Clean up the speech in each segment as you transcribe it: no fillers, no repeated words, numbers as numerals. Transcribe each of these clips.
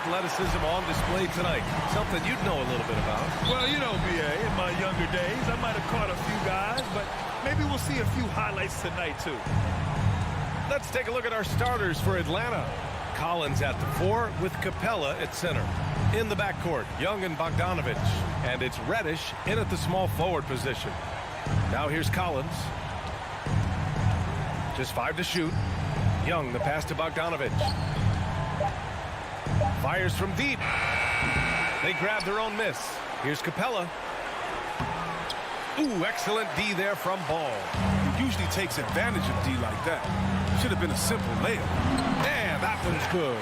athleticism on display tonight. Something you'd know a little bit about. Well, you know, B.A., in my younger days, I might have caught a few guys, but maybe we'll see a few highlights tonight, too. Let's take a look at our starters for Atlanta. Collins at the 4 with Capella at center. In the backcourt, Young and Bogdanovich. And it's Reddish in at the small forward position. Now here's Collins. Just 5 to shoot. Young, the pass to Bogdanovich. Fires from deep. They grab their own miss. Here's Capella. Ooh, excellent D there from Ball. He usually takes advantage of D like that. Should have been a simple layup. And that one's good.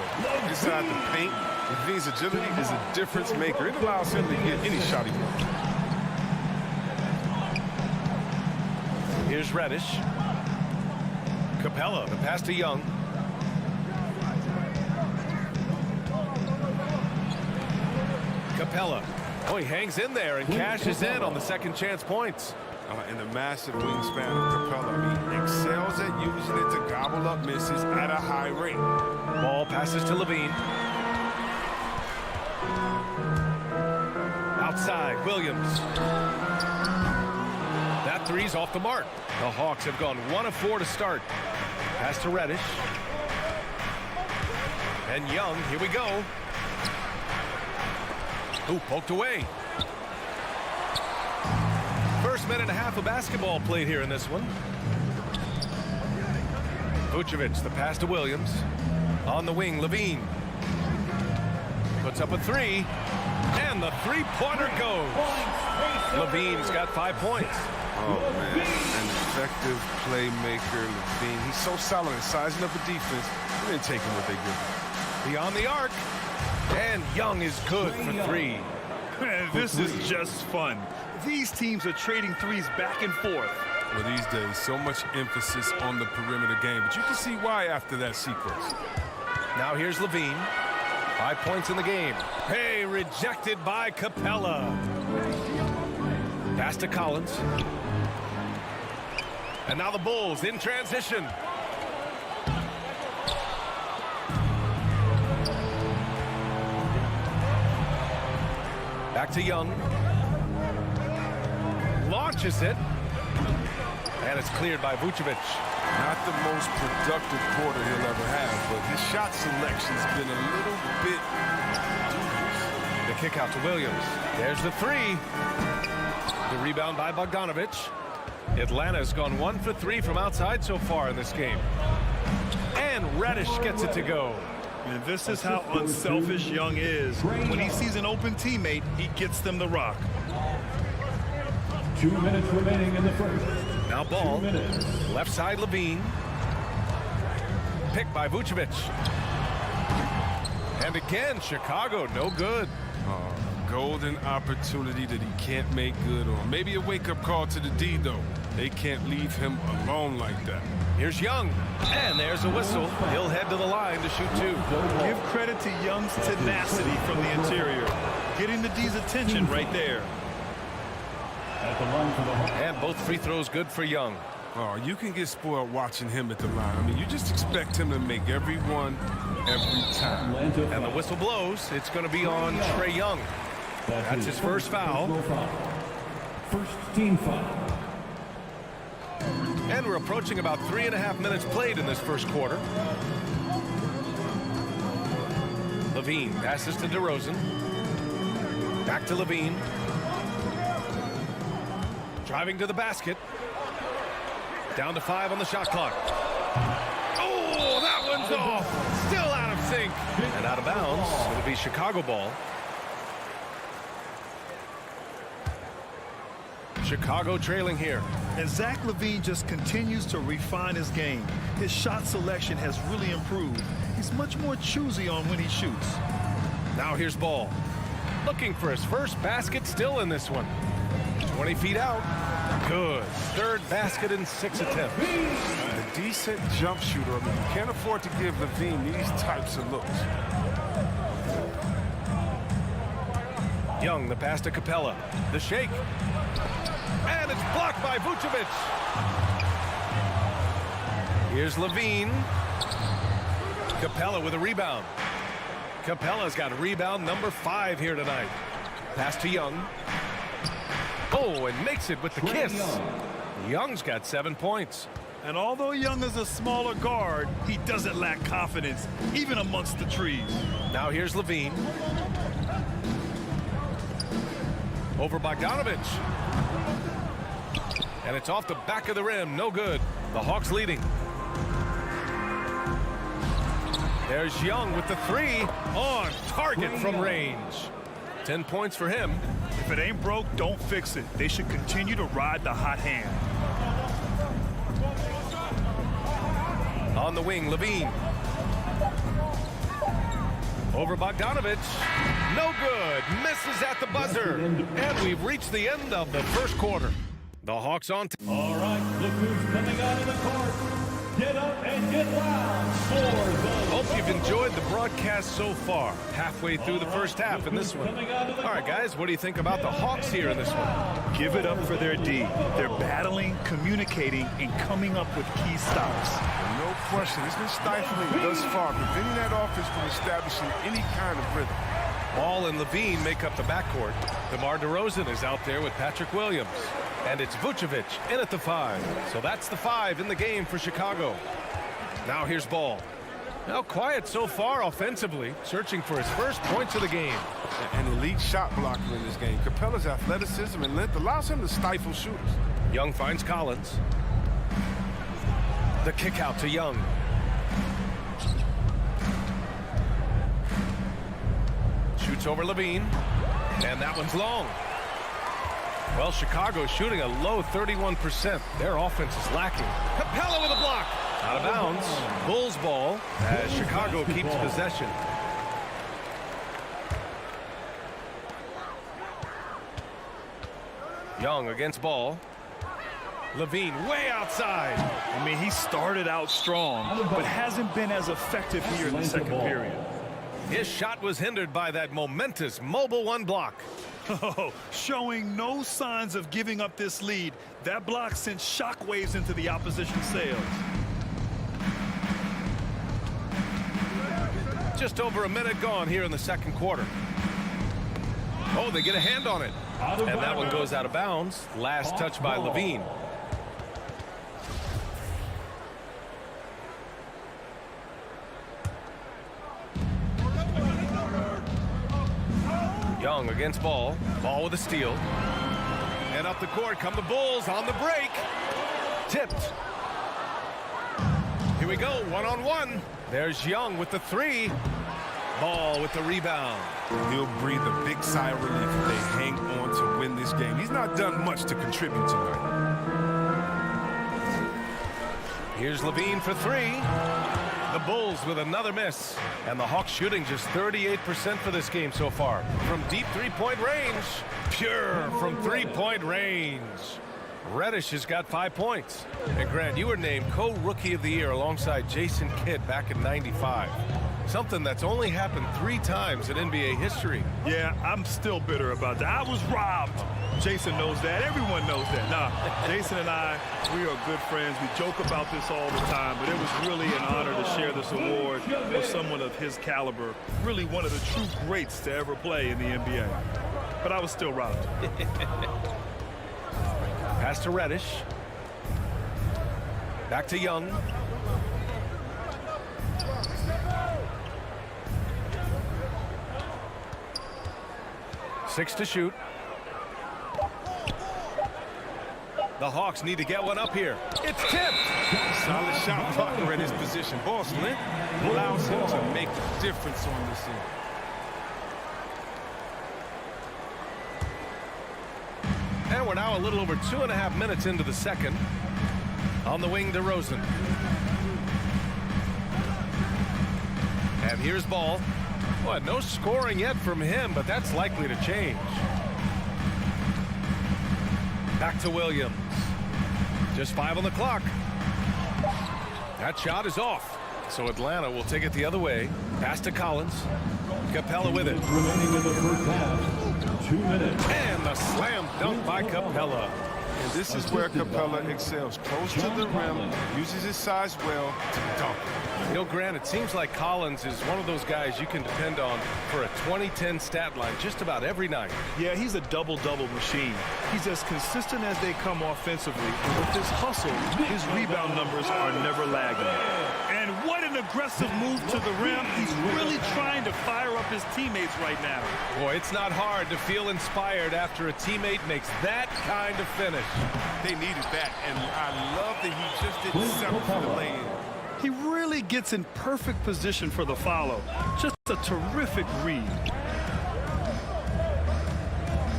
Inside the paint, Levine's agility is a difference maker. It allows him to get any shot he wants. Here's Reddish. Capella, the pass to Young. Capella. Oh, he hangs in there and cashes in on the second chance points. And the massive wingspan of Capella, he excels at using it to gobble up misses at a high rate. Ball passes to Levine. Outside, Williams. That three's off the mark. The Hawks have gone 1 of 4 to start. Pass to Reddish. And Young, here we go. Ooh, poked away. First minute and a half of basketball played here in this one. Vucevic, the pass to Williams. On the wing, Levine. Puts up a 3. And the three-pointer goes. Levine's got 5 points. Oh, man. An effective playmaker, Levine. He's so solid in sizing up the defense. They didn't take him what they give him. Beyond the arc. And Young is good for 3. Man, this is just fun. These teams are trading threes back and forth. Well, these days, so much emphasis on the perimeter game, but you can see why after that sequence. Now here's Levine. 5 points in the game. Hey, rejected by Capella. Pass to Collins. And now the Bulls in transition. Back to Young. Launches it. And it's cleared by Vucevic. Not the most productive quarter he'll ever have, but his shot selection's been a little bit dubious. The kick out to Williams. There's the 3. The rebound by Bogdanovich. Atlanta's gone 1 for 3 from outside so far in this game. And Reddish gets it to go. And this is how unselfish Young is. When he sees an open teammate, he gets them the rock. 2 minutes remaining in the first. Now Ball. Left side Levine. Picked by Vucevic. And again, Chicago, no good. Golden opportunity that he can't make good on. Maybe a wake-up call to the D, though. They can't leave him alone like that. Here's Young. And there's a whistle. He'll head to the line to shoot 2. Give credit to Young's tenacity from the interior. Getting the D's attention right there. At the line for the Hawks. And both free throws good for Young. Oh, you can get spoiled watching him at the line. I mean, you just expect him to make every one, every time. And the whistle blows. It's going to be on Trae Young. That's his first foul. First team foul. And we're approaching about 3.5 minutes played in this first quarter. Levine passes to DeRozan. Back to Levine. Driving to the basket. Down to 5 on the shot clock. Oh, that one's off. Still out of sync. And out of bounds. It'll be Chicago ball. Chicago trailing here. And Zach Levine just continues to refine his game. His shot selection has really improved. He's much more choosy on when he shoots. Now here's Ball. Looking for his first basket still in this one. 20 feet out. Good. Third basket in 6 attempts. A decent jump shooter. I mean, you can't afford to give Levine these types of looks. Young, the pass to Capella. The shake. And it's blocked by Vucevic. Here's Levine. Capella with a rebound. Capella's got rebound number 5 here tonight. Pass to Young. Oh, and makes it with the kiss. Young's got 7 points. And although Young is a smaller guard, he doesn't lack confidence, even amongst the trees. Now here's Levine. Over Bogdanovich. And it's off the back of the rim. No good. The Hawks leading. There's Young with the 3 on target from range. 10 points for him. If it ain't broke, don't fix it. They should continue to ride the hot hand. On the wing, Levine. Over Bogdanovich. No good. Misses at the buzzer. And we've reached the end of the first quarter. The Hawks on. All right, look who's coming out of the court. Get up and get loud for the Hope you've enjoyed the broadcast so far. Halfway through the first half in this one. All right, guys, what do you think about the Hawks here in this one? Give it up for their D. They're battling, communicating, and coming up with key stops. No question. It's been stifling thus far, preventing that offense from establishing any kind of rhythm. Ball and Levine make up the backcourt. DeMar DeRozan is out there with Patrick Williams. And it's Vucevic in at the 5. So that's the 5 in the game for Chicago. Now here's Ball. Now quiet so far offensively, searching for his first points of the game. An elite shot blocker in this game. Capella's athleticism and length allows him to stifle shooters. Young finds Collins. The kick out to Young. Shoots over Levine. And that one's long. Well, Chicago's shooting a low 31%. Their offense is lacking. Capella with a block. Out of bounds. Bulls ball as Chicago keeps possession. Young against Ball. Levine way outside. I mean, he started out strong, but hasn't been as effective here in the second period. His shot was hindered by that momentous mobile 1 block. Oh, showing no signs of giving up this lead. That block sent shockwaves into the opposition sails. Just over a minute gone here in the second quarter. Oh, they get a hand on it. And that one goes out of bounds. Last touch by Levine. Young against Ball. Ball with a steal. And up the court come the Bulls on the break. Tipped. Here we go, 1-on-1. There's Young with the 3. Ball with the rebound. He'll breathe a big sigh of relief if they hang on to win this game. He's not done much to contribute tonight. Here's Levine for 3. The Bulls with another miss. And the Hawks shooting just 38% for this game so far. From deep 3-point range. Pure from 3-point range. Reddish has got 5 points. And Grant, you were named co-rookie of the year alongside Jason Kidd back in '95. Something that's only happened 3 times in NBA history. Yeah, I'm still bitter about that. I was robbed. Jason knows that. Everyone knows that. Nah, Jason and I, we are good friends. We joke about this all the time, but it was really an honor to share this award with someone of his caliber. Really one of the true greats to ever play in the NBA. But I was still robbed. Pass to Reddish. Back to Young. Six to shoot. The Hawks need to get one up here. It's tipped. Solid shot blocker in his position. Ball's length allows him to make the difference on this end. And we're now a little over 2.5 minutes into the second. On the wing, DeRozan. And here's Ball. Well, no scoring yet from him, but that's likely to change. Back to Williams. Just 5 on the clock. That shot is off. So Atlanta will take it the other way. Pass to Collins. Capella with it. remaining in the first half. 2 minutes. And the slam dunk by Capella. And this is where Capella excels. Close to the rim, uses his size well to dunk. You know, Grant, it seems like Collins is one of those guys you can depend on for a 2010 stat line just about every night. Yeah, he's a double-double machine. He's as consistent as they come offensively. And with his hustle, his rebound numbers are never lagging. And what an aggressive move to the rim. He's really trying to fire up his teammates right now. Boy, it's not hard to feel inspired after a teammate makes that kind of finish. They needed that, and I love that he just didn't settle for the lay-in. He really gets in perfect position for the follow. Just a terrific read.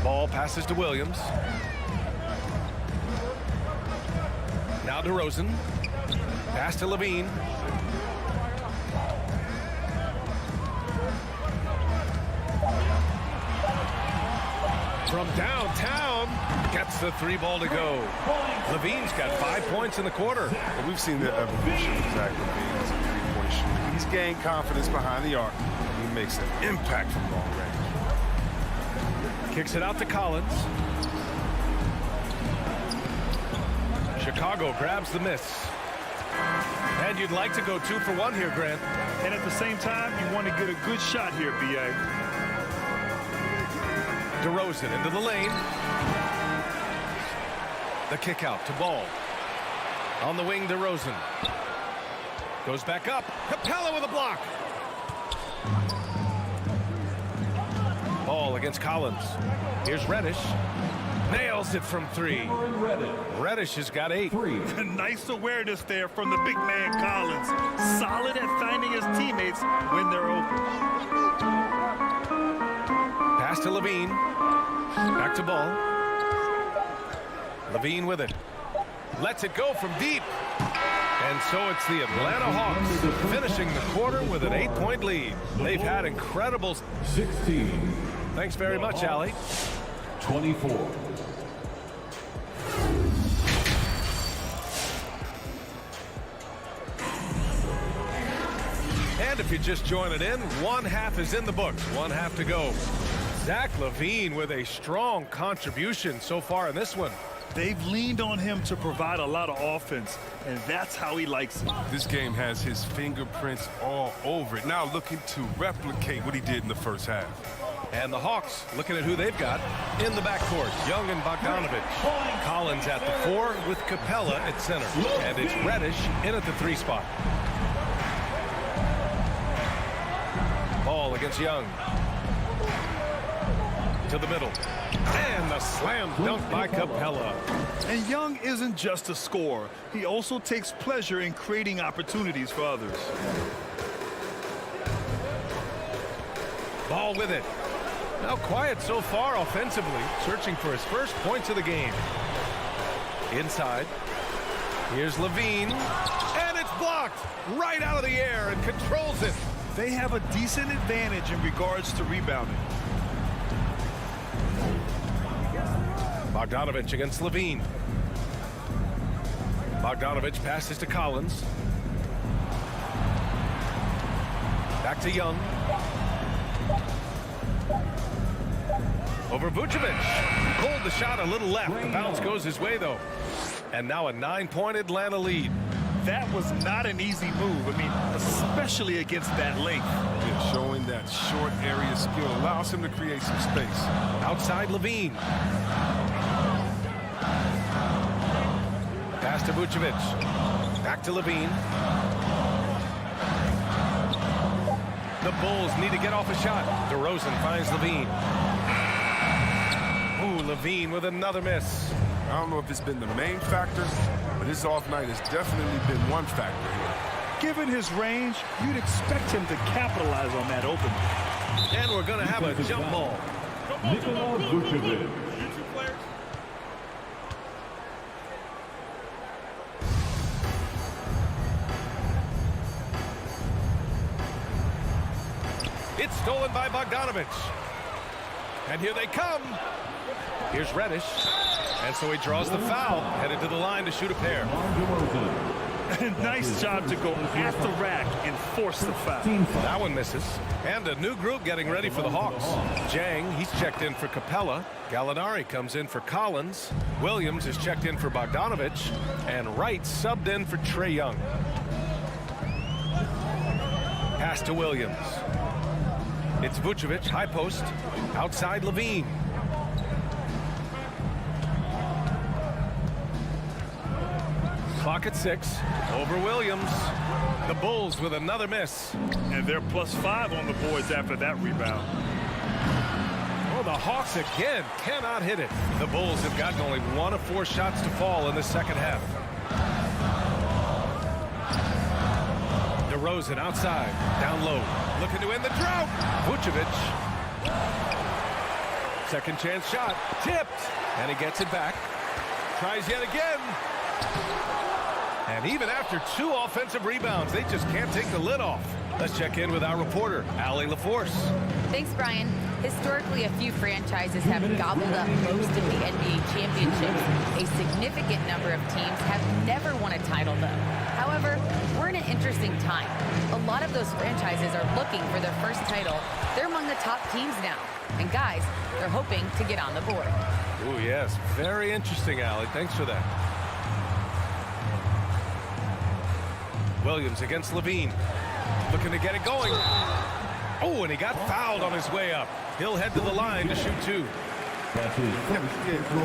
Ball passes to Williams. Now DeRozan. Pass to Levine. From downtown, gets the three ball to go. Levine's got 5 points in the quarter. Well, we've seen the evolution of Zach Levine as a three-point shooter. He's gained confidence behind the arc. He makes an impact from long range. Kicks it out to Collins. Chicago grabs the miss. And you'd like to go 2 for 1 here, Grant. And at the same time, you want to get a good shot here, B.A. DeRozan into the lane. The kick out to Ball. On the wing, DeRozan. Goes back up. Capella with a block. Ball against Collins. Here's Reddish. Nails it from 3. Reddish has got 8. Nice awareness there from the big man Collins. Solid at finding his teammates when they're open. Pass to Levine. Back to Ball. Levine with it. Lets it go from deep. And so it's the Atlanta Hawks finishing the quarter with an 8-point lead. They've had incredible... 16. Thanks very much, Allie. 24. And if you're just joining in, 1 half is in the books. 1 half to go. Zach Levine with a strong contribution so far in this one. They've leaned on him to provide a lot of offense, and that's how he likes it. This game has his fingerprints all over it. Now looking to replicate what he did in the first half. And the Hawks looking at who they've got in the backcourt. Young and Bogdanovich. Collins at the 4 with Capella at center. And it's Reddish in at the 3 spot. Ball against Young. To the middle. And the slam dunk by Capella. And Young isn't just a scorer. He also takes pleasure in creating opportunities for others. Ball with it. Now quiet so far offensively, searching for his first points of the game. Inside. Here's Levine. And it's blocked right out of the air and controls it. They have a decent advantage in regards to rebounding. Bogdanovich against Levine. Bogdanovich passes to Collins. Back to Young. Over Vucevic. Pulled the shot a little left. The bounce goes his way, though. And now a 9-point Atlanta lead. That was not an easy move. I mean, especially against that length. Yeah, showing that short area skill allows him to create some space. Outside Levine. Pass to Vucevic. Back to Levine. The Bulls need to get off a shot. DeRozan finds Levine. Ooh, Levine with another miss. I don't know if it's been the main factor, but his off night has definitely been one factor here. Given his range, you'd expect him to capitalize on that opening. And we're going to have a jump ball. Nikola Vucevic. It's stolen by Bogdanovich. And here they come. Here's Reddish. And so he draws the foul, headed to the line to shoot a pair. Nice job to go at the rack and force the foul. That one misses. And a new group getting ready for the Hawks. Jang, he's checked in for Capella. Gallinari comes in for Collins. Williams is checked in for Bogdanovich. And Wright subbed in for Trae Young. Pass to Williams. It's Vucevic, high post, outside Levine. Clock at 6, over Williams. The Bulls with another miss. And they're +5 on the boards after that rebound. Oh, the Hawks again cannot hit it. The Bulls have gotten only 1 of 4 shots to fall in the second half. DeRozan outside, down low, looking to end the drought. Vucevic. Second chance shot, tipped, and he gets it back. Tries yet again. And even after 2 offensive rebounds, they just can't take the lid off. Let's check in with our reporter, Allie LaForce. Thanks, Brian. Historically, a few franchises have gobbled up most of the NBA championships. A significant number of teams have never won a title, though. However, we're in an interesting time. A lot of those franchises are looking for their first title. They're among the top teams now. And guys, they're hoping to get on the board. Oh, yes. Very interesting, Allie. Thanks for that. Williams against Levine. Looking to get it going. Oh, and he got fouled on his way up. He'll head to the line to shoot 2.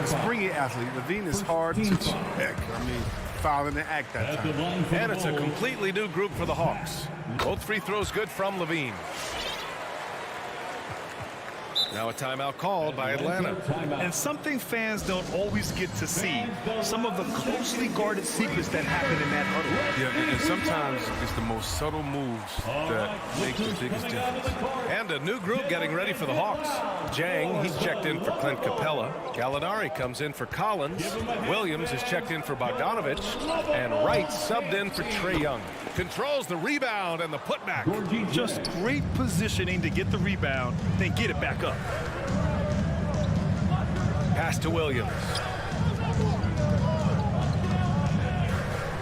Springy athlete. Levine is hard to check. I mean, fouling the act that time. And it's a completely new group for the Hawks. Both free throws good from Levine. Now a timeout called by Atlanta. And something fans don't always get to see, some of the closely guarded secrets that happen in that huddle. Yeah, and sometimes it's the most subtle moves that make the biggest difference. And a new group getting ready for the Hawks. Jang, he's checked in for Clint Capella. Gallinari comes in for Collins. Williams is checked in for Bogdanovich. And Wright subbed in for Trae Young. Controls the rebound and the putback. Just great positioning to get the rebound, then get it back up. Pass to Williams.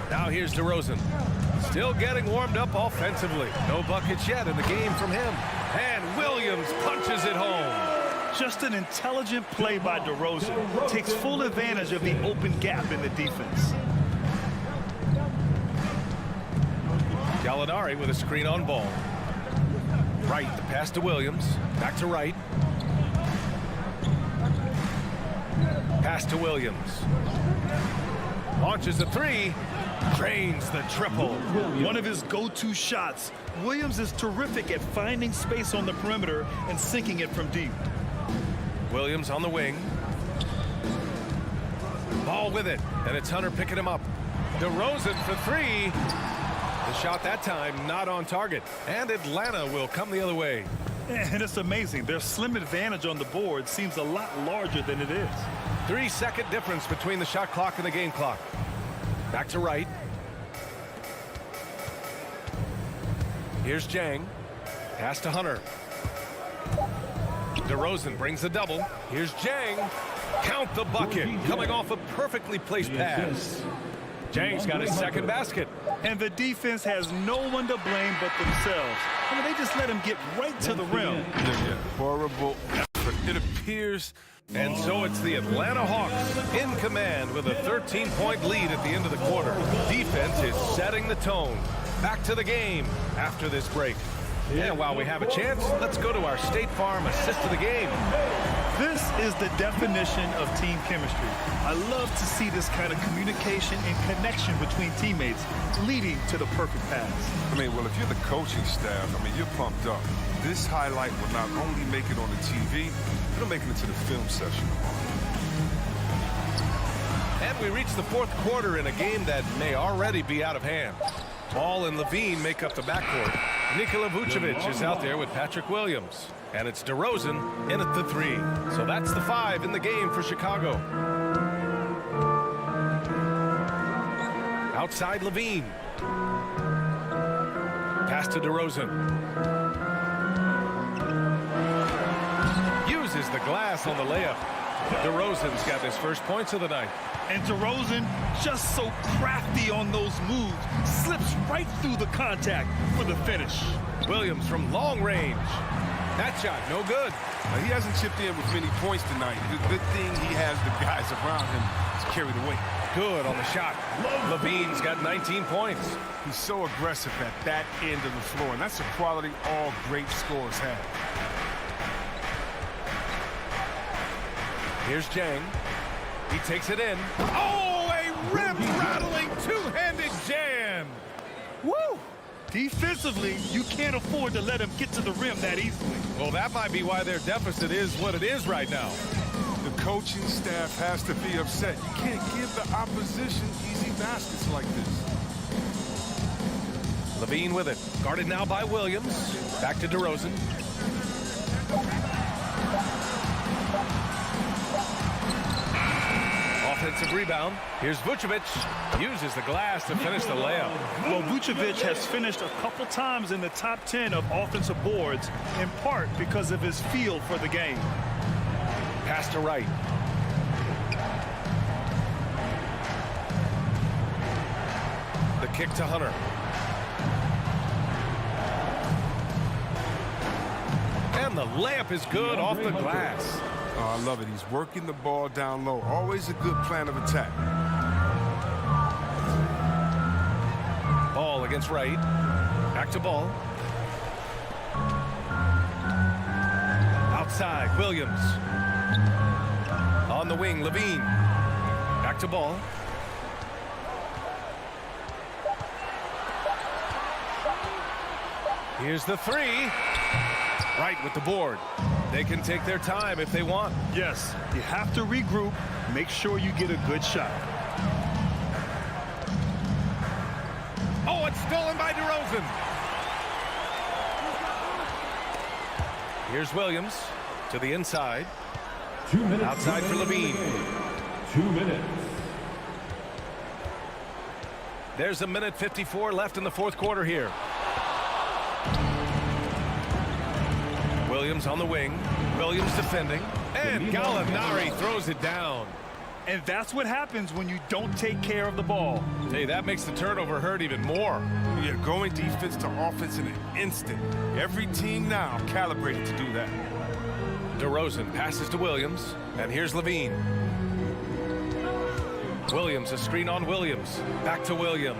Now here's DeRozan. Still getting warmed up offensively. No buckets yet in the game from him. And Williams punches it home. Just an intelligent play by DeRozan. Takes full advantage of the open gap in the defense. Gallinari with a screen on ball. Wright, the pass to Williams. Back to Wright. Pass to Williams. Launches a 3. Drains the triple. One of his go-to shots. Williams is terrific at finding space on the perimeter and sinking it from deep. Williams on the wing. Ball with it, and it's Hunter picking him up. DeRozan for 3. The shot that time not on target, and Atlanta will come the other way. And it's amazing. Their slim advantage on the board seems a lot larger than it is. 3-second difference between the shot clock and the game clock. Back to Wright. Here's Jang. Pass to Hunter. DeRozan brings the double. Here's Jang. Count the bucket. Coming off a perfectly placed pass. Jang's got his second basket. And the defense has no one to blame but themselves. I mean, they just let him get right to the rim. Yeah. Horrible effort. It appears. And so it's the Atlanta Hawks in command with a 13-point lead at the end of the quarter. Defense is setting the tone. Back to the game after this break. And while we have a chance, let's go to our State Farm assist of the game. This is the definition of team chemistry. I love to see this kind of communication and connection between teammates leading to the perfect pass. I mean, well, if you're the coaching staff, I mean, you're pumped up. This highlight will not only make it on the TV, it'll make it into the film session. And we reach the fourth quarter in a game that may already be out of hand. Ball and Levine make up the backcourt. Nikola Vucevic is out there with Patrick Williams. And it's DeRozan in at the 3. So that's the 5 in the game for Chicago. Outside Levine. Pass to DeRozan. Uses the glass on the layup. DeRozan's got his first points of the night. And DeRozan, just so crafty on those moves, slips right through the contact for the finish. Williams from long range. That shot, no good. He hasn't chipped in with many points tonight. The good thing he has the guys around him to carry the weight. Good on the shot. Levine's got 19 points. He's so aggressive at that end of the floor, and that's a quality all great scorers have. Here's Jang. He takes it in. Oh, a rim-rattling two-handed jam. Woo! Defensively, you can't afford to let him get to the rim that easily. Well, that might be why their deficit is what it is right now. The coaching staff has to be upset. You can't give the opposition easy baskets like this. Levine with it. Guarded now by Williams. Back to DeRozan. Offensive rebound. Here's Vucevic. Uses the glass to finish the layup. Well, Vucevic has finished a couple times in the top 10 of offensive boards, in part because of his feel for the game. Pass to Wright. The kick to Hunter. And the layup is good off the glass. Oh, I love it. He's working the ball down low. Always a good plan of attack. Ball against Wright. Back to Ball. Outside, Williams. On the wing, Levine. Back to Ball. Here's the three. Wright with the board. They can take their time if they want. Yes, you have to regroup. Make sure you get a good shot. Oh, it's stolen by DeRozan. Here's Williams to the inside. 2 minutes. Outside for Levine. 2 minutes. There's a minute 54 left in the fourth quarter here. Williams on the wing. Williams defending. And Gallinari throws it down. And that's what happens when you don't take care of the ball. Hey, that makes the turnover hurt even more. Yeah, going defense to offense in an instant. Every team now calibrated to do that. DeRozan passes to Williams. And here's Levine. Williams, a screen on Williams. Back to Williams.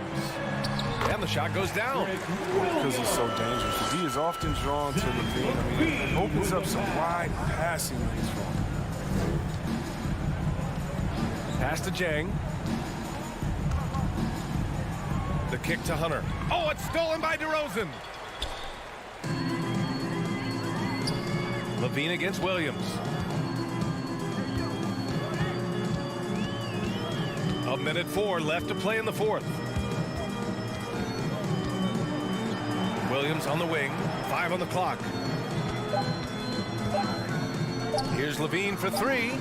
And the shot goes down. Because he's so dangerous. He is often drawn to Levine. I mean, it opens up some wide passing lanes for him. Pass to Jang. The kick to Hunter. Oh, it's stolen by DeRozan. Levine against Williams. A minute 4 left to play in the fourth. Williams on the wing. 5 on the clock. Here's Levine for 3.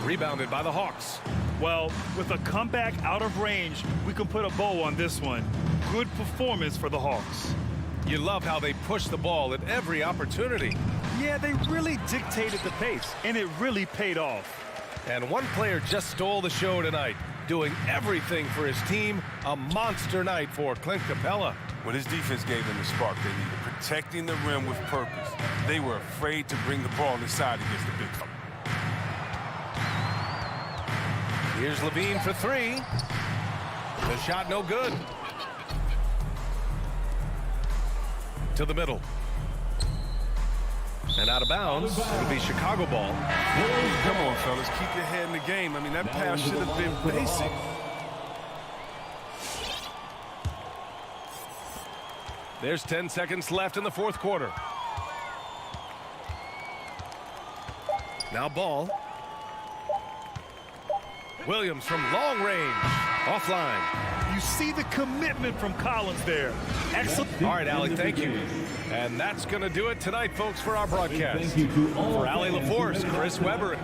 Rebounded by the Hawks. Well, with a comeback out of range, we can put a bow on this one. Good performance for the Hawks. You love how they push the ball at every opportunity. Yeah, they really dictated the pace, and it really paid off. And one player just stole the show tonight, doing everything for his team. A monster night for Clint Capella. When his defense gave them the spark they needed, protecting the rim with purpose. They were afraid to bring the ball inside against the big fella. Here's Levine for 3. The shot no good. To the middle. And out of bounds. It'll be Chicago ball. Come on, fellas. Keep your head in the game. I mean, that pass should have been basic. There's 10 seconds left in the fourth quarter. Now Ball. Williams from long range. Offline. You see the commitment from Collins there. Excellent. All right, Allie, thank you. And that's going to do it tonight, folks, for our broadcast. Thank you to all For Allie LaForce, Chris Webber.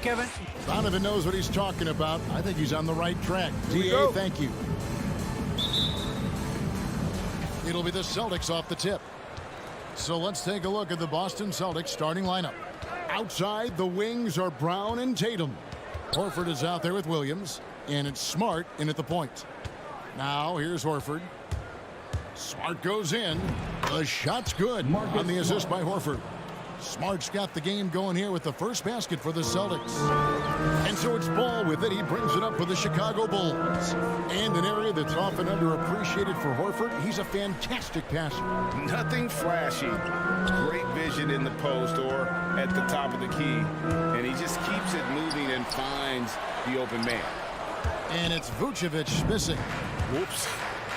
Kevin. Donovan knows what he's talking about. I think he's on the right track. DA, thank you. It'll be the Celtics off the tip. So let's take a look at the Boston Celtics starting lineup. Outside, the wings are Brown and Tatum. Horford is out there with Williams, and it's Smart in at the point. Now, here's Horford. Smart goes in. The shot's good on the assist by Horford. Smart's got the game going here with the first basket for the Celtics. And so it's Ball with it. He brings it up for the Chicago Bulls. And an area that's often underappreciated for Horford, he's a fantastic passer. Nothing flashy. Great vision in the post or at the top of the key. And he just keeps it moving and finds the open man. And it's Vucevic missing. Whoops.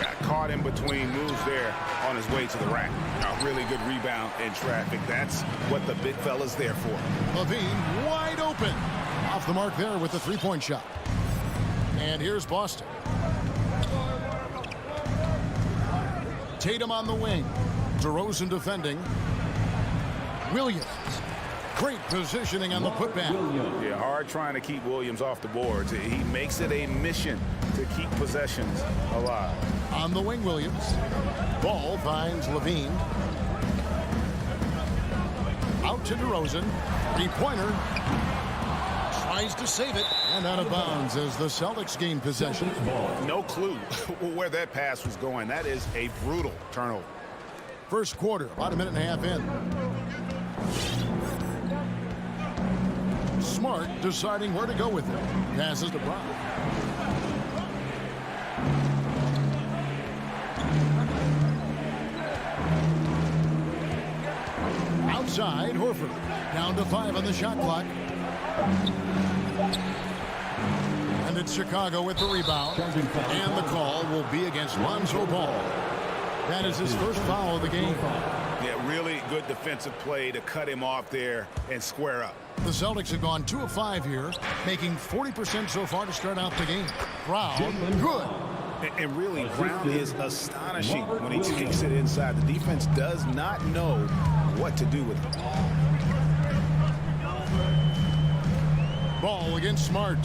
Got caught in between moves there on his way to the rack. A really good rebound in traffic. That's what the big fella's there for. Levine wide open. Off the mark there with the three-point shot. And here's Boston. Tatum on the wing. DeRozan defending. Williams. Great positioning on the putback. Yeah, hard trying to keep Williams off the boards. He makes it a mission to keep possessions alive. On the wing, Williams. Ball finds Levine. Out to DeRozan. Three-pointer. Tries to save it. And out of bounds as the Celtics gain possession. No clue where that pass was going. That is a brutal turnover. First quarter, about a minute and a half in. Smart deciding where to go with it. Passes to Brown. Outside, Horford. Down to 5 on the shot clock. And it's Chicago with the rebound. And the call will be against Lonzo Ball. That is his first foul of the game. Yeah, really good defensive play to cut him off there and square up. The Celtics have gone 2 of 5 here, making 40% so far to start out the game. Brown, good. And really, Brown is astonishing when he takes it inside. The defense does not know what to do with it. Ball against Smart.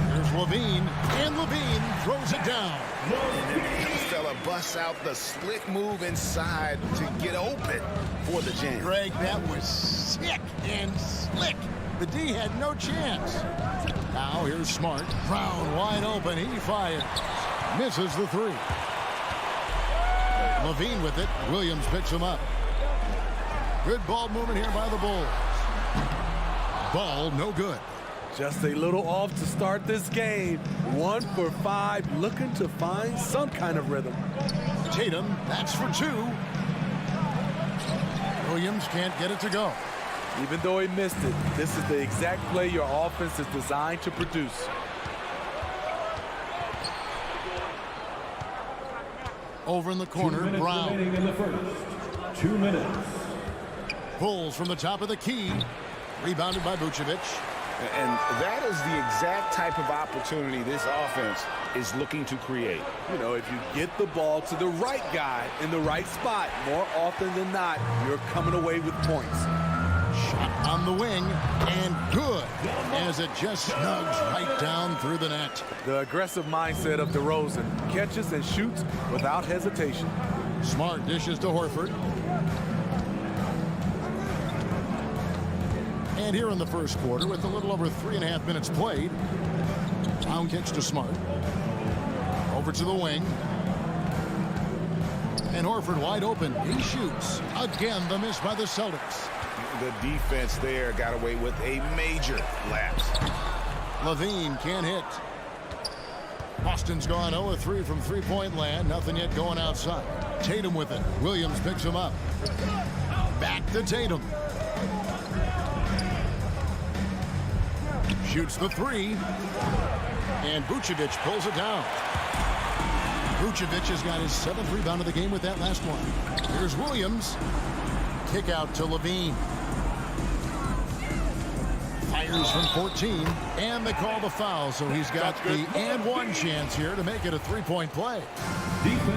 Here's Levine, and Levine throws it down. This fella busts out the slick move inside to get open for the jam. Greg, that was sick and slick. The D had no chance. Now here's Smart. Brown wide open. He fires. Misses the three. Levine with it. Williams picks him up. Good ball movement here by the Bulls. Ball no good. Just a little off to start this game. 1 for 5, looking to find some kind of rhythm. Tatum, that's for 2. Williams can't get it to go. Even though he missed it, this is the exact play your offense is designed to produce. Over in the corner, Brown. In the first. 2 minutes. Pulls from the top of the key. Rebounded by Vucevic. And that is the exact type of opportunity this offense is looking to create. You know, if you get the ball to the right guy in the right spot, more often than not, you're coming away with points. Shot on the wing, and good, as it just snugs right down through the net. The aggressive mindset of DeRozan catches and shoots without hesitation. Smart dishes to Horford. And here in the first quarter, with a little over 3.5 minutes played, Brown kicks to Smart. Over to the wing. And Horford wide open. He shoots. Again, the miss by the Celtics. The defense there got away with a major lapse. Levine can't hit. Boston's gone 0-3 from three-point land. Nothing yet going outside. Tatum with it. Williams picks him up. Back to Tatum. Shoots the three. And Vucevic pulls it down. Vucevic has got his 7th rebound of the game with that last one. Here's Williams. Kick out to Levine. Fires from 14. And they call the foul, so he's got the and one chance here to make it a three-point play.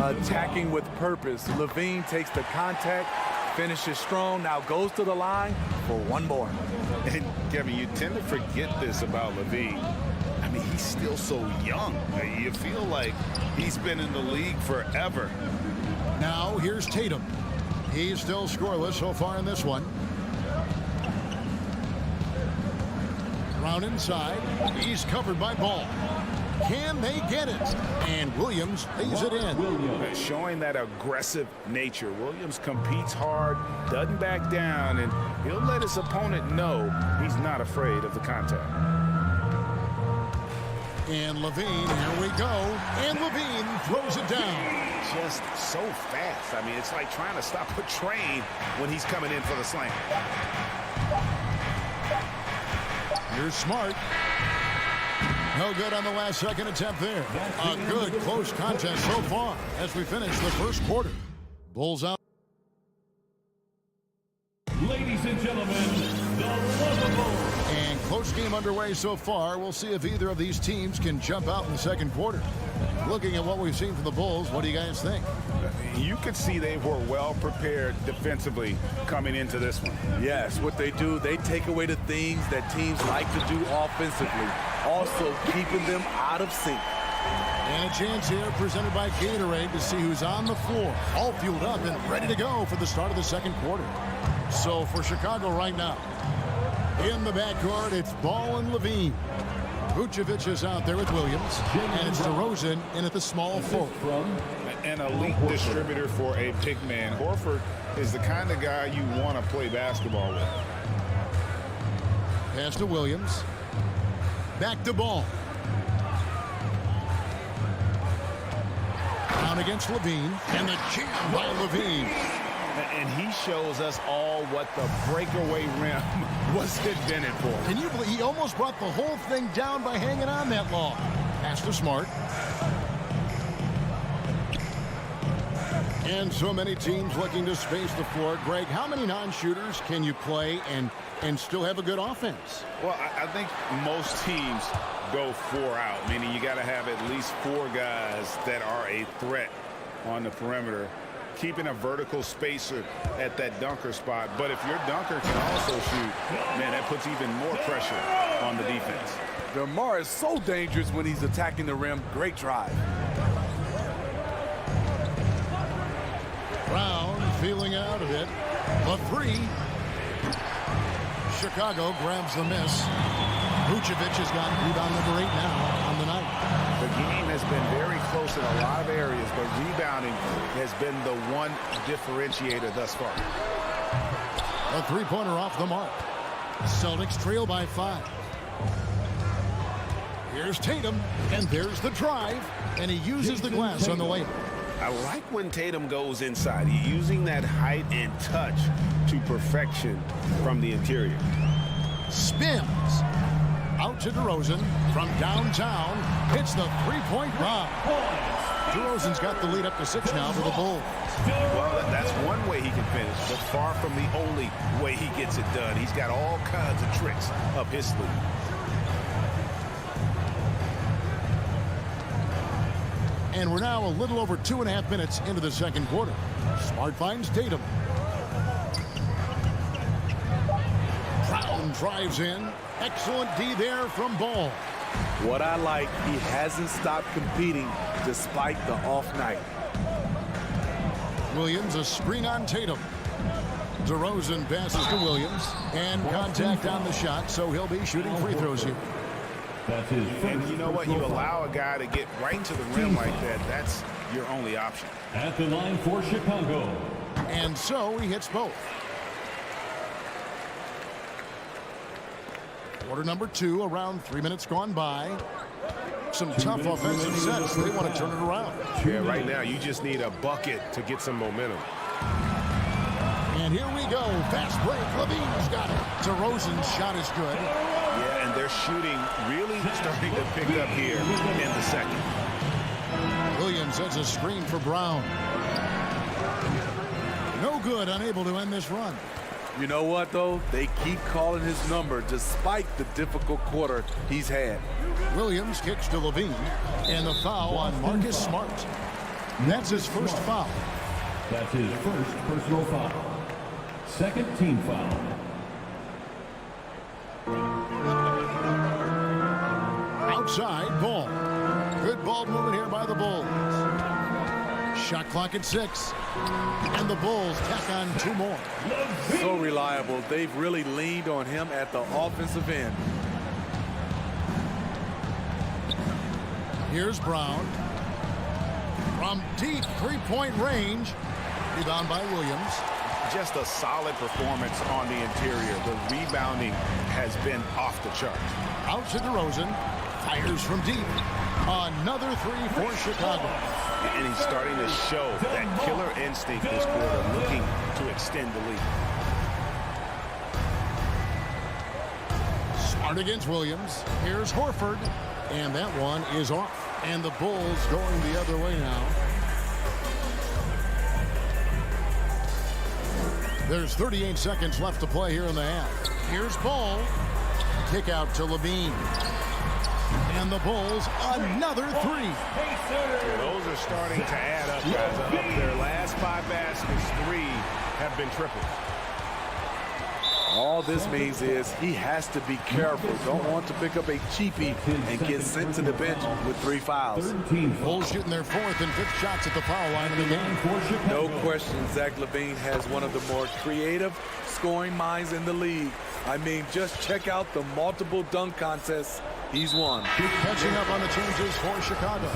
Attacking with purpose. Levine takes the contact, finishes strong, now goes to the line, for one more. And Kevin, you tend to forget this about Levine. I mean, he's still so young. You feel like he's been in the league forever. Now here's Tatum. He's still scoreless so far in this one. Brown inside. He's covered by Ball. Can they get it? And Williams lays it in. Showing that aggressive nature. Williams competes hard, doesn't back down, and he'll let his opponent know he's not afraid of the contact. And Levine, here we go. And Levine throws it down. Just so fast. I mean, it's like trying to stop a train when he's coming in for the slam. Here's Smart. No good on the last second attempt there. A good close contest so far as we finish the first quarter. Bulls out. Ladies and gentlemen, the lovable. And close game underway so far. We'll see if either of these teams can jump out in the second quarter. Looking at what we've seen from the Bulls, what do you guys think? You could see they were well prepared defensively coming into this one. Yes, what they do, they take away the things that teams like to do offensively, also keeping them out of sync. And a chance here presented by Gatorade to see who's on the floor, all fueled up and ready to go for the start of the second quarter. So for Chicago right now, in the backcourt, it's Ball and Levine. Vucevic is out there with Williams, and it's DeRozan in at the small forward. An elite distributor for a big man. Horford is the kind of guy you want to play basketball with. Pass to Williams. Back to Ball. Down against Levine, and the jam by Levine. And he shows us all what the breakaway rim was invented for. Can you believe he almost brought the whole thing down by hanging on that long? Pass to Smart. And so many teams looking to space the floor. Greg, how many non-shooters can you play and still have a good offense? Well, I think most teams go 4 out, meaning you got to have at least 4 guys that are a threat on the perimeter, keeping a vertical spacer at that dunker spot. But if your dunker can also shoot, man, that puts even more pressure on the defense. DeMar is so dangerous when he's attacking the rim. Great drive. Brown feeling out of it. A 3. Chicago grabs the miss. Vucevic has got rebound number 8 now on the night. The game has been very close in a lot of areas, but rebounding has been the one differentiator thus far. A 3-pointer off the mark. Celtics trail by 5. Here's Tatum, and there's the drive, and he uses the glass on the layup. I like when Tatum goes inside. He's using that height and touch to perfection from the interior. Spins. Out to DeRozan from downtown. Hits the 3-point bomb. DeRozan's got the lead up to 6 now for the Bulls. Well, that's one way he can finish, but far from the only way he gets it done. He's got all kinds of tricks up his sleeve. And we're now a little over 2.5 minutes into the second quarter. Smart finds Tatum. Brown drives in. Excellent D there from Ball. What I like, he hasn't stopped competing despite the off night. Williams, a screen on Tatum. DeRozan passes to Williams. And contact on the shot, so he'll be shooting free throws here. That's his first. And you know what? You allow a guy to get right to the rim like that, that's your only option. At the line for Chicago. And so he hits both. Quarter number 2, around 3 minutes gone by. Some tough offensive sets. They want to turn it around. Yeah, right now you just need a bucket to get some momentum. And here we go. Fast break. Levine's got it. DeRozan's shot is good. Yeah, and they're shooting really starting to pick up here in the second. Williams has a screen for Brown. No good, unable to end this run. You know what, though? They keep calling his number despite the difficult quarter he's had. Williams kicks to Levine. And the foul on Marcus Smart. That's his first foul. That's his first personal foul. Second team foul. outside, ball. Good ball movement here by the Bulls. Shot clock at 6. And the Bulls tack on 2 more. So reliable. They've really leaned on him at the offensive end. Here's Brown. From deep three-point range. Rebound by Williams. Just a solid performance on the interior. The rebounding has been off the chart. Out to DeRozan. Fires from deep. Another 3 for Chicago. And he's starting to show that killer instinct this quarter, looking to extend the lead. Smart against Williams. Here's Horford. And that one is off. And the Bulls going the other way now. There's 38 seconds left to play here in the half. Here's Ball. Kick out to Levine. And the Bulls, another 3. Yeah, those are starting to add up, guys. Of their last 5 baskets, 3 have been triples. All this means is he has to be careful. Don't want to pick up a cheapie and get sent to the bench with 3 fouls. Bulls shooting their 4th and 5th shots at the foul line of the game. No question, Zach Levine has one of the more creative scoring minds in the league. I mean, just check out the multiple dunk contests he's won. Catching up on the changes for Chicago.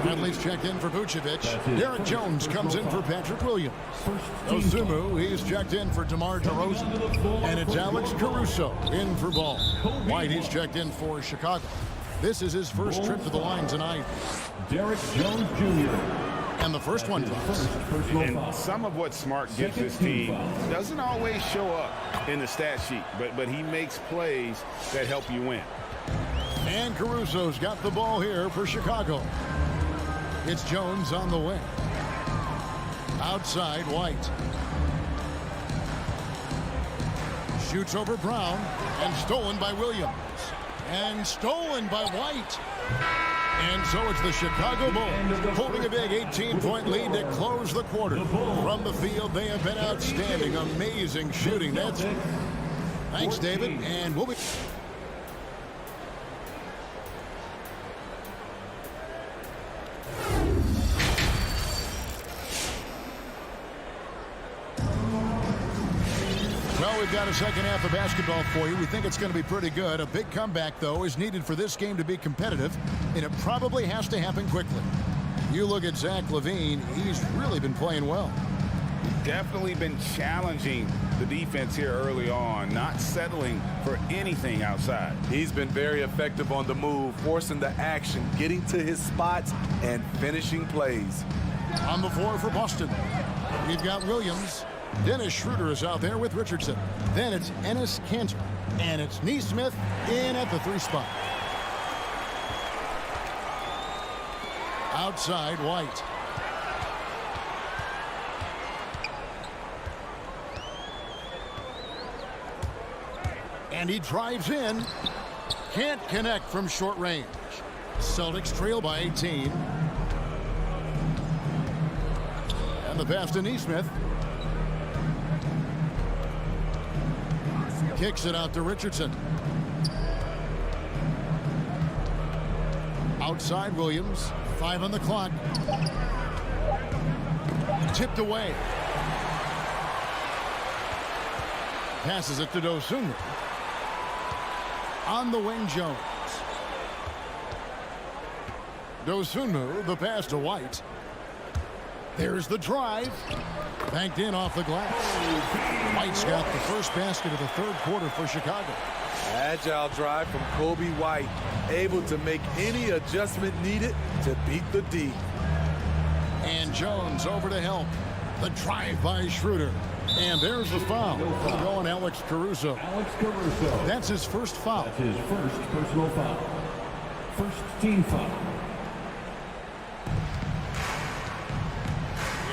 Bradley's checked in for Vucevic. Derek Jones comes in for Patrick Williams. Osumu, he's checked in for DeMar DeRozan. And it's Alex Caruso in for Ball. White, he's checked in for Chicago. This is his first trip to the line tonight. Derek Jones Jr. And the first one drops. And some of what Smart gives this team doesn't always show up in the stat sheet, but he makes plays that help you win. And Caruso's got the ball here for Chicago. It's Jones on the wing. Outside, White. Shoots over Brown. And stolen by Williams. And stolen by White. And so it's the Chicago Bulls holding a big 18-point lead to close the quarter. From the field, they have been outstanding. Amazing shooting. Thanks, David. And we'll be... Well, we've got a second half of basketball for you. We think it's going to be pretty good. A big comeback, though, is needed for this game to be competitive, and it probably has to happen quickly. You look at Zach Levine, he's really been playing well. Definitely been challenging the defense here early on, not settling for anything outside. He's been very effective on the move, forcing the action, getting to his spots, and finishing plays. On the floor for Boston, we've got Williams. Dennis Schroeder is out there with Richardson. Then it's Enes Kanter. And it's Nesmith in at the 3 spot. Outside, White. And he drives in. Can't connect from short range. Celtics trail by 18. And the pass to Nesmith. Kicks it out to Richardson. Outside Williams. 5 on the clock. Tipped away. Passes it to Dosunmu. On the wing, Jones. Dosunmu, the pass to White. There's the drive. Banked in off the glass. White's got the first basket of the 3rd quarter for Chicago. Agile drive from Kobe White, able to make any adjustment needed to beat the D. And Jones over to help. The drive by Schroeder. And there's the foul. Going Alex Caruso. Alex Caruso. That's his first foul. That's his first personal foul. First team foul.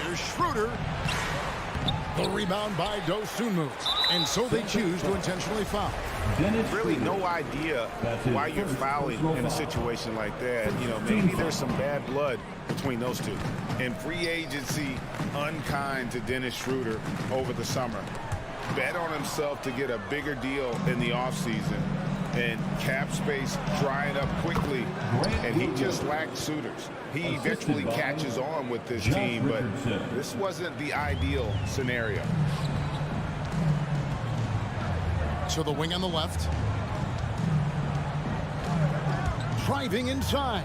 Here's Schroeder. The rebound by Dosunmu. And so they choose to intentionally foul. Really no idea why you're fouling in a situation like that. You know, maybe there's some bad blood between those two. In free agency, unkind to Dennis Schroeder over the summer. Bet on himself to get a bigger deal in the offseason. And cap space drying up quickly, and he just lacked suitors. He eventually catches on with this team, but this wasn't the ideal scenario. So the wing on the left. Driving inside.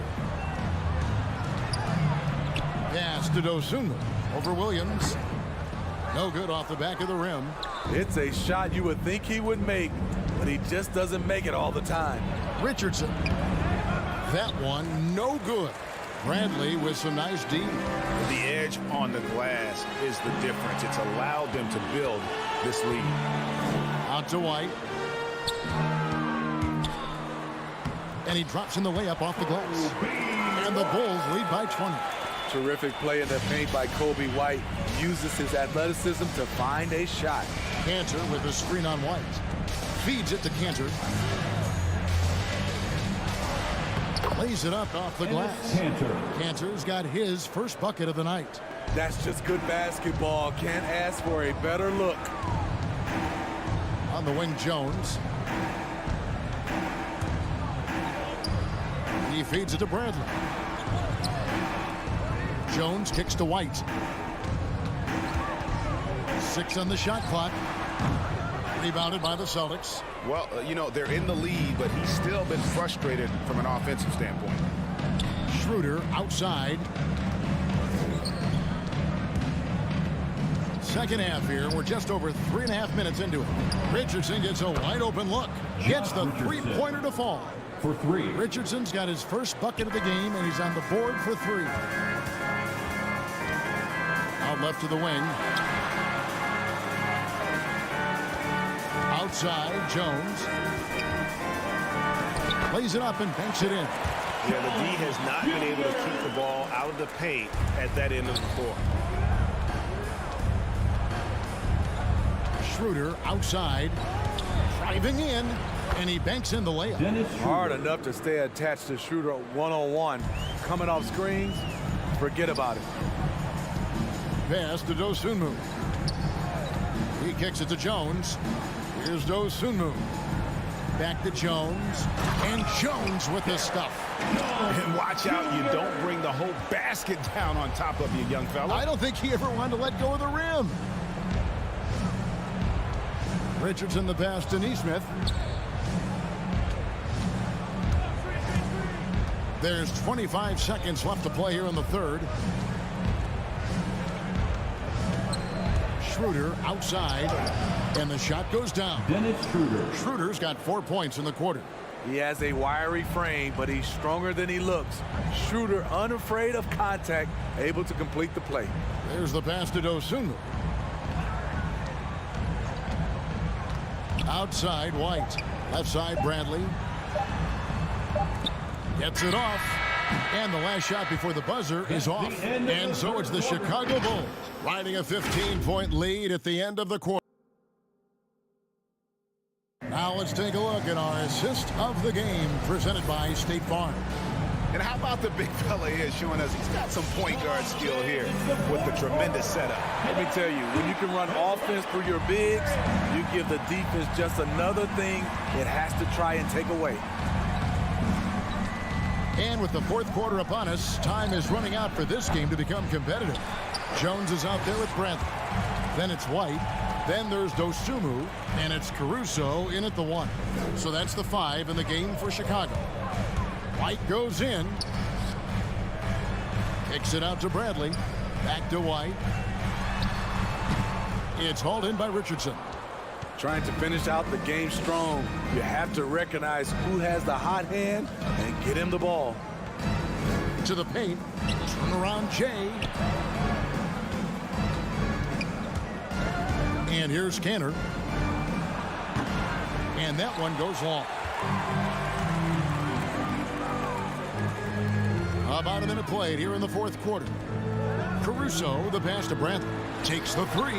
Pass to Dosunmu over Williams. No good off the back of the rim. It's a shot you would think he would make, but he just doesn't make it all the time. Richardson. That one no good. Bradley with some nice D. The edge on the glass is the difference. It's allowed them to build this lead. Out to White. And he drops in the layup off the glass. And the Bulls lead by 20. Terrific play in the paint by Kobe White. Uses his athleticism to find a shot. Cantor with a screen on White. Feeds it to Cantor. Lays it up off the glass. Cantor's got his first bucket of the night. That's just good basketball. Can't ask for a better look. On the wing, Jones. He feeds it to Bradley. Jones kicks to White. 6 on the shot clock. Rebounded by the Celtics. Well, you know, they're in the lead, but he's still been frustrated from an offensive standpoint. Schroeder outside. Second half here. We're just over 3.5 minutes into it. Richardson gets a wide open look. Gets the three-pointer to fall. For 3. Richardson's got his first bucket of the game, and he's on the board for 3. Out left to the wing. Outside, Jones. Plays it up and banks it in. Yeah, the D has not been able to keep the ball out of the paint at that end of the floor. Schroeder outside. Driving in, and he banks in the layup. Hard enough to stay attached to Schroeder one-on-one. Coming off screens, forget about it. Pass to Dosunmu. He kicks it to Jones. Here's Dosunmu. Back to Jones. And Jones with the stuff. And watch out, you don't bring the whole basket down on top of you, young fella. I don't think he ever wanted to let go of the rim. Richardson the pass to Nesmith. There's 25 seconds left to play here in the third. Schroeder outside, and the shot goes down. Schroeder's got 4 points in the quarter. He has a wiry frame, but he's stronger than he looks. Schroeder unafraid of contact, able to complete the play. There's the pass to Dosunmu. Outside, White. Left side, Bradley. Gets it off. And the last shot before the buzzer is off. And so it's the Chicago Bulls riding a 15-point lead at the end of the quarter. Now let's take a look at our assist of the game presented by State Farm. And how about the big fella here showing us he's got some point guard skill here with the tremendous setup. Let me tell you, when you can run offense through your bigs, you give the defense just another thing it has to try and take away. And with the fourth quarter upon us, time is running out for this game to become competitive. Jones is out there with Bradley. Then it's White. Then there's Dosunmu. And it's Caruso in at the 1. So that's the 5 in the game for Chicago. White goes in. Kicks it out to Bradley. Back to White. It's hauled in by Richardson. Trying to finish out the game strong. You have to recognize who has the hot hand and get him the ball. To the paint. Turn around Jay. And here's Cantor. And that one goes long. About a minute played here in the fourth quarter. Caruso, the pass to Bradley. Takes the 3.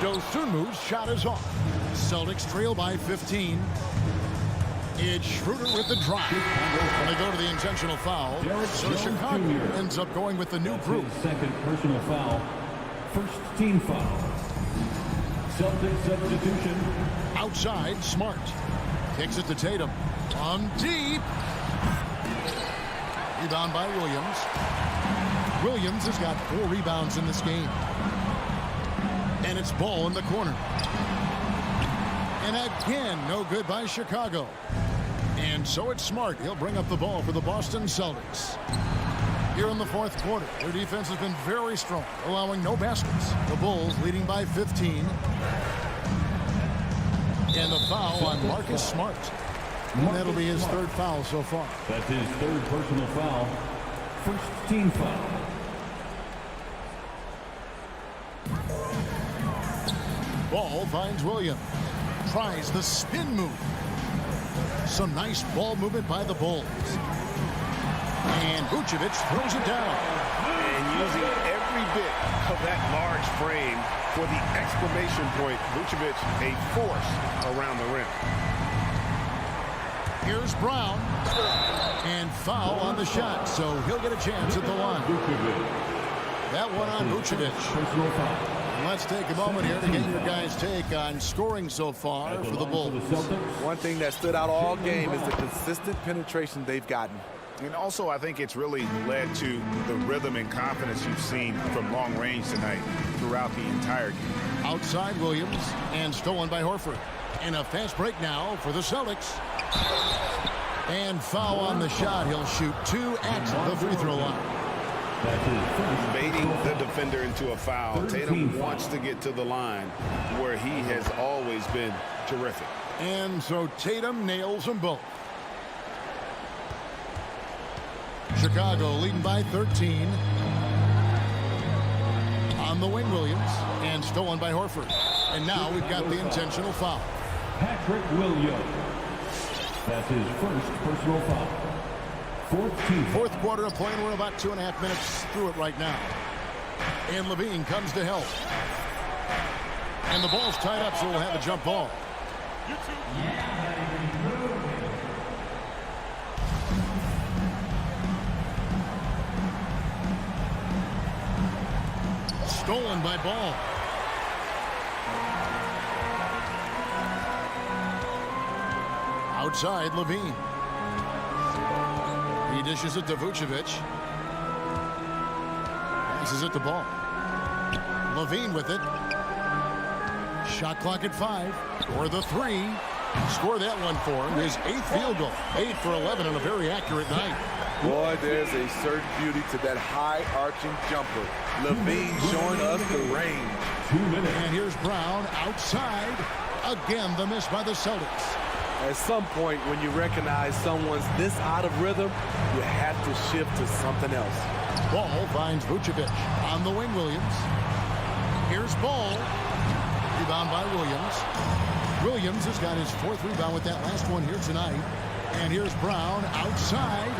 Dosunmu's shot is off. Celtics trail by 15. It's Schroeder with the drive. And they go to the intentional foul. So Chicago ends up going with the new group. Second personal foul. First team foul. Celtics substitution. Outside, Smart. Kicks it to Tatum. On deep. Rebound by Williams. Williams has got 4 rebounds in this game. And it's ball in the corner. And again, no good by Chicago. And so it's Smart. He'll bring up the ball for the Boston Celtics. Here in the fourth quarter, their defense has been very strong, allowing no baskets. The Bulls leading by 15. And the foul on Marcus Smart. And that'll be his 3rd foul so far. That's his 3rd personal foul. First team foul. Ball finds Williams. Tries the spin move. Some nice ball movement by the Bulls. And Vucevic throws it down. And using every bit of that large frame for the exclamation point. Vucevic, a force around the rim. Here's Brown. And foul on the shot, so he'll get a chance at the line. That one on Vucevic. Let's take a moment here to get your guys' take on scoring so far for the Bulls. One thing that stood out all game is the consistent penetration they've gotten. And also, I think it's really led to the rhythm and confidence you've seen from long range tonight throughout the entire game. Outside Williams and stolen by Horford. And a fast break now for the Celtics. And foul on the shot. He'll shoot 2 at the free throw line. Baiting the defender into a foul. Tatum wants to get to the line where he has always been terrific. And so Tatum nails them both. Chicago leading by 13. On the wing, Williams. And stolen by Horford. And now we've got the intentional foul. Patrick Williams. That's his 1st personal foul. Fourth quarter of play, and we're about 2.5 minutes through it right now. And Levine comes to help. And the ball's tied up, so we'll have a jump ball. Stolen by Ball. Outside, Levine. He dishes it to Vucevic. Passes it to Ball. Levine with it. Shot clock at 5. For the 3. Score that one for him. His 8th field goal. 8 for 11 on a very accurate night. Boy, there's a certain beauty to that high-arching jumper. Levine showing us the range. And here's Brown outside. Again, the miss by the Celtics. At some point, when you recognize someone's this out of rhythm, you have to shift to something else. Ball finds Vucevic. On the wing, Williams. Here's Ball. Rebound by Williams. Williams has got his 4th rebound with that last one here tonight. And here's Brown outside.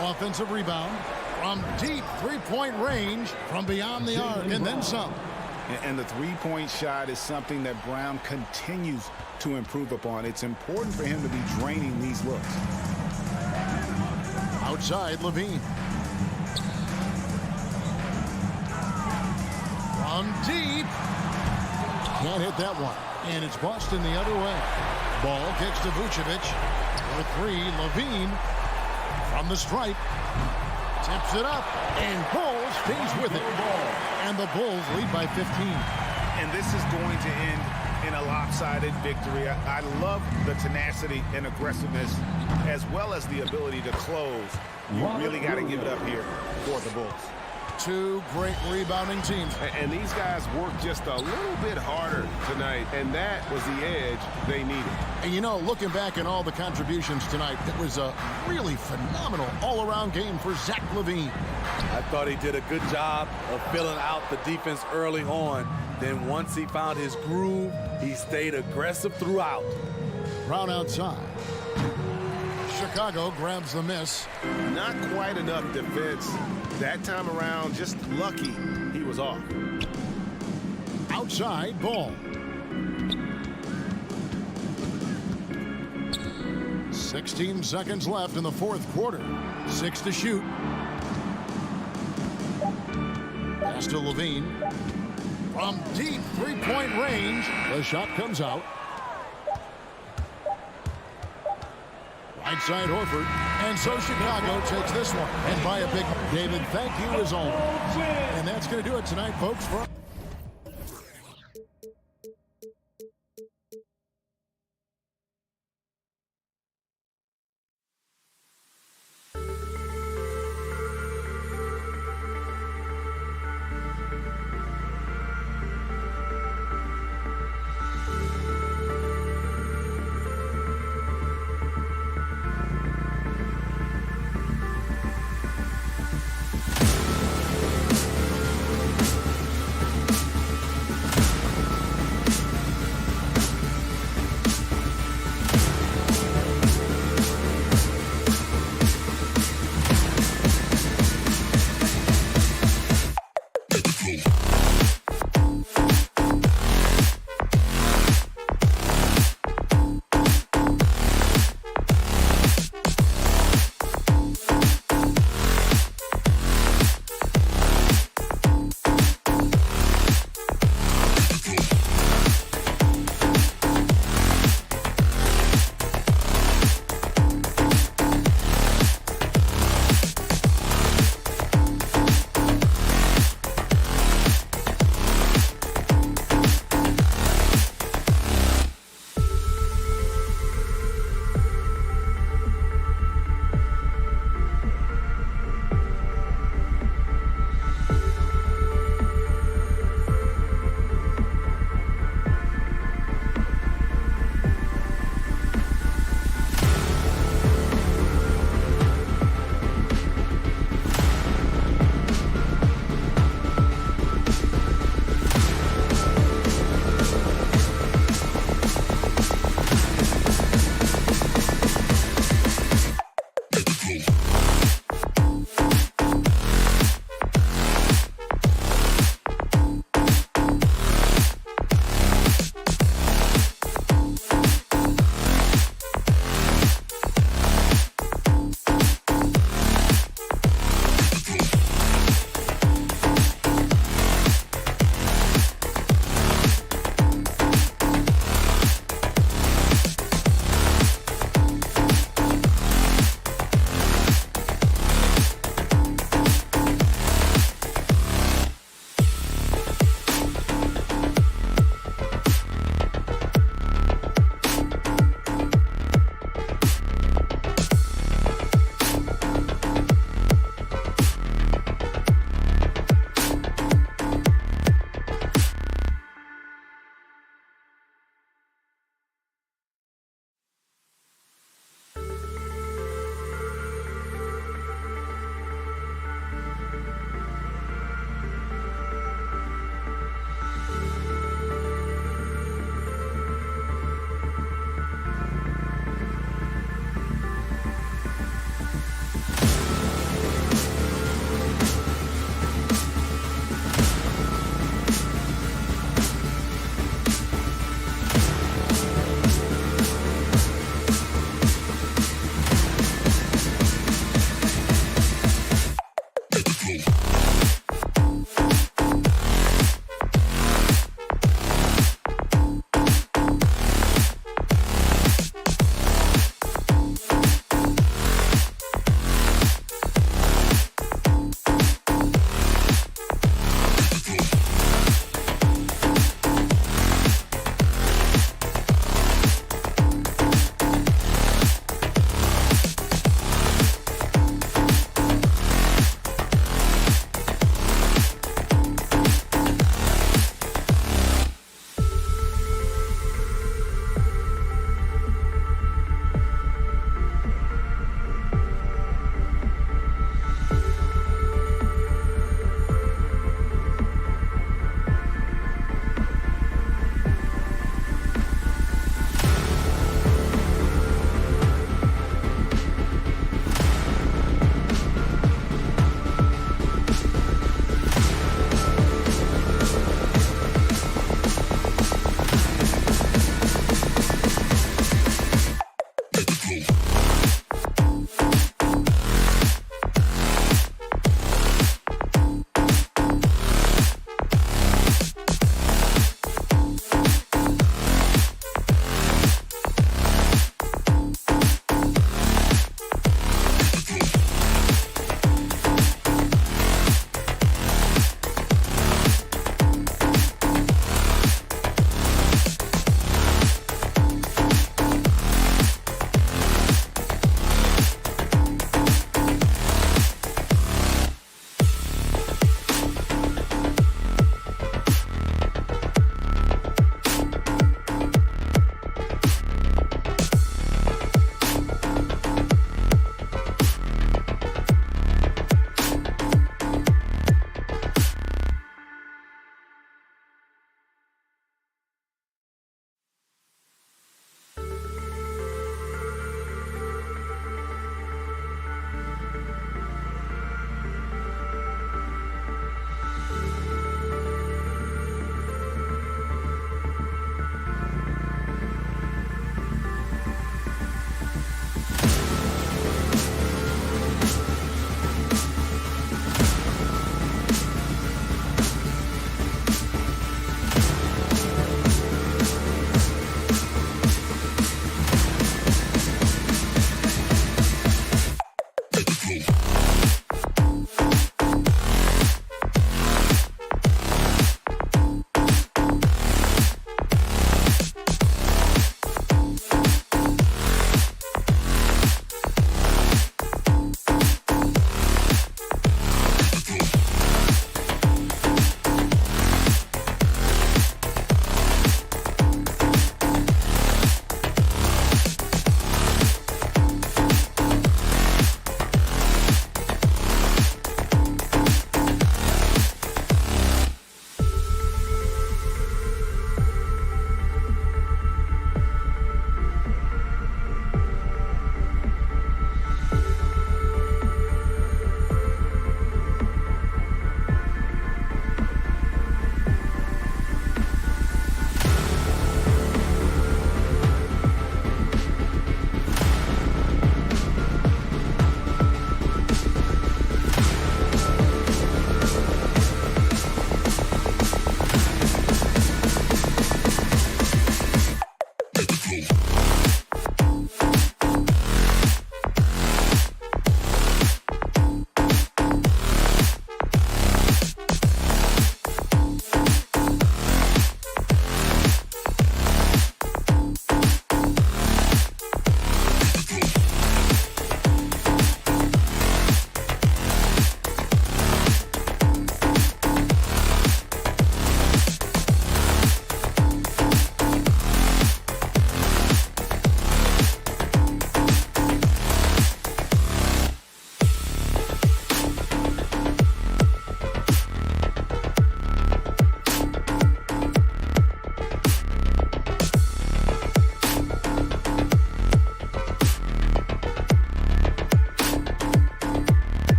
Offensive rebound from deep 3-point range from beyond the arc and then some. And the 3-point shot is something that Brown continues to improve upon. It's important for him to be draining these looks. Outside, Levine. From deep. Can't hit that one. And it's Boston the other way. Ball kicks to Vucevic. For 3, Levine. From the stripe. Tips it up. And Bulls stays with it. And the Bulls lead by 15. And this is going to end in a lopsided victory. I love the tenacity and aggressiveness as well as the ability to close. You really got to give it up here for the Bulls. 2 great rebounding teams. And these guys worked just a little bit harder tonight, and that was the edge they needed. And you know, looking back at all the contributions tonight, it was a really phenomenal all-around game for Zach Levine. I thought he did a good job of filling out the defense early on. Then once he found his groove, he stayed aggressive throughout. Brown outside. Chicago grabs the miss. Not quite enough defense. That time around, just lucky he was off. Outside, Ball. 16 seconds left in the fourth quarter. 6 to shoot. Pass to Levine. From deep 3-point range, the shot comes out. Right side Horford. And so Chicago takes this one. And by a big David, thank you as always. And that's going to do it tonight, folks. For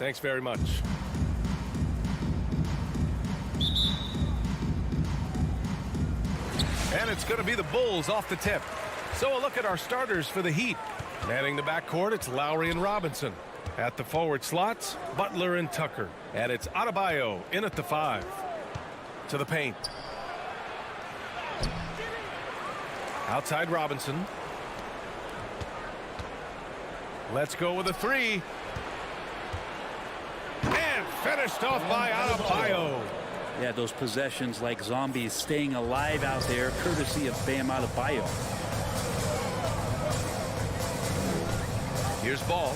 Thanks very much. And it's going to be the Bulls off the tip. So a look at our starters for the Heat. Manning the backcourt, it's Lowry and Robinson. At the forward slots, Butler and Tucker. And it's Adebayo in at the 5. To the paint. Outside Robinson. Let's go with a 3. And finished off by Adebayo. Yeah, those possessions like zombies staying alive out there, courtesy of Bam Adebayo. Here's Ball.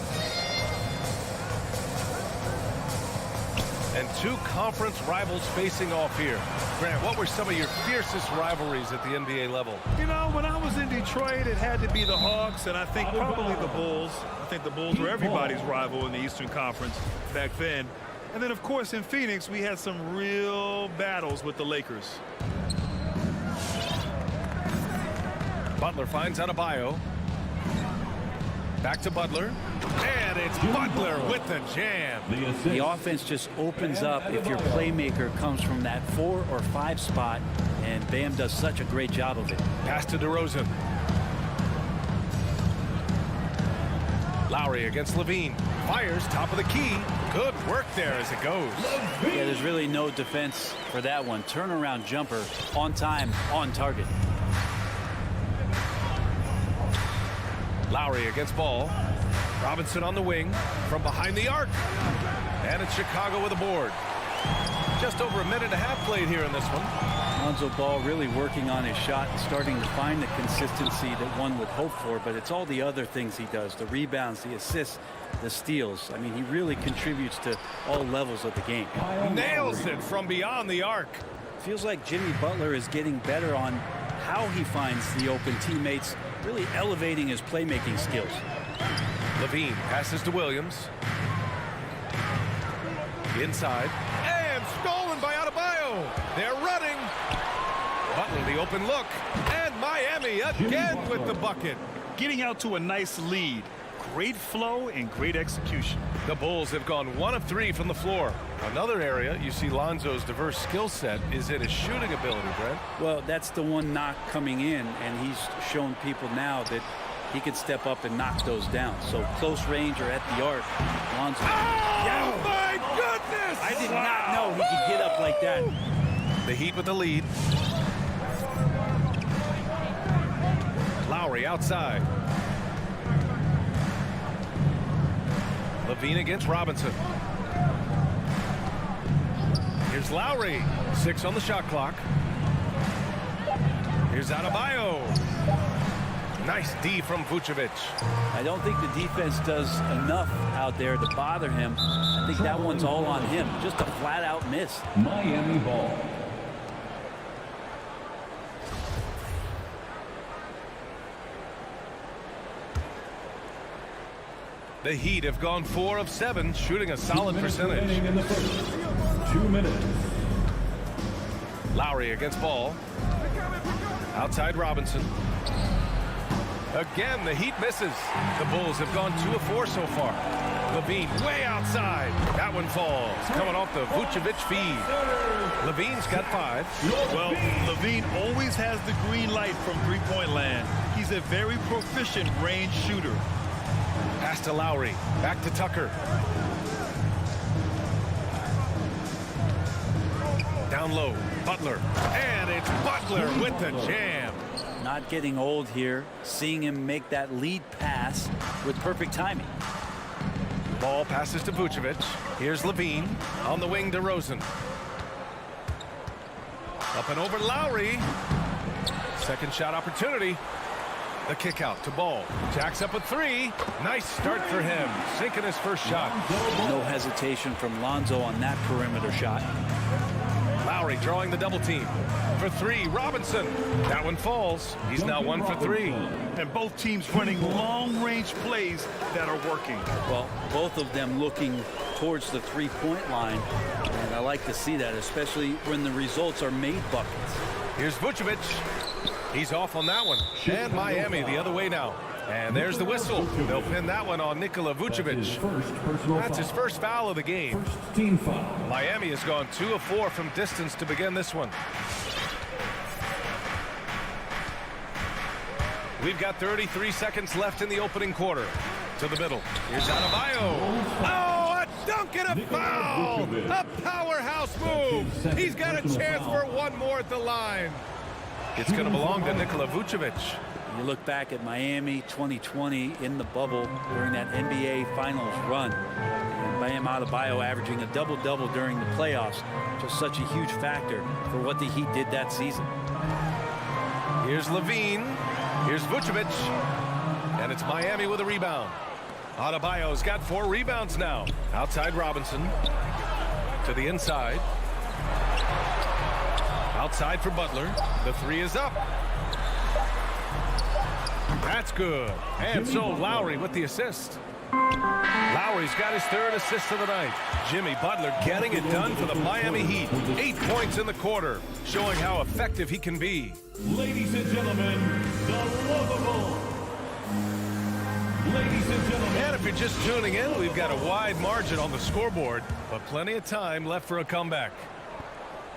And 2 conference rivals facing off here. Grant, what were some of your fiercest rivalries at the NBA level? You know, when I was in Detroit, it had to be the Hawks, and I think probably the Bulls. I think the Bulls were everybody's rival in the Eastern Conference back then. And then, of course, in Phoenix, we had some real battles with the Lakers. Butler finds Adebayo. Back to Butler. And it's Butler with the jam. The offense just opens up if your playmaker comes from that 4 or 5 spot, and Bam does such a great job of it. Pass to DeRozan. Lowry against Levine. Fires top of the key. Good work there as it goes. Yeah, there's really no defense for that one. Turnaround jumper on time, on target. Lowry against Ball. Robinson on the wing from behind the arc. And it's Chicago with a board. Just over a minute and a half played here in this one. Lonzo Ball really working on his shot and starting to find the consistency that one would hope for, but it's all the other things he does, the rebounds, the assists, the steals. I mean, he really contributes to all levels of the game. Nails it from beyond the arc. Feels like Jimmy Butler is getting better on how he finds the open teammates, really elevating his playmaking skills. Levine passes to Williams. Inside. And stolen by Adebayo. They're running. Butler the open look. And Miami again with the bucket. Getting out to a nice lead. Great flow and great execution. The Bulls have gone 1 of 3 from the floor. Another area you see Lonzo's diverse skill set is in his shooting ability, Brent. Well, that's the one knock coming in, and he's shown people now that he can step up and knock those down. So close range or at the arc, Lonzo. Oh, my goodness! I did not know he could get up like that. The Heat with the lead. Lowry outside. Levine against Robinson. Here's Lowry. 6 on the shot clock. Here's Adebayo. Nice D from Vucevic. I don't think the defense does enough out there to bother him. I think that one's all on him. Just a flat-out miss. Miami ball. The Heat have gone 4 of 7, shooting a solid percentage. In the first 2 minutes. Lowry against Ball. Outside Robinson. Again, the Heat misses. The Bulls have gone 2 of 4 so far. Levine way outside. That one falls. Coming off the Vucevic feed. Levine's got 5. Well, Levine always has the green light from three-point land. He's a very proficient range shooter. Pass to Lowry. Back to Tucker. Down low. Butler. And it's Butler with the jam. Not getting old here. Seeing him make that lead pass with perfect timing. Ball passes to Vucevic. Here's Levine. On the wing, DeRozan. Up and over Lowry. Second shot opportunity. The kick out to Ball. Jacks up a 3. Nice start for him. Sinking his first shot. No hesitation from Lonzo on that perimeter shot. Lowry drawing the double team. For 3, Robinson. That one falls. He's now 1 for 3. And both teams running long-range plays that are working. Well, both of them looking towards the three-point line. And I like to see that, especially when the results are made buckets. Here's Vucevic. He's off on that one. And Miami the other way now. And there's the whistle. They'll pin that one on Nikola Vucevic. That's his first foul of the game. First team foul. Miami has gone 2 of 4 from distance to begin this one. We've got 33 seconds left in the opening quarter. To the middle. Here's Adebayo. Oh, a dunk and a foul! A powerhouse move! He's got a chance for one more at the line. It's going to belong to Nikola Vucevic. You look back at Miami 2020 in the bubble during that NBA Finals run. And Bam Adebayo averaging a double-double during the playoffs. Just such a huge factor for what the Heat did that season. Here's Levine. Here's Vucevic. And it's Miami with a rebound. Adebayo's got 4 rebounds now. Outside Robinson. To the inside. Outside for Butler. The 3 is up. That's good. And so Lowry with the assist. Lowry's got his 3rd assist of the night. Jimmy Butler getting it done for the Miami Heat. 8 points in the quarter, showing how effective he can be. Ladies and gentlemen, the lovable. Ladies and gentlemen. And if you're just tuning in, we've got a wide margin on the scoreboard, but plenty of time left for a comeback.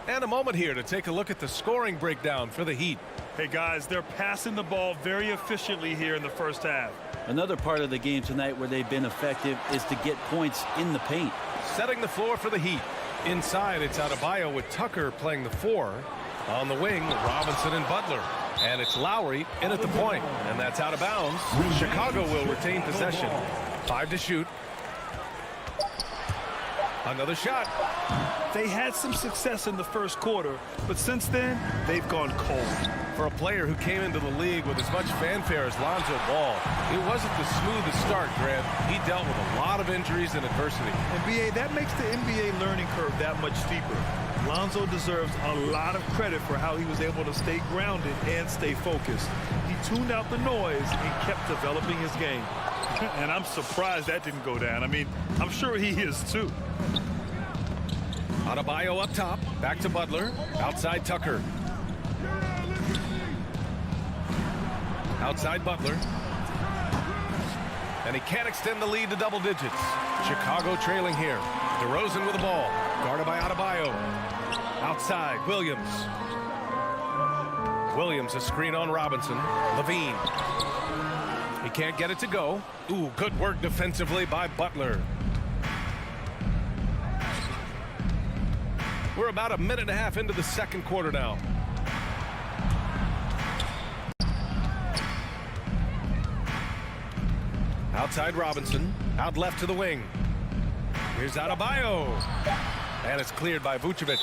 And a moment here to take a look at the scoring breakdown for the Heat. Hey, guys, they're passing the ball very efficiently here in the first half. Another part of the game tonight where they've been effective is to get points in the paint. Setting the floor for the Heat. Inside, it's Adebayo with Tucker playing the 4. On the wing, Robinson and Butler. And it's Lowry in at the point. And that's out of bounds. Chicago will retain possession. 5 to shoot. Another shot. They had some success in the first quarter, but since then, they've gone cold. For a player who came into the league with as much fanfare as Lonzo Ball, it wasn't the smoothest start, Grant. He dealt with a lot of injuries and adversity. And BA, that makes the NBA learning curve that much steeper. Lonzo deserves a lot of credit for how he was able to stay grounded and stay focused. He tuned out the noise and kept developing his game. And I'm surprised that didn't go down. I mean, I'm sure he is too. Adebayo up top, back to Butler, outside Tucker. Outside Butler. And he can't extend the lead to double digits. Chicago trailing here. DeRozan with the ball, guarded by Adebayo. Outside, Williams. Williams, a screen on Robinson. Levine. He can't get it to go. Ooh, good work defensively by Butler. We're about a minute and a half into the second quarter now. Outside Robinson, out left to the wing. Here's Adebayo. And it's cleared by Vucevic.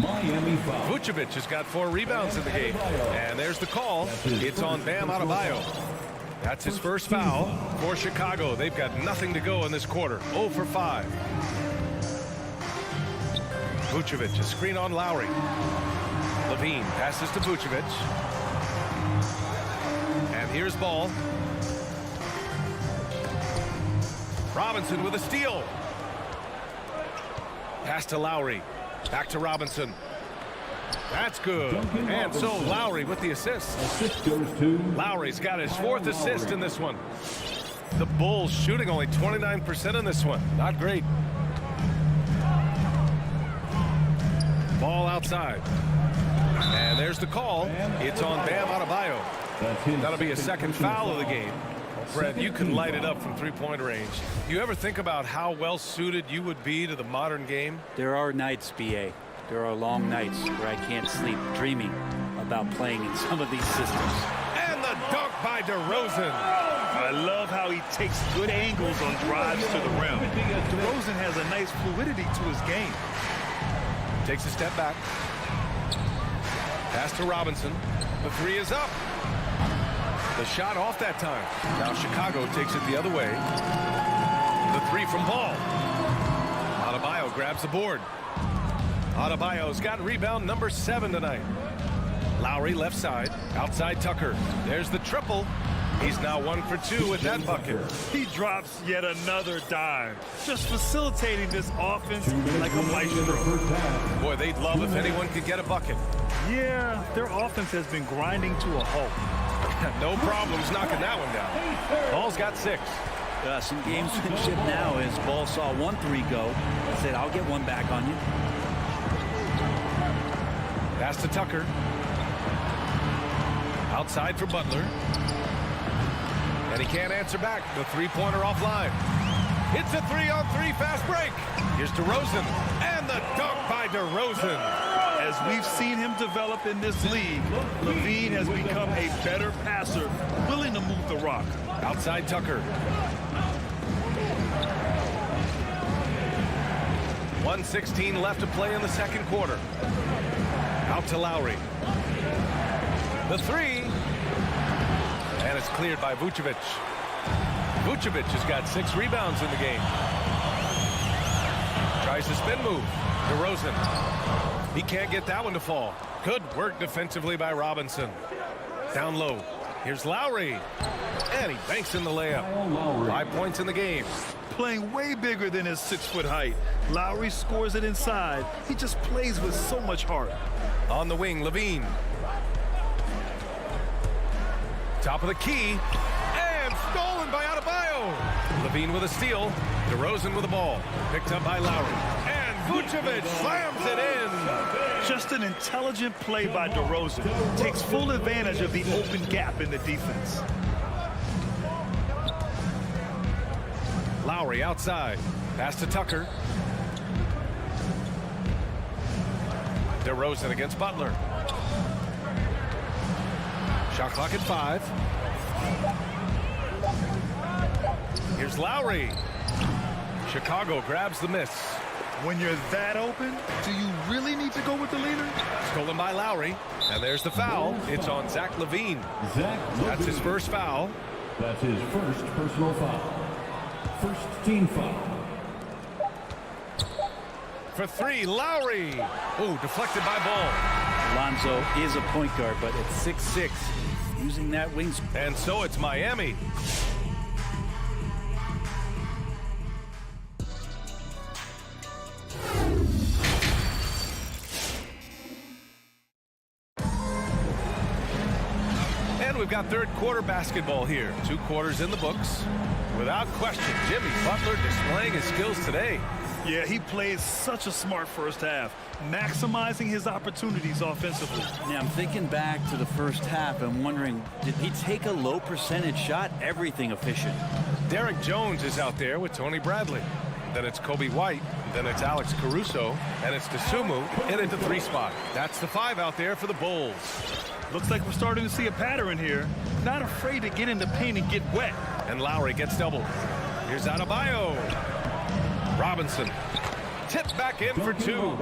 Miami foul. Vucevic has got 4 rebounds in the game. And there's the call. It's on Bam Adebayo. That's his first foul for Chicago. They've got nothing to go in this quarter. 0 for 5. Vucevic, a screen on Lowry. Levine passes to Vucevic. And here's Ball. Robinson with a steal. Pass to Lowry. Back to Robinson. That's good. And so Lowry with the assist. Assist goes to Lowry's got his 4th assist in this one. The Bulls shooting only 29% in this one. Not great. Ball outside. And there's the call. It's on Bam Adebayo. That'll be a second foul of the game. Fred, you can light it up from 3-point range. You ever think about how well suited you would be to the modern game? There are nights, BA. There are long nights where I can't sleep dreaming about playing in some of these systems. And the dunk by DeRozan. I love how he takes good angles on drives to the rim. DeRozan has a nice fluidity to his game. Takes a step back. Pass to Robinson. The 3 is up. The shot off that time. Now Chicago takes it the other way. The 3 from Ball. Adebayo grabs the board. Adebayo's got rebound number 7 tonight. Lowry left side. Outside Tucker. There's the triple. He's now 1 for 2 with that bucket. He drops yet another dime. Just facilitating this offense like a maestro. Boy, they'd love if anyone could get a bucket. Yeah, their offense has been grinding to a halt. No problems knocking that one down. Ball's got 6. Some gamesmanship now as Ball saw 1-3 go. Said, I'll get one back on you. Pass to Tucker. Outside for Butler. And he can't answer back. The three-pointer offline. It's a 3-on-3 fast break. Here's DeRozan. And the dunk by DeRozan. As we've seen him develop in this league, Levine has become a better passer, willing to move the rock. Outside Tucker. 1:16 left to play in the second quarter. Out to Lowry. The 3. And it's cleared by Vucevic. Vucevic has got 6 rebounds in the game. Tries the spin move. DeRozan. He can't get that one to fall. Good work defensively by Robinson. Down low. Here's Lowry. And he banks in the layup. 5 points in the game. Playing way bigger than his 6-foot height. Lowry scores it inside. He just plays with so much heart. On the wing, Levine. Top of the key. And stolen by Adebayo. Levine with a steal. DeRozan with the ball. Picked up by Lowry. And Vucevic slams it in. Just an intelligent play by DeRozan. Takes full advantage of the open gap in the defense. Lowry outside. Pass to Tucker. DeRozan against Butler. Shot clock at 5. Here's Lowry. Chicago grabs the miss. When you're that open, do you really need to go with the leader? Stolen by Lowry. And there's the foul. It's on Zach Levine. That's his first foul. That's his first personal foul. First team foul. For 3, Lowry. Oh, deflected by Ball. Lonzo is a point guard, but at 6'6", using that wings. And so it's Miami. And we've got third quarter basketball here. 2 quarters in the books. Without question, Jimmy Butler displaying his skills today. Yeah, he played such a smart first half, maximizing his opportunities offensively. Yeah, I'm thinking back to the first half and wondering, did he take a low percentage shot? Everything efficient. Derek Jones is out there with Tony Bradley. Then it's Kobe White. Then it's Alex Caruso. And it's Dosunmu in the 3 spot. That's the 5 out there for the Bulls. Looks like we're starting to see a pattern here. Not afraid to get in the paint and get wet. And Lowry gets doubled. Here's Adebayo. Robinson. Tipped back in for 2.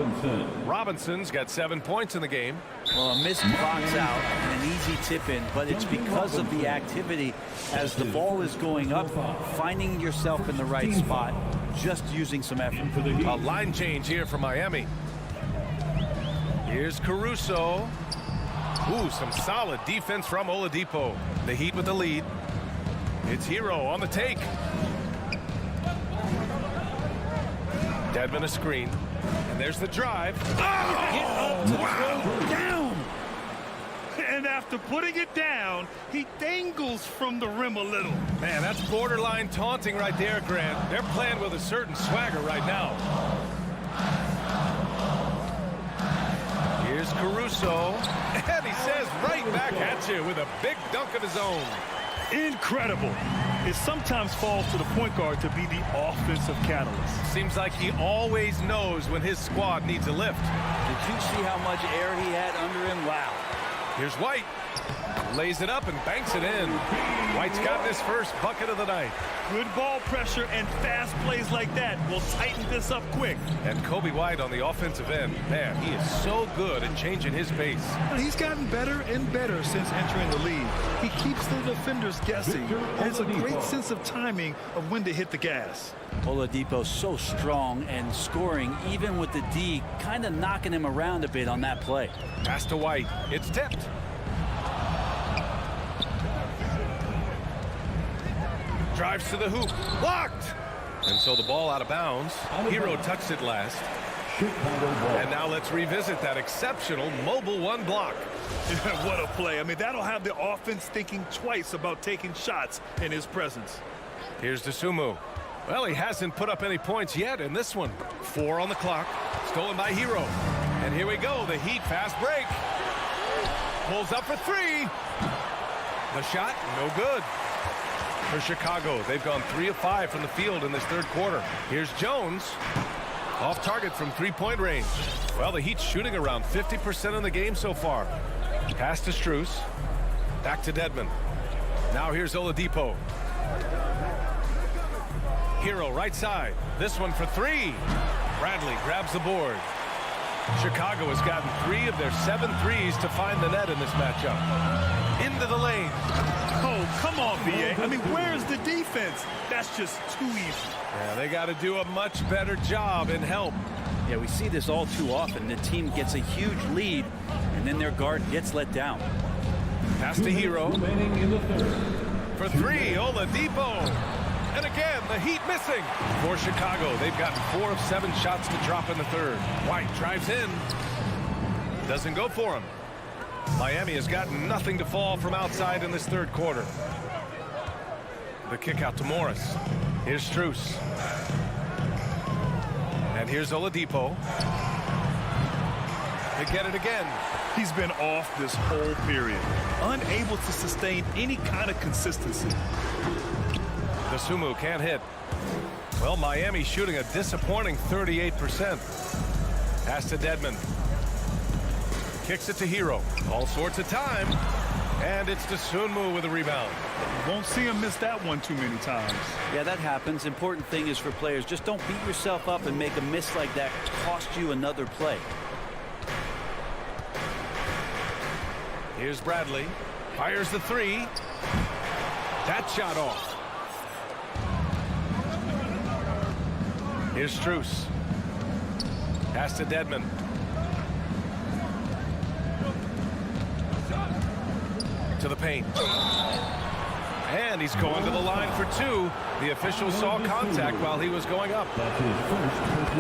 Robinson's got 7 points in the game. Well, a missed box out and an easy tip in, but it's because of the activity as the ball is going up, finding yourself in the right spot, just using some effort. A line change here for Miami. Here's Caruso. Ooh, some solid defense from Oladipo. The Heat with the lead. It's Hero on the take. Dedmon a screen. And there's the drive. Oh! Wow. Down. And after putting it down, he dangles from the rim a little. Man, that's borderline taunting right there, Grant. They're playing with a certain swagger right now. Here's Caruso. And he says right back at you with a big dunk of his own. Incredible. It sometimes falls to the point guard to be the offensive catalyst. Seems like he always knows when his squad needs a lift. Did you see how much air he had under him? Wow. Here's White. Lays it up and banks it in. White's got this first bucket of the night. Good ball pressure and fast plays like that will tighten this up quick. And Kobe White on the offensive end. Man, he is so good at changing his pace. He's gotten better and better since entering the league. He keeps the defenders guessing. Has a great sense of timing of when to hit the gas. Oladipo so strong and scoring, even with the D, kind of knocking him around a bit on that play. Pass to White. It's tipped. Drives to the hoop. Blocked. And so the ball out of bounds. Hero touched it last. And now let's revisit that exceptional mobile one block. What a play. I mean, that'll have the offense thinking twice about taking shots in his presence. Here's Dosunmu. Well, he hasn't put up any points yet in this one. 4 on the clock. Stolen by Hero. And here we go. The Heat fast break. Pulls up for 3. The shot, no good. For Chicago, they've gone 3 of 5 from the field in this third quarter. Here's Jones. Off target from three-point range. Well, the Heat's shooting around 50% in the game so far. Pass to Strus. Back to Dedmon. Now here's Oladipo. Hero right side. This one for 3. Bradley grabs the board. Chicago has gotten 3 of their 7 threes to find the net in this matchup. Into the lane. Oh, come on, B.A. I mean, where's the defense? That's just too easy. Yeah, they got to do a much better job in help. Yeah, we see this all too often. The team gets a huge lead, and then their guard gets let down. Pass to Hero. Remaining in the third. For 3, Oladipo. And again, the Heat missing. For Chicago, they've gotten 4 of 7 shots to drop in the third. White drives in. Doesn't go for him. Miami has gotten nothing to fall from outside in this third quarter. The kick out to Morris. Here's Strus. And here's Oladipo. They get it again. He's been off this whole period, unable to sustain any kind of consistency. Dosunmu can't hit. Well, Miami shooting a disappointing 38%. Pass to Dedmon. Kicks it to Hero. All sorts of time. And it's Dosunmu with a rebound. Won't see him miss that one too many times. Yeah, that happens. Important thing is for players, just don't beat yourself up and make a miss like that cost you another play. Here's Bradley. Fires the 3. That shot off. Here's Strus. Pass to Dedmon. To the paint. And he's going to the line for 2. The official saw contact while he was going up.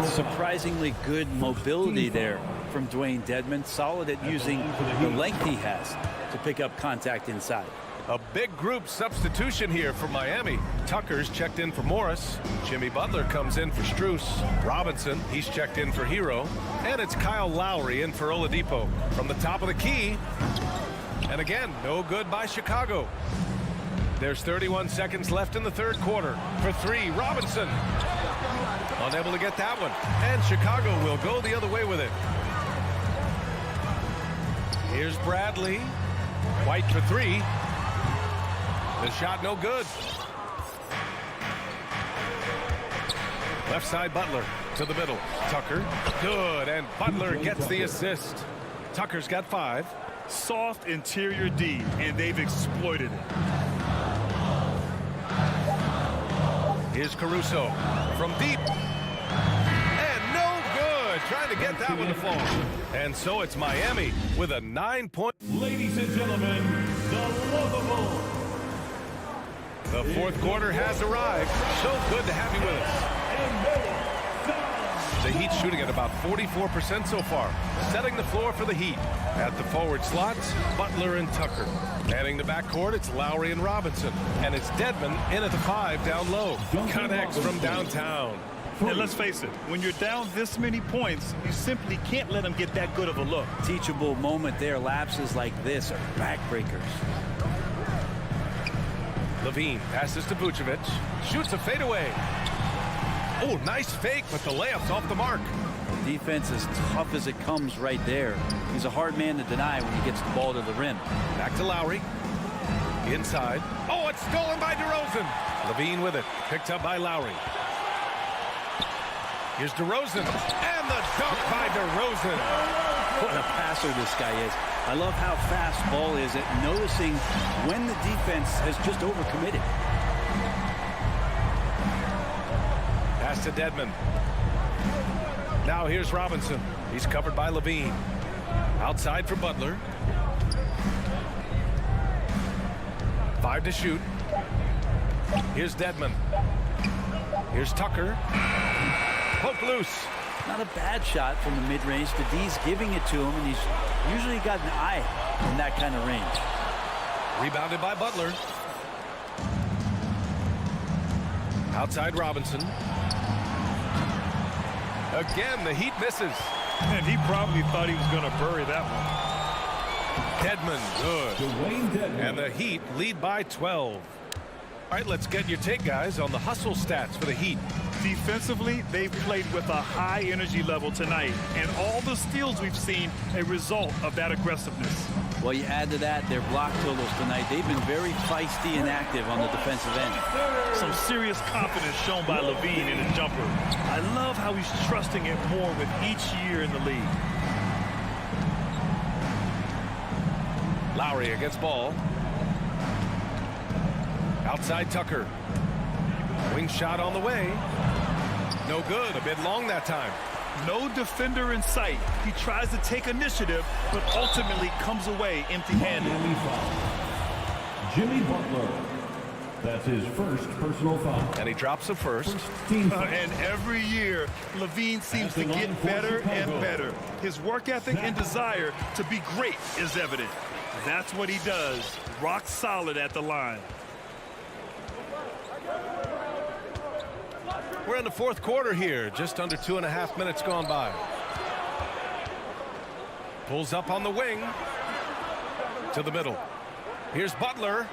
Surprisingly good mobility there from Dwayne Dedmon. Solid at using the length he has to pick up contact inside. A big group substitution here for Miami. Tucker's checked in for Morris. Jimmy Butler comes in for Strus. Robinson, he's checked in for Hero. And it's Kyle Lowry in for Oladipo. From the top of the key. And again, no good by Chicago. There's 31 seconds left in the third quarter. For 3, Robinson. Unable to get that one. And Chicago will go the other way with it. Here's Bradley. White for 3. The shot no good. Left side Butler to the middle. Tucker. Good. And Butler gets the assist. Tucker's got 5. Soft interior D, and they've exploited it. Here's Caruso from deep. And no good. Trying to get that one to fall. And so it's Miami with a 9-point. Ladies and gentlemen, the lovable. The fourth quarter has arrived. So good to have you with us. The Heat shooting at about 44% so far. Setting the floor for the Heat. At the forward slots, Butler and Tucker. Manning the backcourt, it's Lowry and Robinson. And it's Dedmon in at the 5 down low. Connects from downtown. And let's face it, when you're down this many points, you simply can't let them get that good of a look. Teachable moment there. Lapses like this are backbreakers. Levine passes to Vucevic. Shoots a fadeaway. Oh, nice fake, but the layup's off the mark. Defense as tough as it comes right there. He's a hard man to deny when he gets the ball to the rim. Back to Lowry. Inside. Oh, it's stolen by DeRozan. Levine with it. Picked up by Lowry. Here's DeRozan. And the dunk by DeRozan. What a passer this guy is. I love how fast ball is at noticing when the defense has just overcommitted. Pass to Dedmon. Now here's Robinson. He's covered by Levine. Outside for Butler. 5 to shoot. Here's Dedmon. Here's Tucker. Poke loose. Not a bad shot from the mid-range. The D's giving it to him, and he's usually got an eye in that kind of range. Rebounded by Butler. Outside Robinson. Again, the Heat misses. And he probably thought he was going to bury that one. Dedmon, good. Dwayne Dedmon. And the Heat lead by 12. All right, let's get your take, guys, on the hustle stats for the Heat. Defensively, they've played with a high energy level tonight, and all the steals we've seen a result of that aggressiveness. Well, you add to that their block totals tonight. They've been very feisty and active on the defensive end. Some serious confidence shown by Levine in his jumper. I love how he's trusting it more with each year in the league. Lowry against ball. Outside Tucker. Wing shot on the way. No good. A bit long that time. No defender in sight. He tries to take initiative, but ultimately comes away empty-handed. Jimmy Butler. That's his first personal foul. And he drops the first. Team foul. And every year, Levine seems to get better and better. His work ethic and desire to be great is evident. That's what he does. Rock solid at the line. We're in the fourth quarter here. Just under 2.5 minutes gone by. Pulls up on the wing. To the middle. Here's Butler.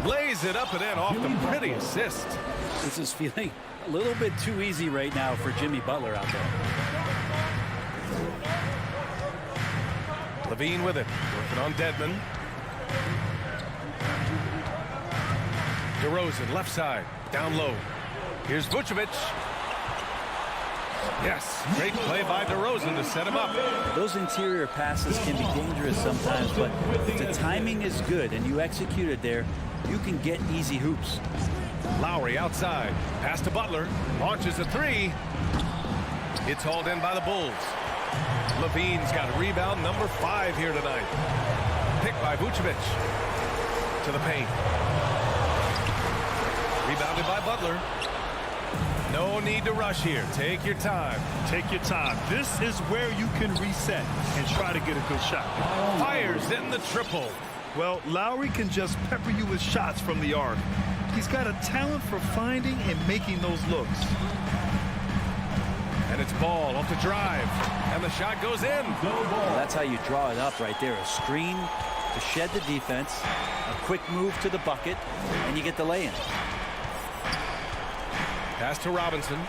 Lays it up and in off the pretty assist. This is feeling a little bit too easy right now for Jimmy Butler out there. Levine with it. Working on Dedmon. DeRozan, left side. Down low. Here's Vucevic. Yes, great play by DeRozan to set him up. Those interior passes can be dangerous sometimes, but if the timing is good and you execute it there, you can get easy hoops. Lowry outside. Pass to Butler. Launches a three. It's hauled in by the Bulls. Levine's got rebound number 5 here tonight. Picked by Vucevic. To the paint. Rebounded by Butler. No need to rush here. Take your time. Take your time. This is where you can reset and try to get a good shot. Fires in the triple. Well, Lowry can just pepper you with shots from the arc. He's got a talent for finding and making those looks. And it's Ball off the drive. And the shot goes in. Well, that's how you draw it up right there. A screen to shed the defense, a quick move to the bucket, and you get the lay-in. Pass to Robinson.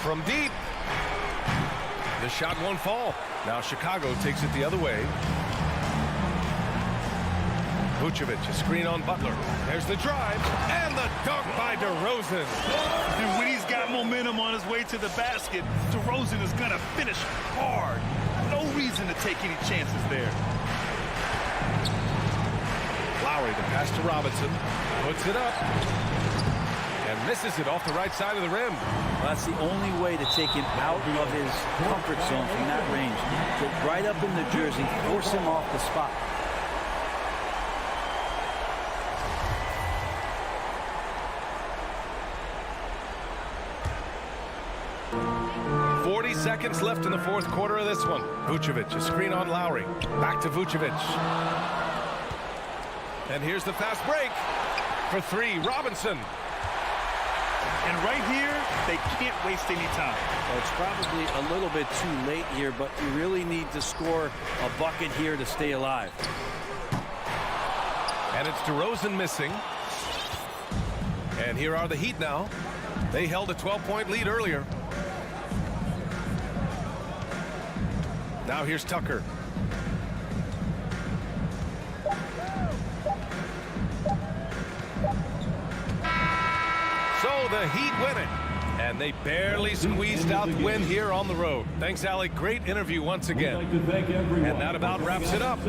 From deep. The shot won't fall. Now Chicago takes it the other way. Vucevic, a screen on Butler. There's the drive. And the dunk by DeRozan. And when he's got momentum on his way to the basket, DeRozan is going to finish hard. No reason to take any chances there. Lowry, the pass to Robinson. Puts it up. And misses it off the right side of the rim. Well, that's the only way to take him out of his comfort zone from that range. Get right up in the jersey, force him off the spot. Seconds left in the fourth quarter of this one. Vucevic, a screen on Lowry. Back to Vucevic. And here's the fast break. For 3, Robinson. And right here, they can't waste any time. Well, it's probably a little bit too late here, but you really need to score a bucket here to stay alive. And it's DeRozan missing. And here are the Heat now. They held a 12-point lead earlier. Now here's Tucker. So the Heat win it. And they barely squeezed out the win here on the road. Thanks, Alec. Great interview once again. And that about wraps it up.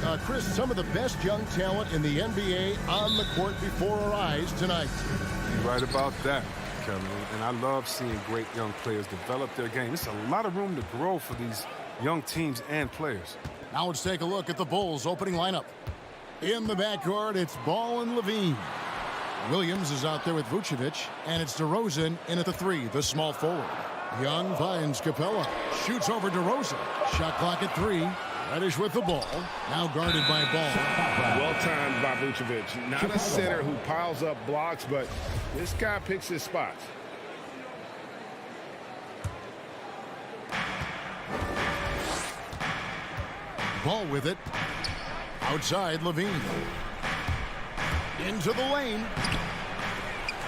up. Chris, some of the best young talent in the NBA on the court before our eyes tonight. You're right about that, Kevin. And I love seeing great young players develop their game. There's a lot of room to grow for these young teams and players. Now let's take a look at the Bulls' opening lineup. In the backcourt, it's Ball and Levine. Williams is out there with Vucevic, and it's DeRozan in at the 3, the small forward. Young finds Capella, shoots over DeRozan. Shot clock at 3. Reddish with the ball, now guarded by Ball. Well timed by Vucevic. Not a center who piles up blocks, but this guy picks his spots. Ball with it. Outside Levine. Into the lane.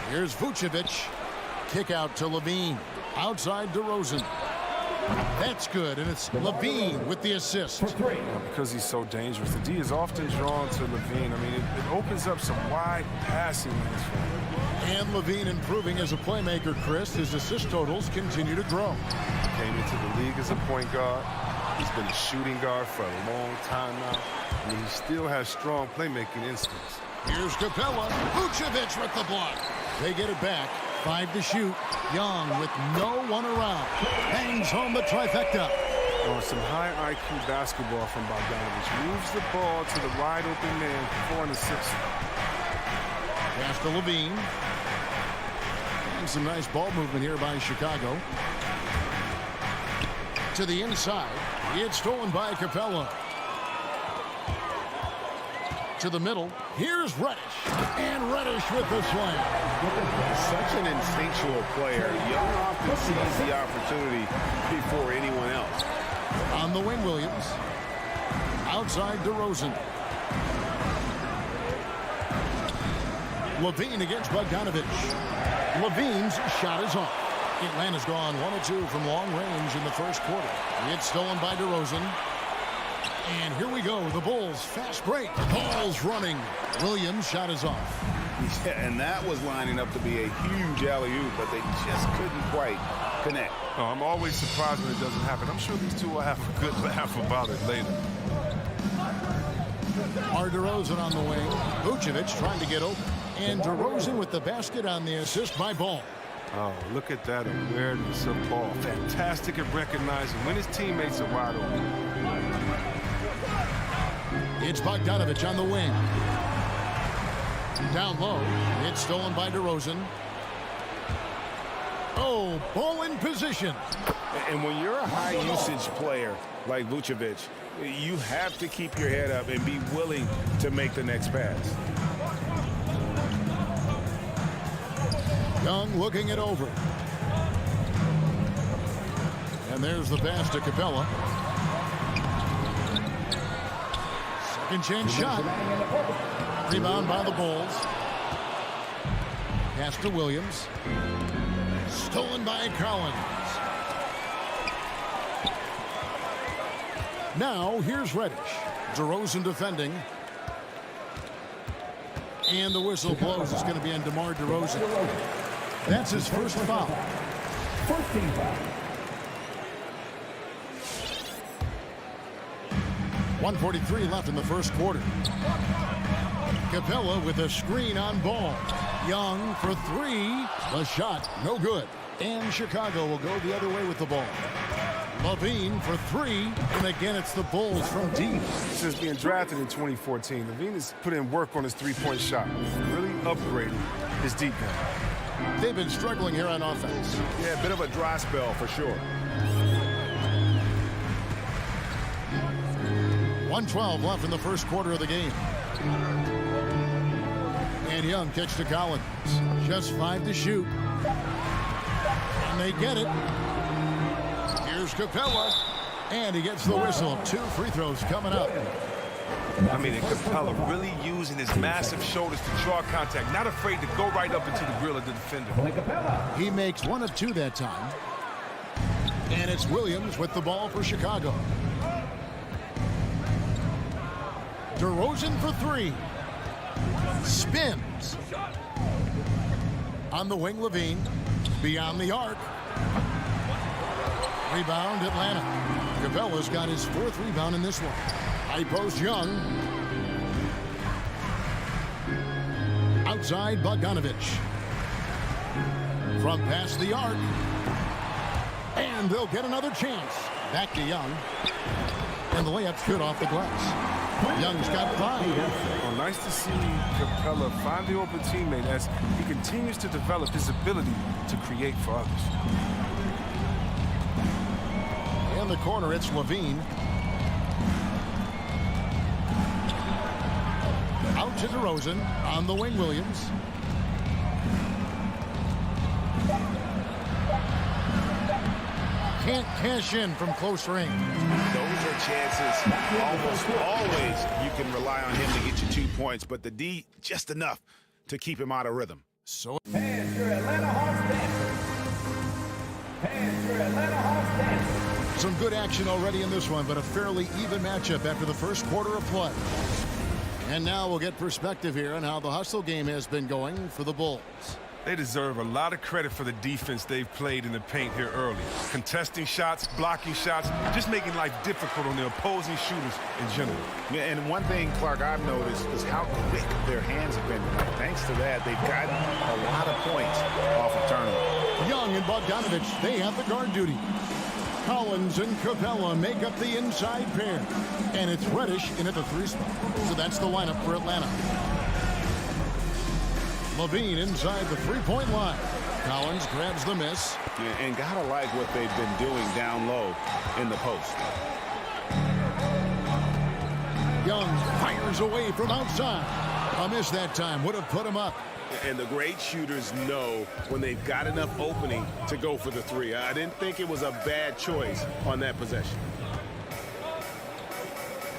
Here's Vucevic. Kick out to Levine. Outside DeRozan. That's good, and it's Levine with the assist. Because he's so dangerous, the D is often drawn to Levine. I mean, it opens up some wide passing lanes for him. And Levine improving as a playmaker, Chris. His assist totals continue to grow. Came into the league as a point guard. He's been a shooting guard for a long time now. I mean, he still has strong playmaking instincts. Here's Capella. Vucevic with the block. They get it back. 5 to shoot. Young with no one around. Bangs home the trifecta. Some high IQ basketball from Bogdanovich. Moves the ball to the wide open man for 4 and a 6. Pass to Levine. And some nice ball movement here by Chicago. To the inside. It's stolen by Capella. To the middle. Here's Reddish. And Reddish with the slam. Such an instinctual player. Young often sees the opportunity before anyone else. On the wing, Williams. Outside DeRozan. Levine against Bogdanovich. Levine's shot is off. Atlanta's gone 1 of 2 from long range in the first quarter. It's stolen by DeRozan. And here we go. The Bulls fast break. Ball's running. Williams' shot is off. Yeah, and that was lining up to be a huge alley-oop, but they just couldn't quite connect. Oh, I'm always surprised when it doesn't happen. I'm sure these two will have a good laugh about it later. Are DeRozan on the wing. Vucevic trying to get open. And DeRozan with the basket on the assist by Ball. Oh, look at that awareness of Ball. Fantastic at recognizing when his teammates are wide open. It's Bogdanovich on the wing. Down low. It's stolen by DeRozan. Oh, Ball in position. And when you're a high-usage player like Vucevic, you have to keep your head up and be willing to make the next pass. Young looking it over. And there's the pass to Capella. Second chance shot. Rebound by the Bulls. Pass to Williams. Stolen by Collins. Now here's Reddish. DeRozan defending. And the whistle blows. It's going to be on DeMar DeRozan. That's his first foul. 1:43 left in the first quarter. Capella with a screen on Ball. Young for 3. The shot, no good. And Chicago will go the other way with the ball. Levine for 3. And again, it's the Bulls from deep. Since being drafted in 2014, Levine has put in work on his three-point shot. Really upgraded his deep game. They've been struggling here on offense. Yeah, a bit of a dry spell for sure. 1:12 left in the first quarter of the game. And Young kicks to Collins. Just 5 to shoot. And they get it. Here's Capella. And he gets the whistle. 2 free throws coming up. I mean, and Capella really using his massive shoulders to draw contact, not afraid to go right up into the grill of the defender. He makes 1 of 2 that time. And it's Williams with the ball for Chicago. DeRozan for 3. Spins. On the wing, Levine. Beyond the arc. Rebound, Atlanta. Capella's got his 4th rebound in this one. High post Young. Outside Bogdanovich. From past the arc. And they'll get another chance. Back to Young. And the layup's good off the glass. Young's got 5. Well, nice to see Capella find the open teammate as he continues to develop his ability to create for others. In the corner, it's Levine. Out to DeRozan. On the wing, Williams. Can't cash in from close range. Those are chances almost always you can rely on him to get you 2 points, but the D just enough to keep him out of rhythm. So And your Atlanta Hawks dancers. And your Atlanta Hawks dancers. some good action already in this one, but a fairly even matchup after the first quarter of play. And now we'll get perspective here on how the hustle game has been going for the Bulls. They deserve a lot of credit for the defense they've played in the paint here early. Contesting shots, blocking shots, just making life difficult on the opposing shooters in general. Yeah, and one thing, Clark, I've noticed is how quick their hands have been tonight. Thanks to that, they've gotten a lot of points off of turnover. Young and Bogdanovich, they have the guard duty. Collins and Capella make up the inside pair. And it's Reddish in at the 3 spot. So that's the lineup for Atlanta. Levine inside the 3-point line. Collins grabs the miss. Yeah, and gotta like what they've been doing down low in the post. Young fires away from outside. A miss that time would have put him up. And the great shooters know when they've got enough opening to go for the 3. I didn't think it was a bad choice on that possession.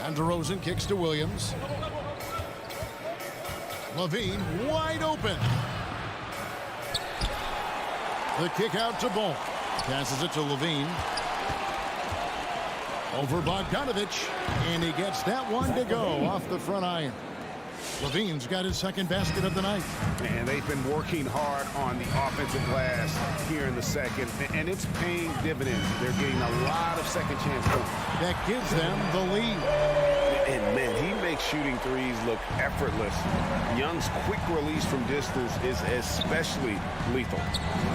And DeRozan kicks to Williams. Levine wide open. The kick out to Ball. Passes it to Levine. Over Bogdanovich. And he gets that one to go off the front iron. Levine's got his second basket of the night. And they've been working hard on the offensive glass here in the second. And it's paying dividends. They're getting a lot of second chance points. That gives them the lead. And, man, he makes shooting threes look effortless. Young's quick release from distance is especially lethal.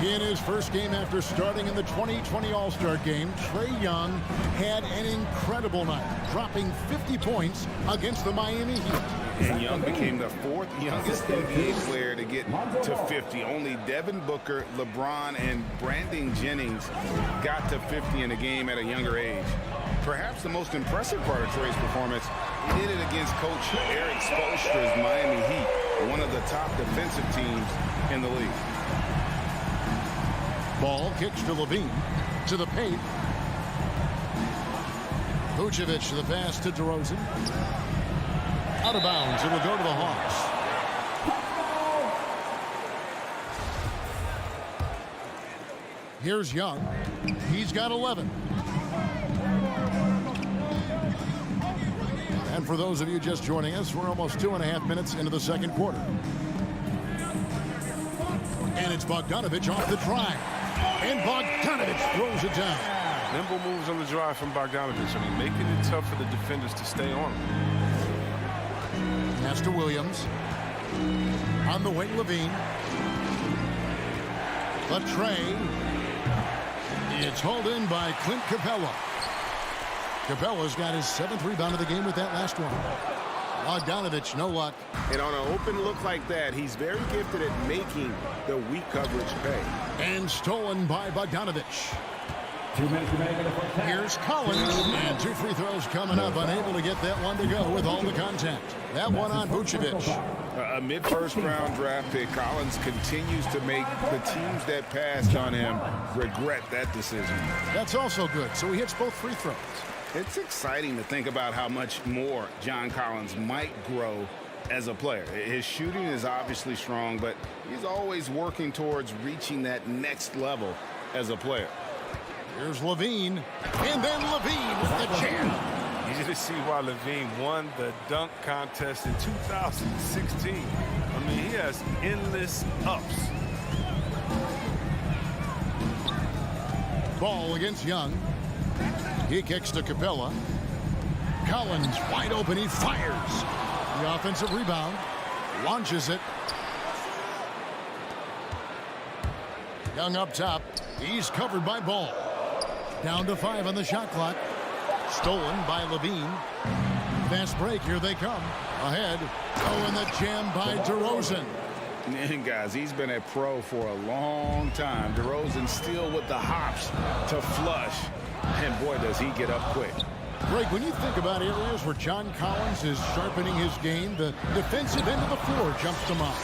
In his first game after starting in the 2020 All-Star game, Trae Young had an incredible night, dropping 50 points against the Miami Heat. And Young became the 4th youngest NBA player to get to 50. Only Devin Booker, LeBron, and Brandon Jennings got to 50 in a game at a younger age. Perhaps the most impressive part of Trae's performance, he did it against Coach Eric Spoelstra's Miami Heat, one of the top defensive teams in the league. Ball kicks to Levine, to the paint. Vucevic to the pass to DeRozan. Out of bounds, it'll go to the Hawks. Here's Young. He's got 11. And for those of you just joining us, we're almost 2.5 minutes into the second quarter. And it's Bogdanovich off the drive. And Bogdanovich throws it down. Nimble moves on the drive from Bogdanovich. I mean, making it tough for the defenders to stay on him. Pass to Williams. On the wing, Levine. The tray. It's hauled in by Clint Capella. Capella's got his 7th rebound of the game with that last one. Bogdanovich, no luck. And on an open look like that, he's very gifted at making the weak coverage pay. And stolen by Bogdanovich. 2 minutes remaining in the first half. Here's Collins. And 2 free throws coming up. Unable to get that one to go with all the contact. That one on Vucevic. A mid-first round draft pick, Collins continues to make the teams that passed on him regret that decision. That's also good. So he hits both free throws. It's exciting to think about how much more John Collins might grow as a player. His shooting is obviously strong, but he's always working towards reaching that next level as a player. Here's Levine. And then Levine with the jam. Easy to see why Levine won the dunk contest in 2016. I mean, he has endless ups. Ball against Young. He kicks to Capella. Collins wide open. He fires. The offensive rebound. Launches it. Young up top. He's covered by Ball. Down to 5 on the shot clock. Stolen by Levine. Fast break. Here they come. Ahead. Oh, and the jam by DeRozan. And guys, he's been a pro for a long time. DeRozan still with the hops to flush. And boy, does he get up quick. Greg, when you think about areas where John Collins is sharpening his game, the defensive end of the floor jumps to mind.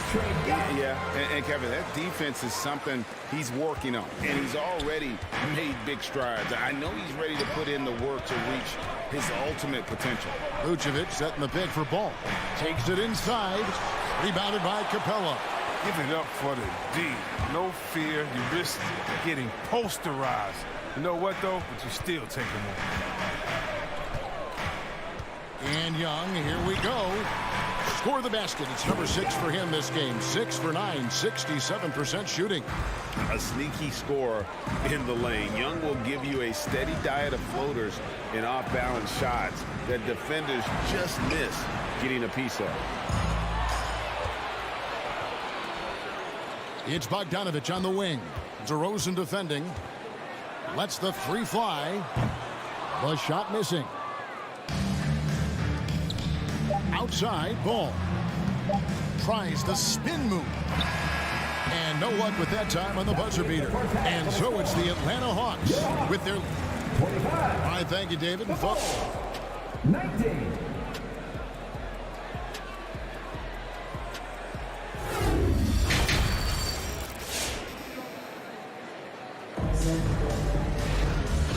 Yeah, and Kevin, that defense is something he's working on. And he's already made big strides. I know he's ready to put in the work to reach his ultimate potential. Vucevic setting the pick for Ball. Takes it inside. Rebounded by Capella. Give it up for the D. No fear. You risk getting posterized. You know what, though? But you still take him on. And Young, here we go. Score the basket. It's number 6 for him this game. 6 for 9, 67% shooting. A sneaky scorer in the lane. Young will give you a steady diet of floaters and off-balance shots that defenders just miss getting a piece of. It's Bogdanovich on the wing. DeRozan defending. Lets the 3 fly. The shot missing. Outside, Ball. Tries the spin move. And no luck with that time on the buzzer beater. And so it's the Atlanta Hawks with their... All right, thank you, David. 19.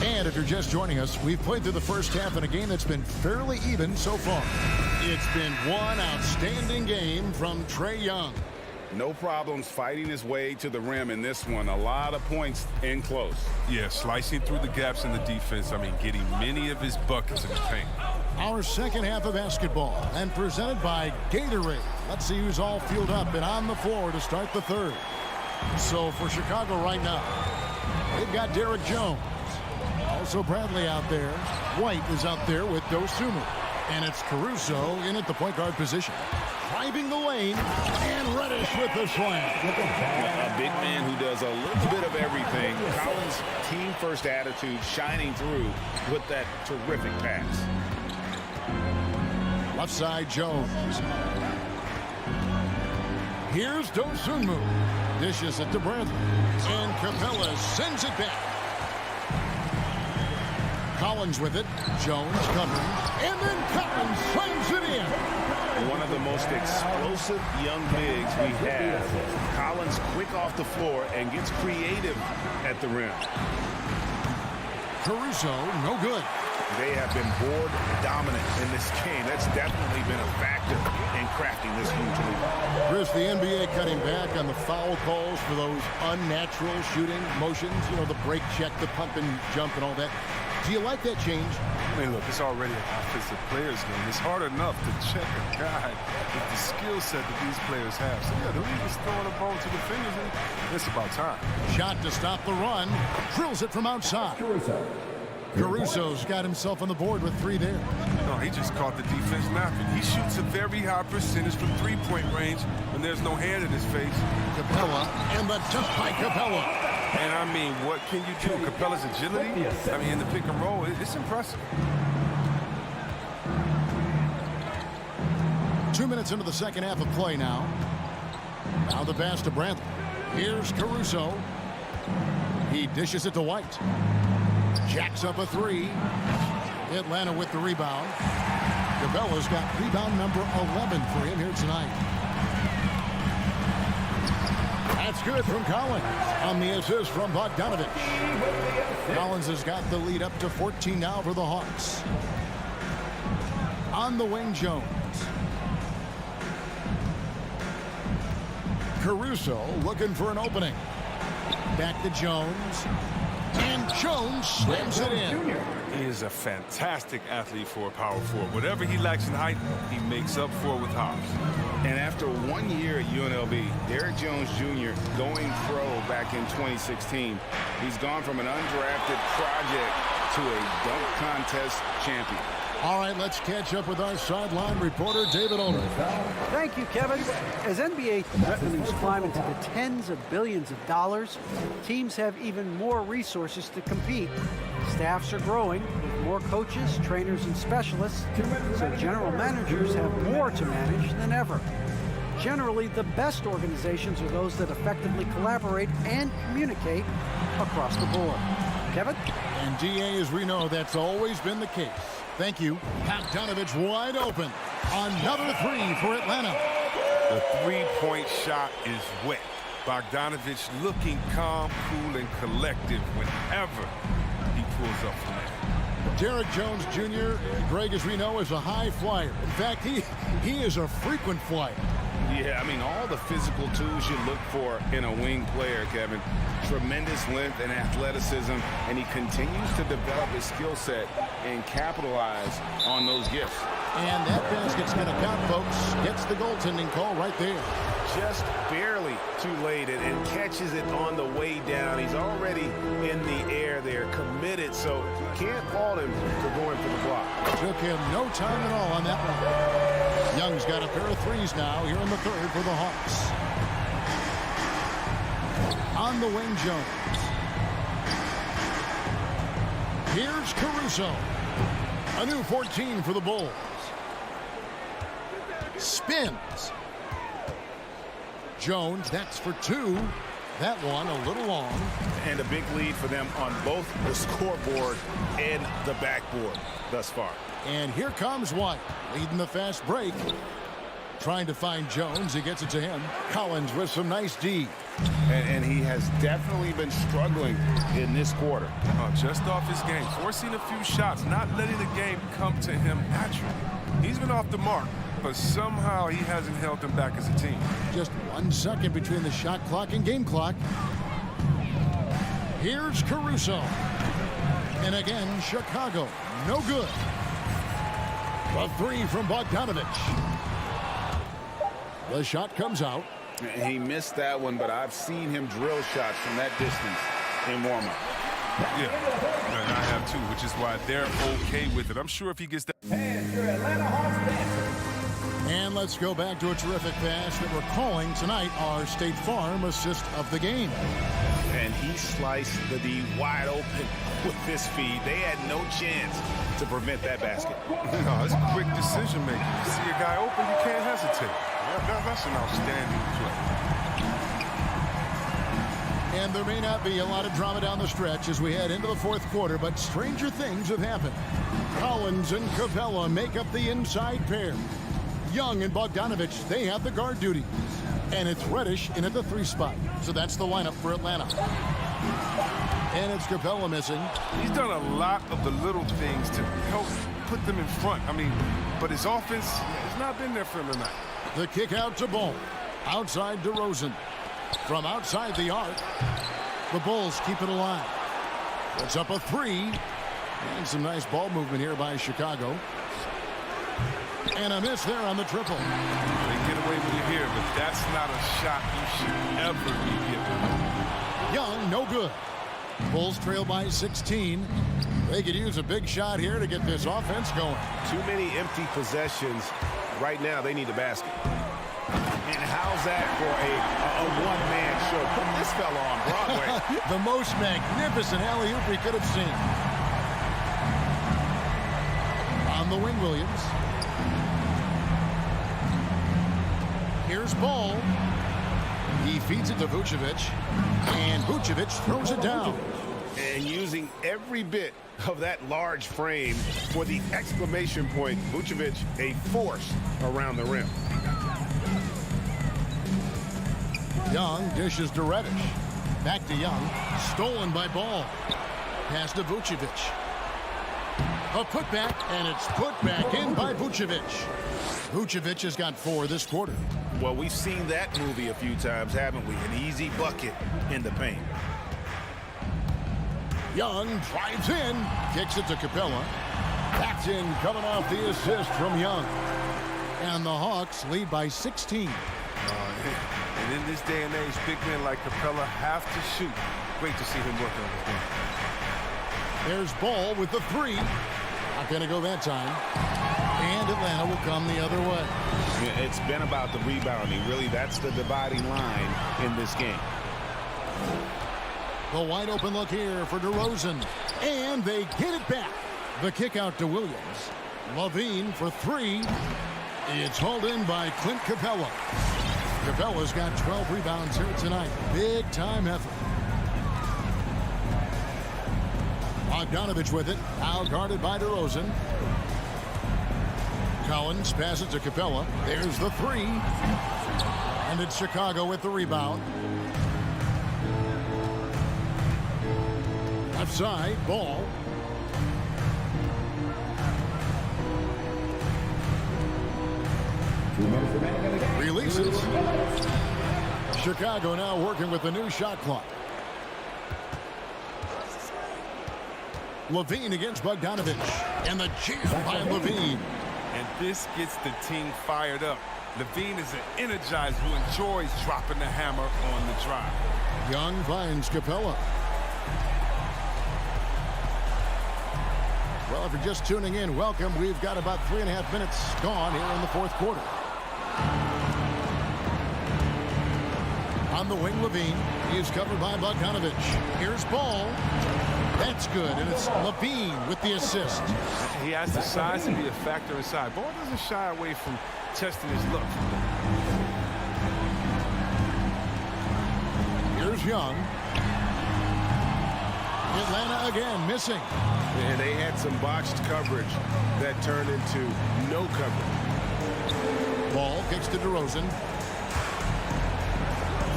And if you're just joining us, we've played through the first half in a game that's been fairly even so far. It's been one outstanding game from Trae Young. No problems fighting his way to the rim in this one. A lot of points in close. Yeah, slicing through the gaps in the defense. I mean, getting many of his buckets in the paint. Our second half of basketball and presented by Gatorade. Let's see who's all fueled up and on the floor to start the third. So for Chicago right now, they've got Derek Jones. Also Bradley out there. White is out there with Dosunmu. And it's Caruso in at the point guard position. Driving the lane, and Reddish with the slam. A big man who does a little bit of everything. Collins' team-first attitude shining through with that terrific pass. Left side, Jones. Here's Dosunmu. Dishes it to Bradley. And Capella sends it back. Collins with it. Jones covering. And then Collins slams it in. One of the most explosive young bigs we have. Collins quick off the floor and gets creative at the rim. Caruso, no good. They have been board dominant in this game. That's definitely been a factor in crafting this huge lead. Chris, the NBA cutting back on the foul calls for those unnatural shooting motions. You know, the break check, the pump and jump and all that. Do you like that change? I mean, look, it's already an offensive players game. It's hard enough to check a guy with the skill set that these players have. So, yeah, the league is throwing a ball to the fingers, and it's about time. Shot to stop the run. Drills it from outside. Caruso's got himself on the board with 3 there. No, he just caught the defense napping. He shoots a very high percentage from three-point range when there's no hand in his face. Capella, and the dunk by Capella. And, I mean, what can you do? Capella's agility, I mean, in the pick and roll, it's impressive. 2 minutes into the second half of play now. Now the pass to Bradley. Here's Caruso. He dishes it to White. Jacks up a 3. Atlanta with the rebound. Capella's got rebound number 11 for him here tonight. That's good from Collins on the assist from Bogdanovich. Collins has got the lead up to 14 now for the Hawks. On the wing, Jones. Caruso looking for an opening. Back to Jones. And Jones slams it in. He is a fantastic athlete for a power forward. Whatever he lacks in height, he makes up for with hops. And after 1 year at UNLV, Derek Jones Jr. going pro back in 2016, he's gone from an undrafted project to a dunk contest champion. All right, let's catch up with our sideline reporter, David Older. Thank you, Kevin. As NBA revenues climb into the tens of billions of dollars, teams have even more resources to compete. Staffs are growing with more coaches, trainers, and specialists, so general managers have more to manage than ever. Generally, the best organizations are those that effectively collaborate and communicate across the board. Kevin? And DA, as we know, that's always been the case. Thank you. Bogdanovich wide open. Another three for Atlanta. The three-point shot is wet. Bogdanovich looking calm, cool, and collective whenever he pulls up from there. Derrick Jones Jr., Greg, as we know, is a high flyer. In fact, he is a frequent flyer. Yeah, I mean, all the physical tools you look for in a wing player, Kevin. Tremendous length and athleticism, and he continues to develop his skill set and capitalize on those gifts. And that basket's going to count, folks. Gets the goaltending call right there. Just barely too late and catches it on the way down. He's already in the air there, committed, so can't fault him for going for the block. Took him no time at all on that one. Young's got a pair of threes now here in the third for the Hawks. On the wing, Jones. Here's Caruso. A new 14 for the Bulls. Spins. Jones, that's for two. That one a little long. And a big lead for them on both the scoreboard and the backboard thus far. And here comes White, leading the fast break. Trying to find Jones. He gets it to him. Collins with some nice D. And he has definitely been struggling in this quarter. Just off his game, forcing a few shots, not letting the game come to him naturally. He's been off the mark, but somehow he hasn't held them back as a team. Just 1 second between the shot clock and game clock. Here's Caruso. And again, Chicago. No good. A three from Bogdanovich. The shot comes out. He missed that one, but I've seen him drill shots from that distance in warm-up. Yeah, and I have too, which is why they're okay with it. I'm sure if he gets that. And your Atlanta Hawks dancer. And let's go back to a terrific pass that we're calling tonight our State Farm assist of the game. And he sliced the D wide open with this feed. They had no chance to prevent that basket. No, it's quick decision making. You see a guy open, you can't hesitate. That's an outstanding play. And there may not be a lot of drama down the stretch as we head into the fourth quarter, but stranger things have happened. Collins and Capella make up the inside pair. Young and Bogdanovich, they have the guard duty. And it's Reddish in at the three spot. So that's the lineup for Atlanta. And it's Capella missing. He's done a lot of the little things to help put them in front. I mean, but his offense has not been there for him tonight. The kick out to Ball. Outside DeRozan. From outside the arc, the Bulls keep it alive. It's up a three. And some nice ball movement here by Chicago. And a miss there on the triple. They get away with it here, but that's not a shot you should ever be given. Young, no good. Bulls trail by 16. They could use a big shot here to get this offense going. Too many empty possessions. Right now, they need a basket. And how's that for a one-man show? Put this fella on Broadway. The most magnificent alley-oop we could have seen. On the wing, Williams. Here's Ball. He feeds it to Vucevic. And Vucevic throws it down. And using every bit of that large frame for the exclamation point, Vucevic, a force around the rim. Young dishes to Reddish. Back to Young. Stolen by Ball. Pass to Vucevic. A putback, and it's put back in by Vucevic. Vucevic has got 4 this quarter. Well, we've seen that movie a few times, haven't we? An easy bucket in the paint. Young drives in. Kicks it to Capella. That's in, coming off the assist from Young. And the Hawks lead by 16. And in this day and age, big men like Capella have to shoot. Great to see him working on his game. There's Ball with the three. Not going to go that time. And Atlanta will come the other way. Yeah, it's been about the rebounding. Really, that's the dividing line in this game. The wide open look here for DeRozan. And they get it back. The kick out to Williams. Levine for three. It's hauled in by Clint Capella. Capella's got 12 rebounds here tonight. Big time effort. Bogdanovich with it. Now guarded by DeRozan. Collins passes to Capella. There's the three. And it's Chicago with the rebound. Left side, Ball. Releases. Chicago now working with the new shot clock. Levine against Bogdanovich. And the jam by Levine. And this gets the team fired up. Levine is an energizer who enjoys dropping the hammer on the drive. Young finds Capella. Well, if you're just tuning in, welcome. We've got about 3.5 minutes gone here in the fourth quarter. On the wing, Levine. He's covered by Bogdanovich. Here's Ball. That's good, and it's Levine with the assist. He has the size to be a factor inside. Ball doesn't shy away from testing his look. Here's Young. Atlanta again missing. And they had some botched coverage that turned into no coverage. Ball kicks to DeRozan.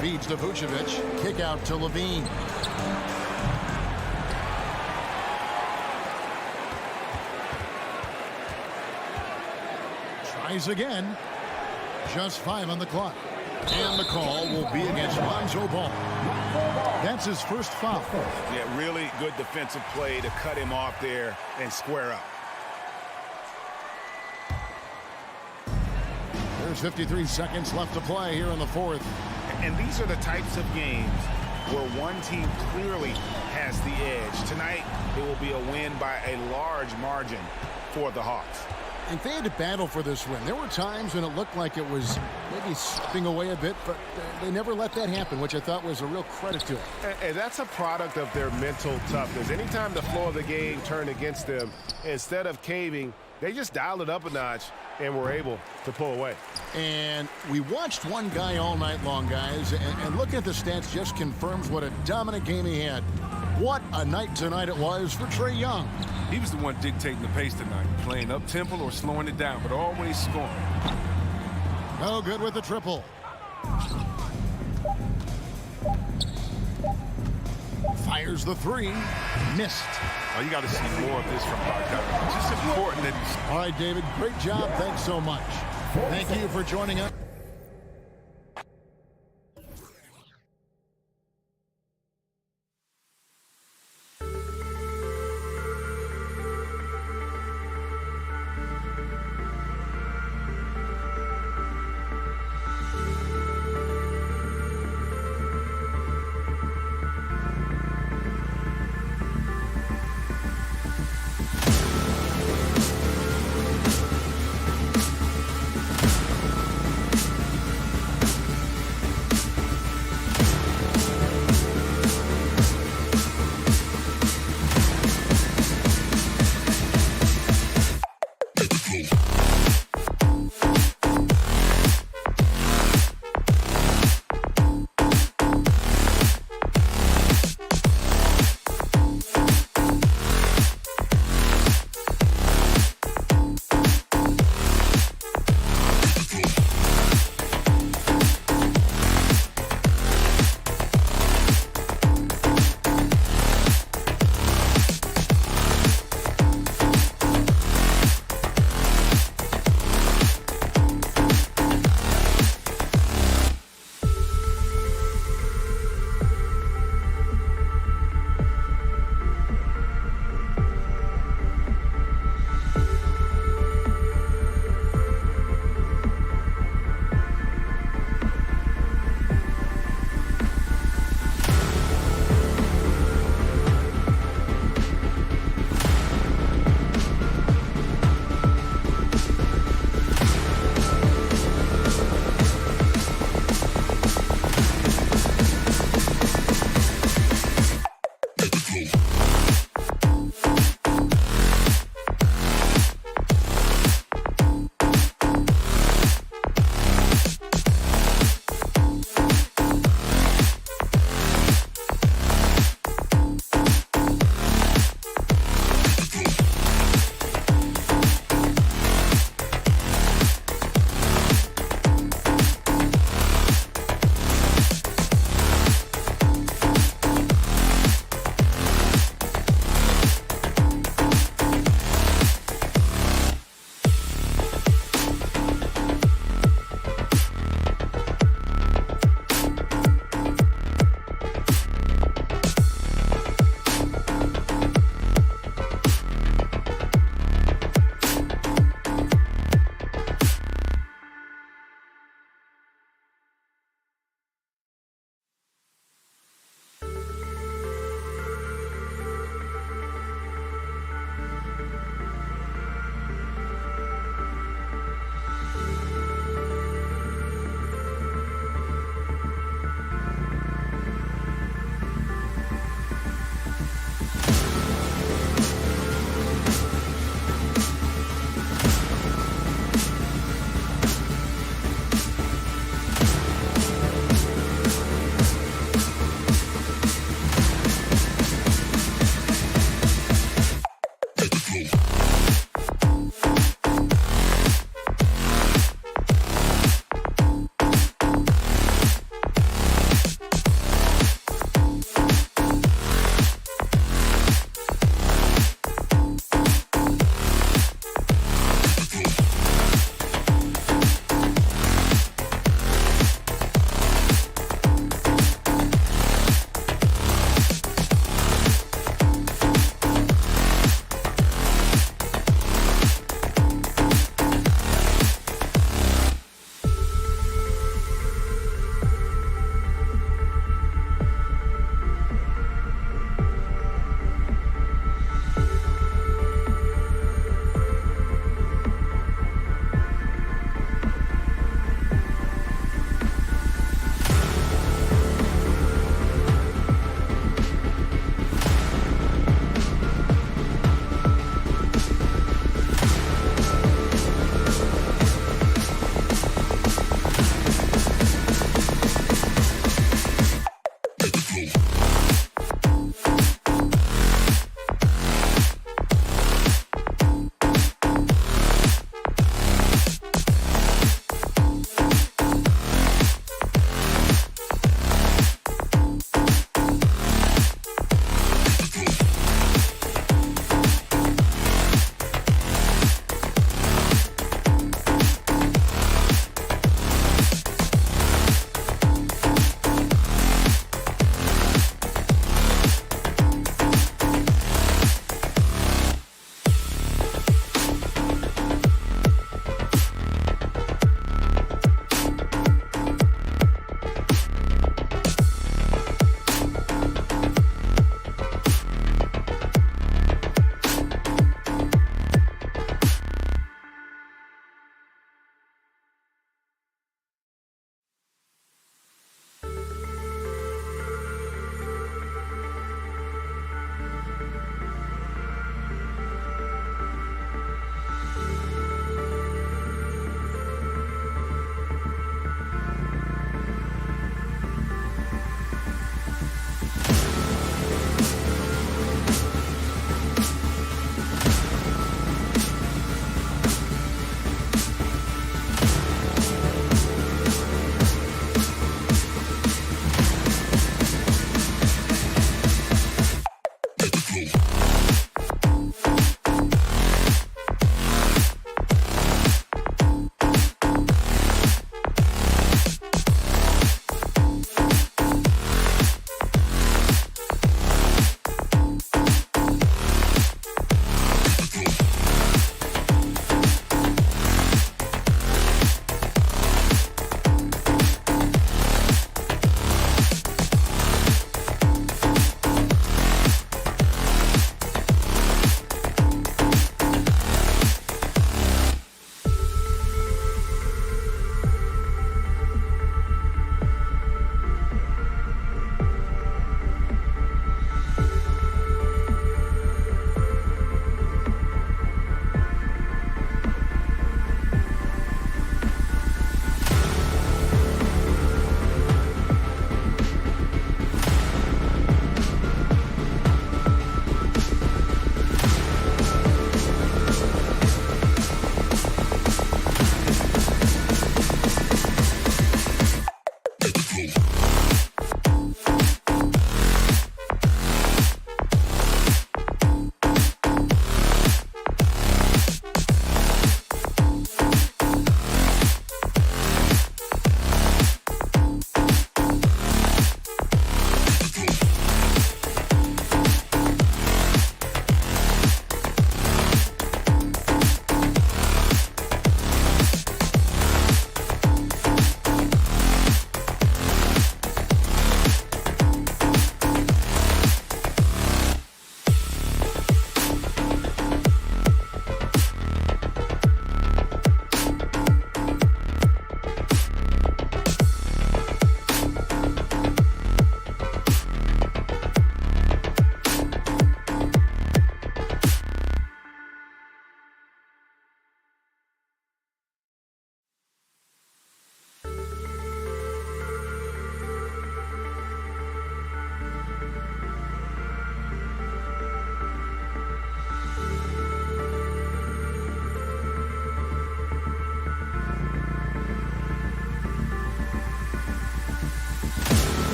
Feeds to Vucevic. Kick out to Levine. Tries again. Just 5 on the clock. And the call will be against Lonzo Ball. That's his first foul. Yeah, really good defensive play to cut him off there and square up. There's 53 seconds left to play here in the fourth. And these are the types of games where one team clearly has the edge. Tonight, it will be a win by a large margin for the Hawks. And they had to battle for this win. There were times when it looked like it was maybe slipping away a bit, but they never let that happen, which I thought was a real credit to them. And that's a product of their mental toughness. Anytime the flow of the game turned against them, instead of caving, they just dialed it up a notch and were able to pull away. And we watched one guy all night long, guys, and looking at the stats just confirms what a dominant game he had. What a night tonight it was for Trae Young. He was the one dictating the pace tonight, playing up-tempo or slowing it down, but always scoring. No good with the triple. Fires the three. Missed. Oh, you got to see more of this from Bogdanovich. It's just important that he's... All right, David, great job. Thanks so much. Thank you for joining us.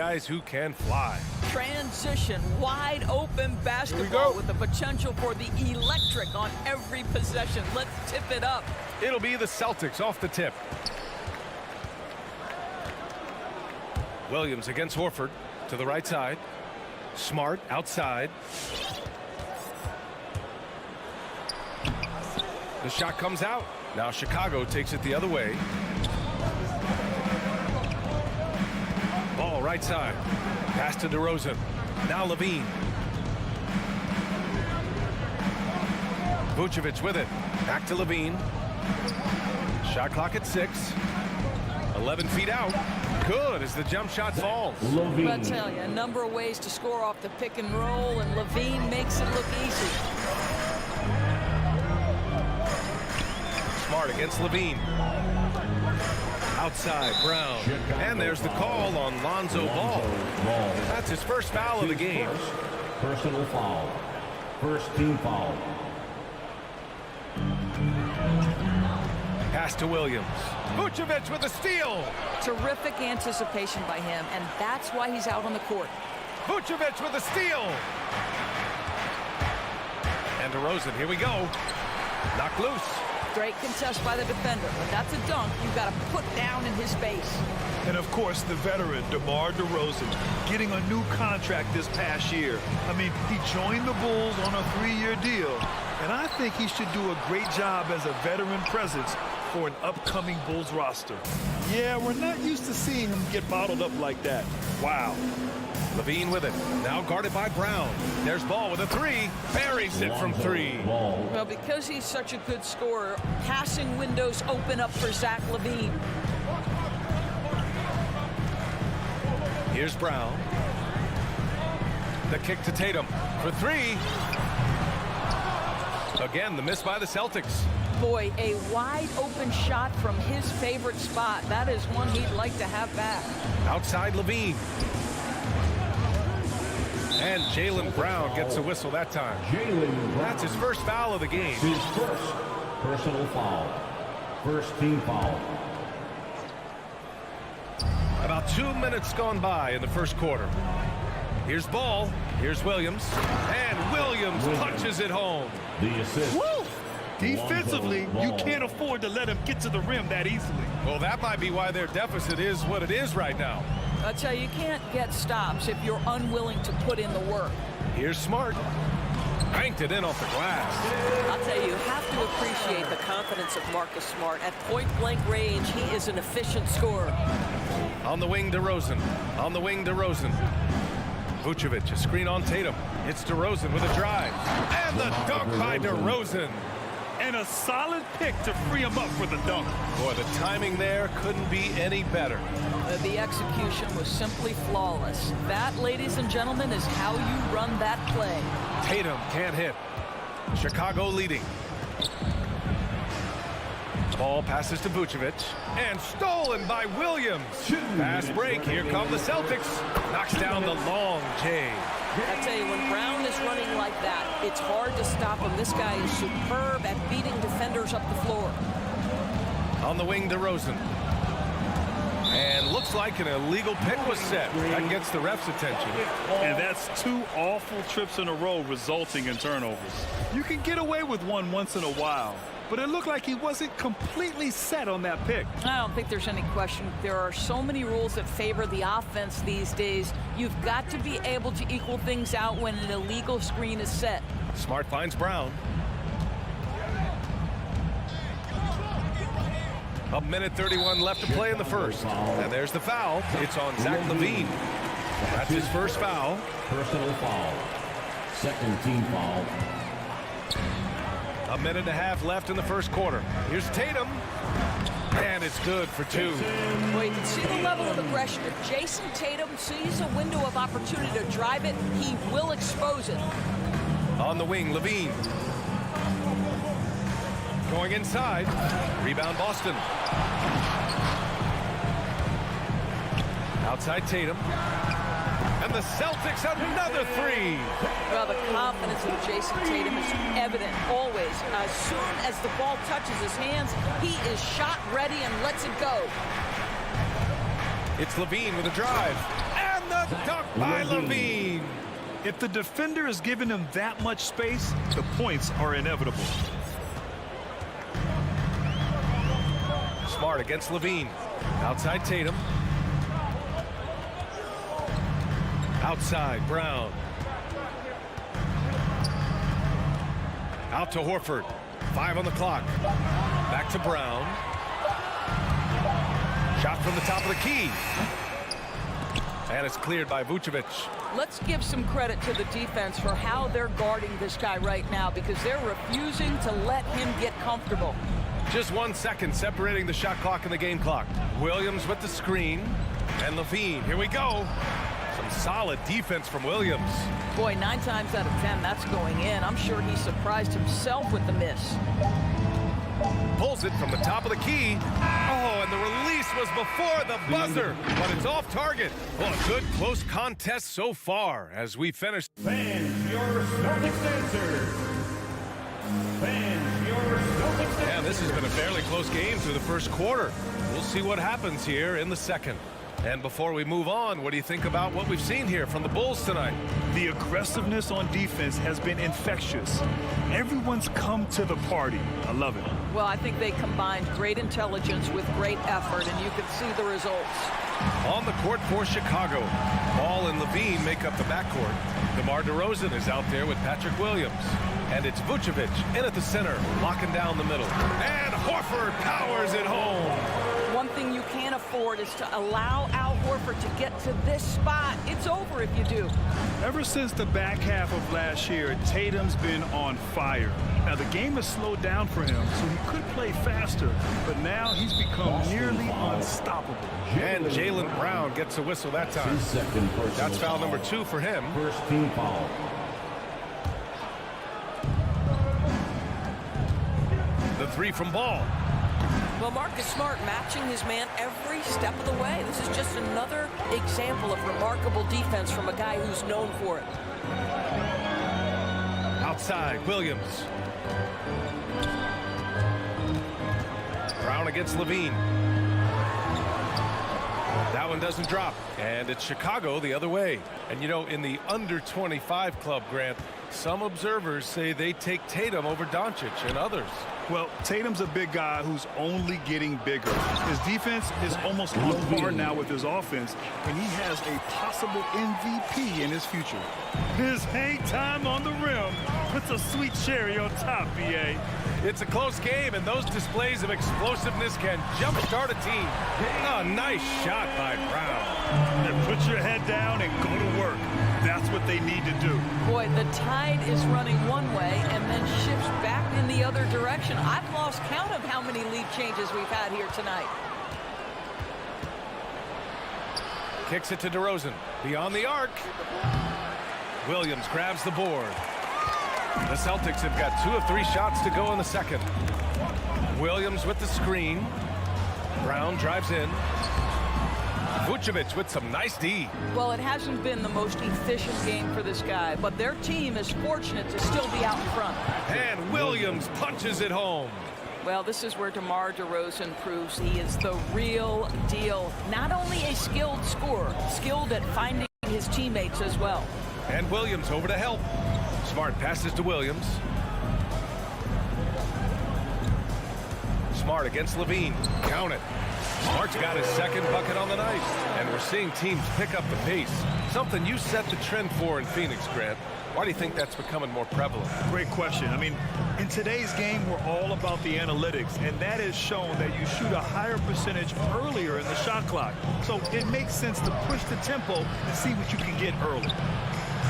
guys who can fly. Transition, wide open basketball with the potential for the electric on every possession. Let's tip it up. It'll be the Celtics off the tip. Williams against Horford to the right side. Smart outside. The shot comes out. Now Chicago takes it the other way. Ball right side. Pass to DeRozan. Now Levine. Vucevic with it. Back to Levine. Shot clock at 6. 11 feet out. Good as the jump shot falls. I tell you, a number of ways to score off the pick and roll, and Levine makes it look easy. Smart against Levine. Outside, Brown. And there's the call on Lonzo Ball. That's his first foul of the game. Personal foul. First team foul. Pass to Williams. Vucevic with a steal. Terrific anticipation by him, and that's why he's out on the court. Vucevic with a steal. And DeRozan, here we go. Knocked loose. Great contest by the defender. When that's a dunk, you've got to put down in his face. And, of course, the veteran, DeMar DeRozan, getting a new contract this past year. I mean, he joined the Bulls on a 3-year deal, and I think he should do a great job as a veteran presence for an upcoming Bulls roster. Yeah, we're not used to seeing him get bottled up like that. Wow. Levine with it. Now guarded by Brown. There's Ball with a 3. Buries it from 3. Well, because he's such a good scorer, passing windows open up for Zach Levine. Here's Brown. The kick to Tatum for 3. Again, the miss by the Celtics. Boy, a wide open shot from his favorite spot. That is one he'd like to have back. Outside Levine. And Jaylen Brown gets a whistle that time. That's his first foul of the game. His first personal foul. First team foul. About 2 minutes gone by in the first quarter. Here's Ball. Here's Williams. And Williams punches it home. The assist. Woo! Defensively, you can't afford to let him get to the rim that easily. Well, that might be why their deficit is what it is right now. I tell you, you can't get stops if you're unwilling to put in the work. Here's Smart. Banked it in off the glass. I'll tell you, you have to appreciate the confidence of Marcus Smart. At point-blank range, he is an efficient scorer. On the wing, DeRozan. On the wing, DeRozan. Vucevic, a screen on Tatum. It's DeRozan with a drive. And the dunk by DeRozan. And a solid pick to free him up for the dunk. Boy, the timing there couldn't be any better. The execution was simply flawless. That, ladies and gentlemen, is how you run that play. Tatum can't hit. Chicago leading. Ball passes to Vucevic. And stolen by Williams. Fast break. Here come the Celtics. Knocks down the long J. I tell you, when Brown is running like that, it's hard to stop him. This guy is superb at beating defenders up the floor. On the wing, DeRozan. And looks like an illegal pick was set. That gets the ref's attention. And that's 2 awful trips in a row resulting in turnovers. You can get away with one once in a while, but it looked like he wasn't completely set on that pick. I don't think there's any question. There are so many rules that favor the offense these days. You've got to be able to equal things out when an illegal screen is set. Smart finds Brown. A minute 31 left to play in the first. And there's the foul. It's on Zach Levine. That's his first foul. Personal foul. Second team foul. A minute and a half left in the first quarter. Here's Tatum. And it's good for 2. Well, you can see the level of aggression. If Jason Tatum sees a window of opportunity to drive it, he will expose it. On the wing, Levine. Going inside. Rebound Boston. Outside Tatum. And the Celtics another 3. Well, the confidence of Jason Tatum is evident always. As soon as the ball touches his hands, he is shot ready and lets it go. It's Levine with a drive. And the Dunk by Levine. If the defender is giving him that much space, the points are inevitable. Smart against Levine. Outside Tatum. Outside Brown. Out to Horford. 5 on the clock. Back to Brown. Shot from the top of the key. And it's cleared by Vucevic. Let's give some credit to the defense for how they're guarding this guy right now, because they're refusing to let him get comfortable. Just 1 second separating the shot clock and the game clock. Williams with the screen. And Levine. Here we go. Some solid defense from Williams. Boy, 9 times out of 10, that's going in. I'm sure he surprised himself with the miss. Pulls it from the top of the key. Oh, and the release was before the buzzer, but it's off target. Well, a good close contest so far as we finish. Fans, your Celtics answer. Fans, your Celtics answer. Yeah, this has been a fairly close game through the first quarter. We'll see what happens here in the second. And before we move on, what do you think about what we've seen here from the Bulls tonight? The aggressiveness on defense has been infectious. Everyone's come to the party. I love it. Well, I think they combined great intelligence with great effort, and you can see the results. On the court for Chicago, Ball and Levine make up the backcourt. DeMar DeRozan is out there with Patrick Williams. And it's Vucevic in at the center, locking down the middle. And Horford powers it home. One thing you can't afford is to allow Al Horford to get to this spot. It's over if you do. Ever since the back half of last year, Tatum's been on fire. Now, the game has slowed down for him, so he could play faster, but now he's become nearly unstoppable. And Jaylen Brown gets a whistle that time. That's foul number 2 for him. First team foul. The 3 from Ball. Well, Marcus Smart matching his man every step of the way. This is just another example of remarkable defense from a guy who's known for it. Outside, Williams. Brown against Levine. That one doesn't drop. And it's Chicago the other way. And you know, in the under 25 club, Grant, some observers say they take Tatum over Doncic and others. Well, Tatum's a big guy who's only getting bigger. His defense is almost on par now with his offense, and he has a possible MVP in his future. His hang time on the rim puts a sweet cherry on top, BA. It's a close game, and those displays of explosiveness can jumpstart a team. A nice shot by Brown. And put your head down and go to work. That's what they need to do. Boy, the tide is running one way and then shifts back in the other direction. I've lost count of how many lead changes we've had here tonight. Kicks it to DeRozan. Beyond the arc. Williams grabs the board. The Celtics have got 2 of 3 shots to go in the second. Williams with the screen. Brown drives in. Vucevic with some nice D. Well, it hasn't been the most efficient game for this guy, but their team is fortunate to still be out in front. And Williams punches it home. Well, this is where DeMar DeRozan proves he is the real deal. Not only a skilled scorer, skilled at finding his teammates as well. And Williams over to help. Smart passes to Williams. Smart against Levine. Count it. Smart's got his second bucket on the night. And we're seeing teams pick up the pace. Something you set the trend for in Phoenix, Grant. Why do you think that's becoming more prevalent? Great question. I mean, in today's game, we're all about the analytics, and that has shown that you shoot a higher percentage earlier in the shot clock. So it makes sense to push the tempo and see what you can get early.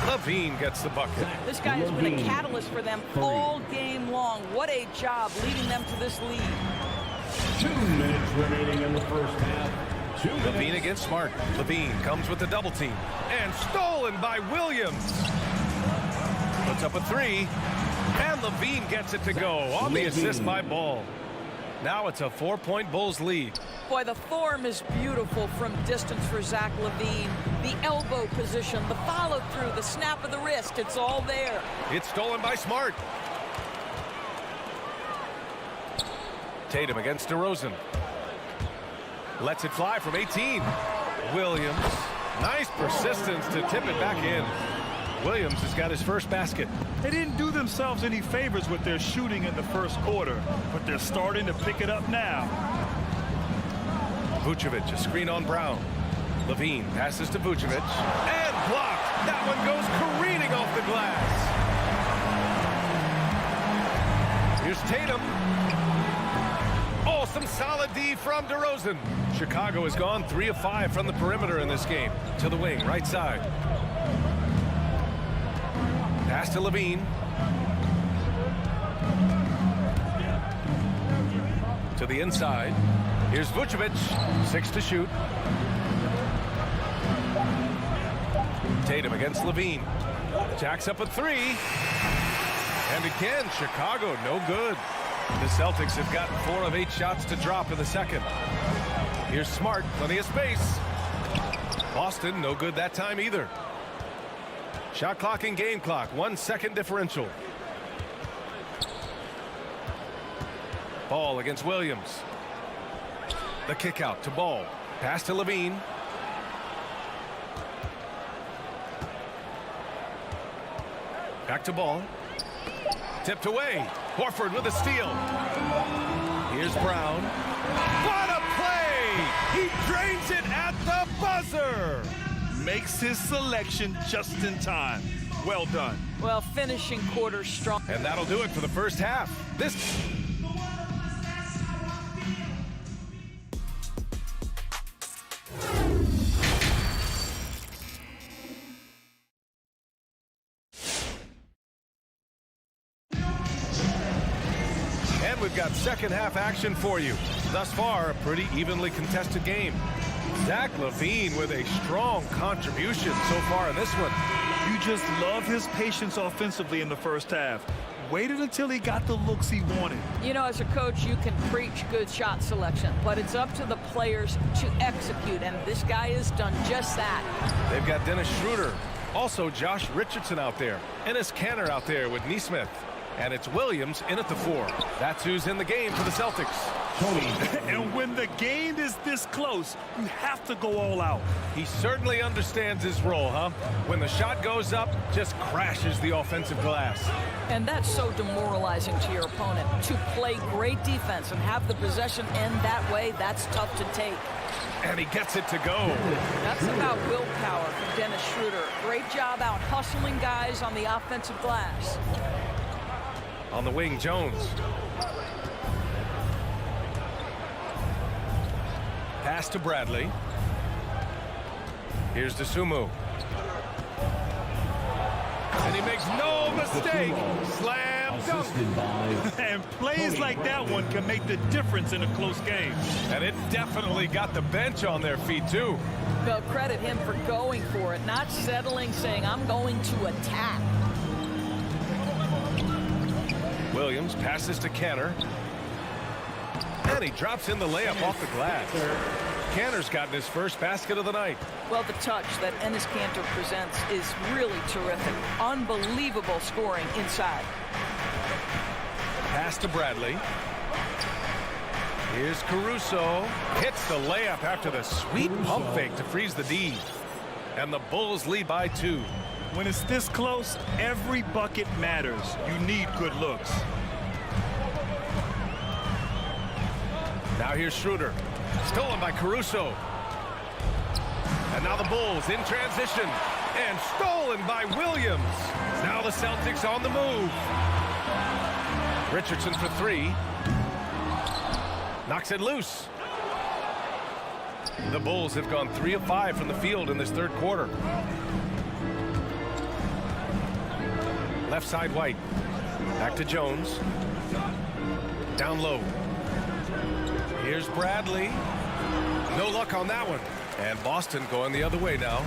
Levine gets the bucket. This guy has been a catalyst for them all game long. What a job leading them to this lead. 2 minutes remaining in the first half. Levine against Smart. Levine comes with the double team. And stolen by Williams. Puts up a 3. And Levine gets it to go on the assist by Ball. Now it's a 4-point Bulls lead. Boy, the form is beautiful from distance for Zach Levine. The elbow position, the follow through, the snap of the wrist, it's all there. It's stolen by Smart. Tatum against DeRozan. Lets it fly from 18. Williams Nice persistence to tip it back in. Williams has got his first basket. They didn't do themselves any favors with their shooting in the first quarter, but they're starting to pick it up now. Vucevic, a screen on Brown. Levine passes to Vucevic and blocked. That one goes careening off the glass. Here's Tatum. Oh, some solid D from DeRozan. Chicago has gone 3 of 5 from the perimeter in this game. To the wing, right side. Pass to Levine. To the inside. Here's Vucevic. 6 to shoot. Tatum against Levine. Jacks up a 3. And again, Chicago no good. The Celtics have gotten 4 of 8 shots to drop in the second. Here's Smart, plenty of space. Boston no good that time either. Shot clock and game clock, 1 second differential. Ball against Williams. The kick out to Ball. Pass to Levine. Back to Ball. Tipped away. Horford with a steal. Here's Brown. What a play! He drains it at the buzzer. Makes his selection just in time. Well done. Well, finishing quarter strong. And that'll do it for the first half. And we've got second half action for you. Thus far, a pretty evenly contested game. Zach Levine with a strong contribution so far in this one. You just love his patience offensively in the first half. Waited until he got the looks he wanted. You know, as a coach, you can preach good shot selection, but it's up to the players to execute, and this guy has done just that. They've got Dennis Schroeder, also Josh Richardson out there, Enes Kanter out there with Nesmith, and it's Williams in at the 4. That's who's in the game for the Celtics. And when the game is this close, you have to go all out. He certainly understands his role, huh? When the shot goes up, just crashes the offensive glass. And that's so demoralizing to your opponent. To play great defense and have the possession end that way, that's tough to take. And he gets it to go. That's about willpower from Dennis Schroeder. Great job out hustling guys on the offensive glass. On the wing, Jones. Pass to Bradley. Here's DeSumo. And he makes no mistake. Slam dunk. And plays like that one can make the difference in a close game. And it definitely got the bench on their feet, too. Well, credit him for going for it, not settling, saying, I'm going to attack. Williams passes to Kanter. And he drops in the layup off the glass. Kanter's gotten his first basket of the night. Well, the touch that Enes Kanter presents is really terrific. Unbelievable scoring inside. Pass to Bradley. Here's Caruso. Hits the layup after the sweet pump fake to freeze the D. And the Bulls lead by 2. When it's this close, every bucket matters. You need good looks. Now here's Schroeder. Stolen by Caruso. And now the Bulls in transition. And stolen by Williams. Now the Celtics on the move. Richardson for 3. Knocks it loose. The Bulls have gone 3 of 5 from the field in this third quarter. Left side, White. Back to Jones. Down low. Here's Bradley. No luck on that one. And Boston going the other way now.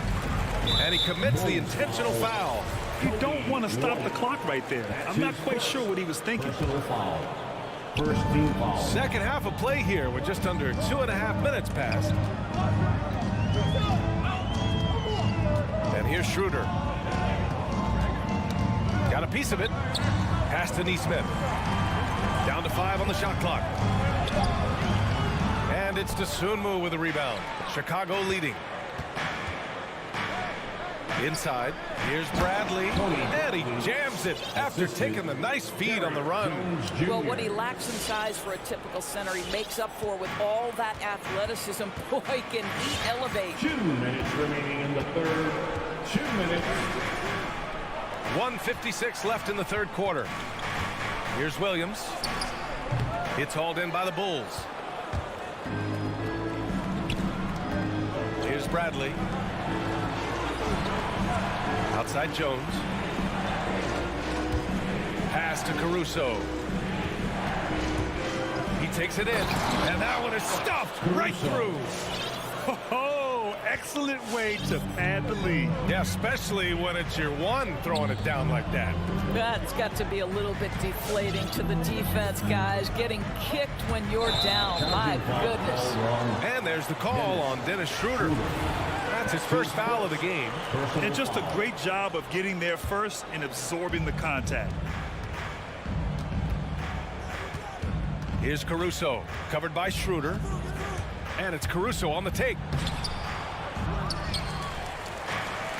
And he commits the intentional foul. You don't want to stop the clock right there. I'm not quite sure what he was thinking. First team foul. Second half of play here with just under 2.5 minutes passed. And here's Schroeder. Got a piece of it. Pass to Nesmith. Down to 5 on the shot clock. And it's DeSumo with a rebound. Chicago leading. Inside, here's Bradley, and he jams it after taking the nice feed on the run. Well, what he lacks in size for a typical center, he makes up for with all that athleticism. Boy, can he elevate. 2 minutes remaining in the third. 2 minutes. 1:56 left in the third quarter. Here's Williams. It's hauled in by the Bulls. Here's Bradley. Outside Jones. Pass to Caruso. He takes it in, and that one is stuffed right through. Oh, excellent way to pad the lead. Yeah, especially when it's your one throwing it down like that. That's got to be a little bit deflating to the defense, guys. Getting kicked when you're down. My goodness. And there's the call on Dennis Schroeder. That's his first foul of the game. And just a great job of getting there first and absorbing the contact. Here's Caruso, covered by Schroeder. And it's Caruso on the take.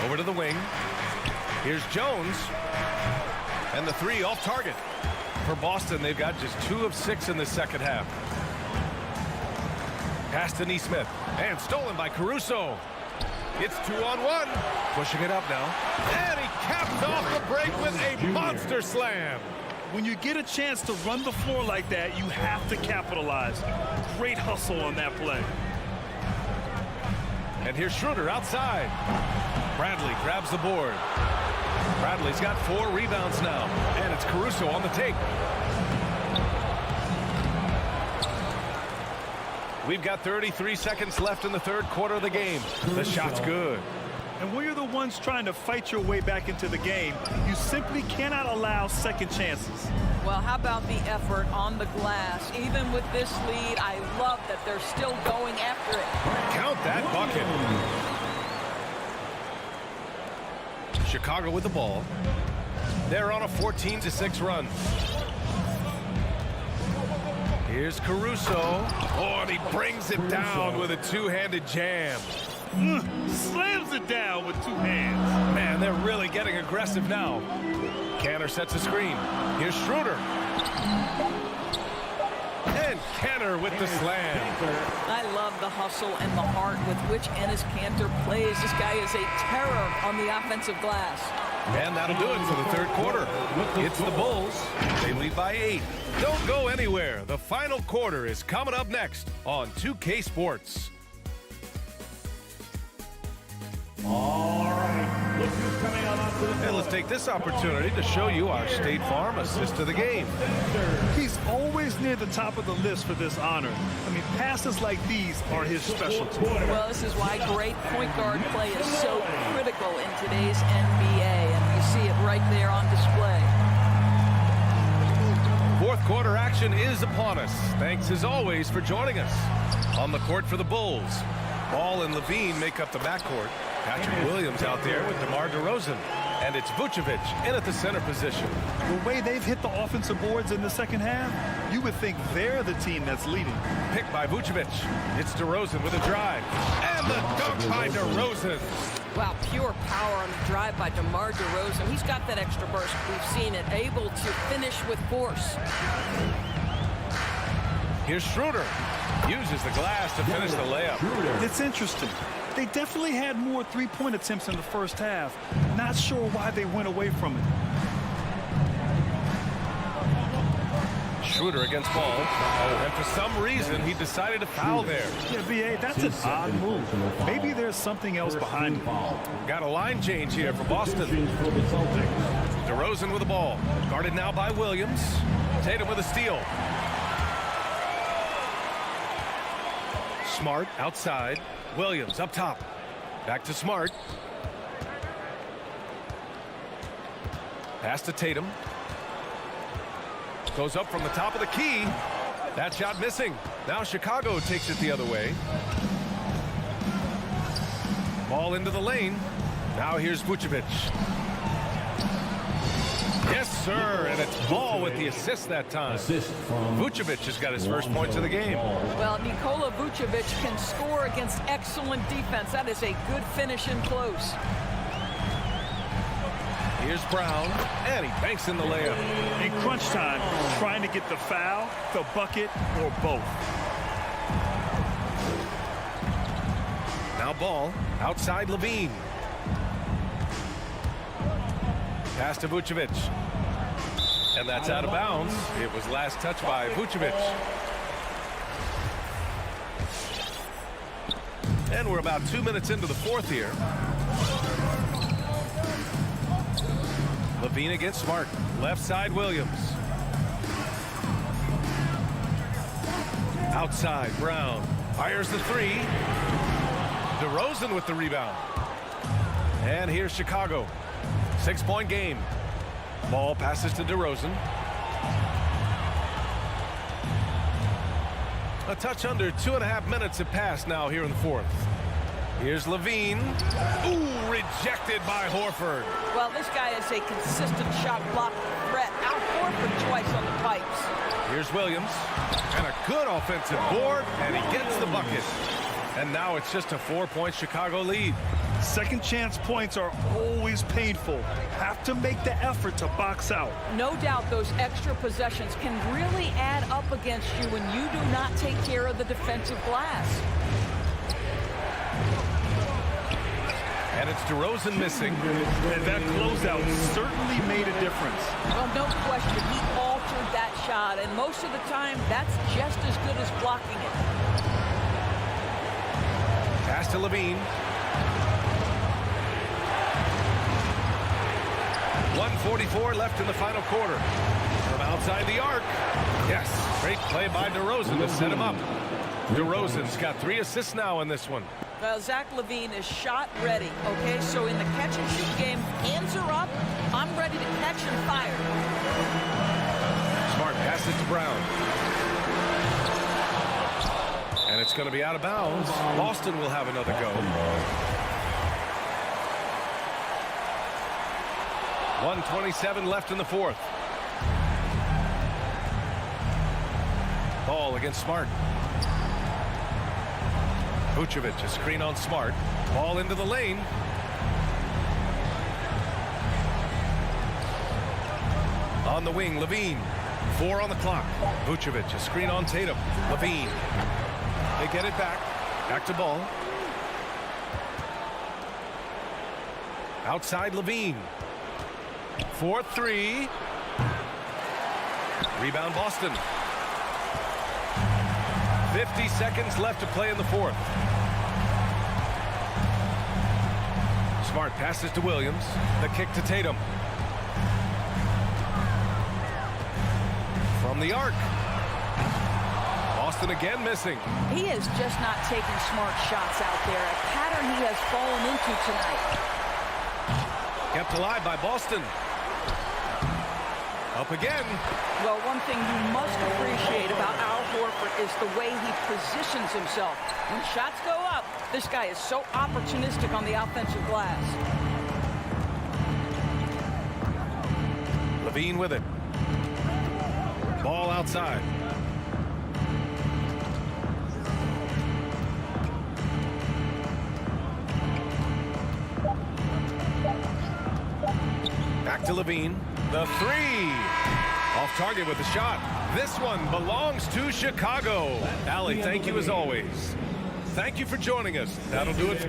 Over to the wing. Here's Jones. And the three off target. For Boston, they've got just 2 of 6 in the second half. Pass to Nesmith. And stolen by Caruso. It's 2-on-1. Pushing it up now. And he caps off the break with a monster slam. When you get a chance to run the floor like that, you have to capitalize. Great hustle on that play. And here's Schroeder outside. Bradley grabs the board. Bradley's got 4 rebounds now. And it's Caruso on the take. We've got 33 seconds left in the third quarter of the game. The shot's good. And when you're the ones trying to fight your way back into the game, you simply cannot allow second chances. Well, how about the effort on the glass? Even with this lead, I love that they're still going after it. Count that bucket. Chicago with the ball. They're on a 14-6 run. Here's Caruso. Oh, and he brings it down with a two-handed jam. Slams it down with 2 hands. Man, they're really getting aggressive now. Kanter sets a screen. Here's Schroeder. And Kanter with the slam. I love the hustle and the heart with which Enes Kanter plays. This guy is a terror on the offensive glass. And that'll do it for the third quarter. It's the Bulls. They lead by 8. Don't go anywhere. The final quarter is coming up next on 2K Sports. All right, look who's coming out onto the And let's take this opportunity to show you our State Farm assist of the game. He's always near the top of the list for this honor. I mean, passes like these are his specialty. Well, this is why great point guard play is so critical in today's NBA, and you see it right there on display. Fourth quarter action is upon us. Thanks as always for joining us. On the court for the Bulls, Ball and Levine make up the backcourt. Patrick Williams out there with DeMar DeRozan. And it's Vucevic in at the center position. The way they've hit the offensive boards in the second half, you would think they're the team that's leading. Picked by Vucevic. It's DeRozan with a drive. And the dunk by DeRozan. Wow, pure power on the drive by DeMar DeRozan. He's got that extra burst. We've seen it, able to finish with force. Here's Schroeder. Uses the glass to finish the layup. It's interesting. They definitely had more three-point attempts in the first half. Not sure why they went away from it. Schroeder against Ball. And for some reason, he decided to foul there. Yeah, B.A., that's an odd move. Maybe there's something else behind it. Got a line change here for Boston. DeRozan with the ball. Guarded now by Williams. Tatum with a steal. Smart outside. Williams up top. Back to Smart. Pass to Tatum. Goes up from the top of the key. That shot missing. Now Chicago takes it the other way. Ball into the lane. Now here's Vucevic. Yes, sir, and it's Ball with the assist that time. Vucevic has got his first points of the game. Well, Nikola Vucevic can score against excellent defense. That is a good finish in close. Here's Brown, and he banks in the layup. In crunch time, trying to get the foul, the bucket, or both. Now ball outside Levine. Pass to Vucevic. And that's out of bounds. It was last touched by Vucevic. And we're about 2 minutes into the fourth here. Levine against Smart. Left side Williams. Outside Brown. Fires the three. DeRozan with the rebound. And here's Chicago. 6-point game. Ball passes to DeRozan. A touch under 2.5 minutes have passed now here in the fourth. Here's Levine. Ooh, rejected by Horford. Well, this guy is a consistent shot block threat. Out Horford twice on the pipes. Here's Williams. And a good offensive board, and he gets the bucket. And now it's just a 4-point Chicago lead. Second chance points are always painful. Have to make the effort to box out. No doubt those extra possessions can really add up against you when you do not take care of the defensive glass. And it's DeRozan missing. And that closeout certainly made a difference. Well, no question, he altered that shot, and most of the time, that's just as good as blocking it. Pass to Levine. 1:44 left in the final quarter. From outside the arc. Yes, great play by DeRozan to set him up. DeRozan's got 3 assists now in this one. Well, Zach Levine is shot ready, okay? So in the catch and shoot game, hands are up. I'm ready to catch and fire. Smart passes to Brown. And it's going to be out of bounds. Boston will have another go. 1:27 left in the fourth. Ball against Smart. Vucevic, a screen on Smart. Ball into the lane. On the wing, Levine. 4 on the clock. Vucevic, a screen on Tatum. Levine. They get it back. Back to ball. Outside Levine. 4-3. Rebound Boston. 50 seconds left to play in the fourth. Smart passes to Williams. The kick to Tatum. From the arc. Boston again missing. He is just not taking smart shots out there. A pattern he has fallen into tonight. Kept alive by Boston. Up again. Well, one thing you must appreciate about Al Horford is the way he positions himself. When shots go up, this guy is so opportunistic on the offensive glass. Levine with it. Ball outside. Back to Levine. The three. Off target with the shot. This one belongs to Chicago. Allie, thank you as always. Thank you for joining us. That'll do it.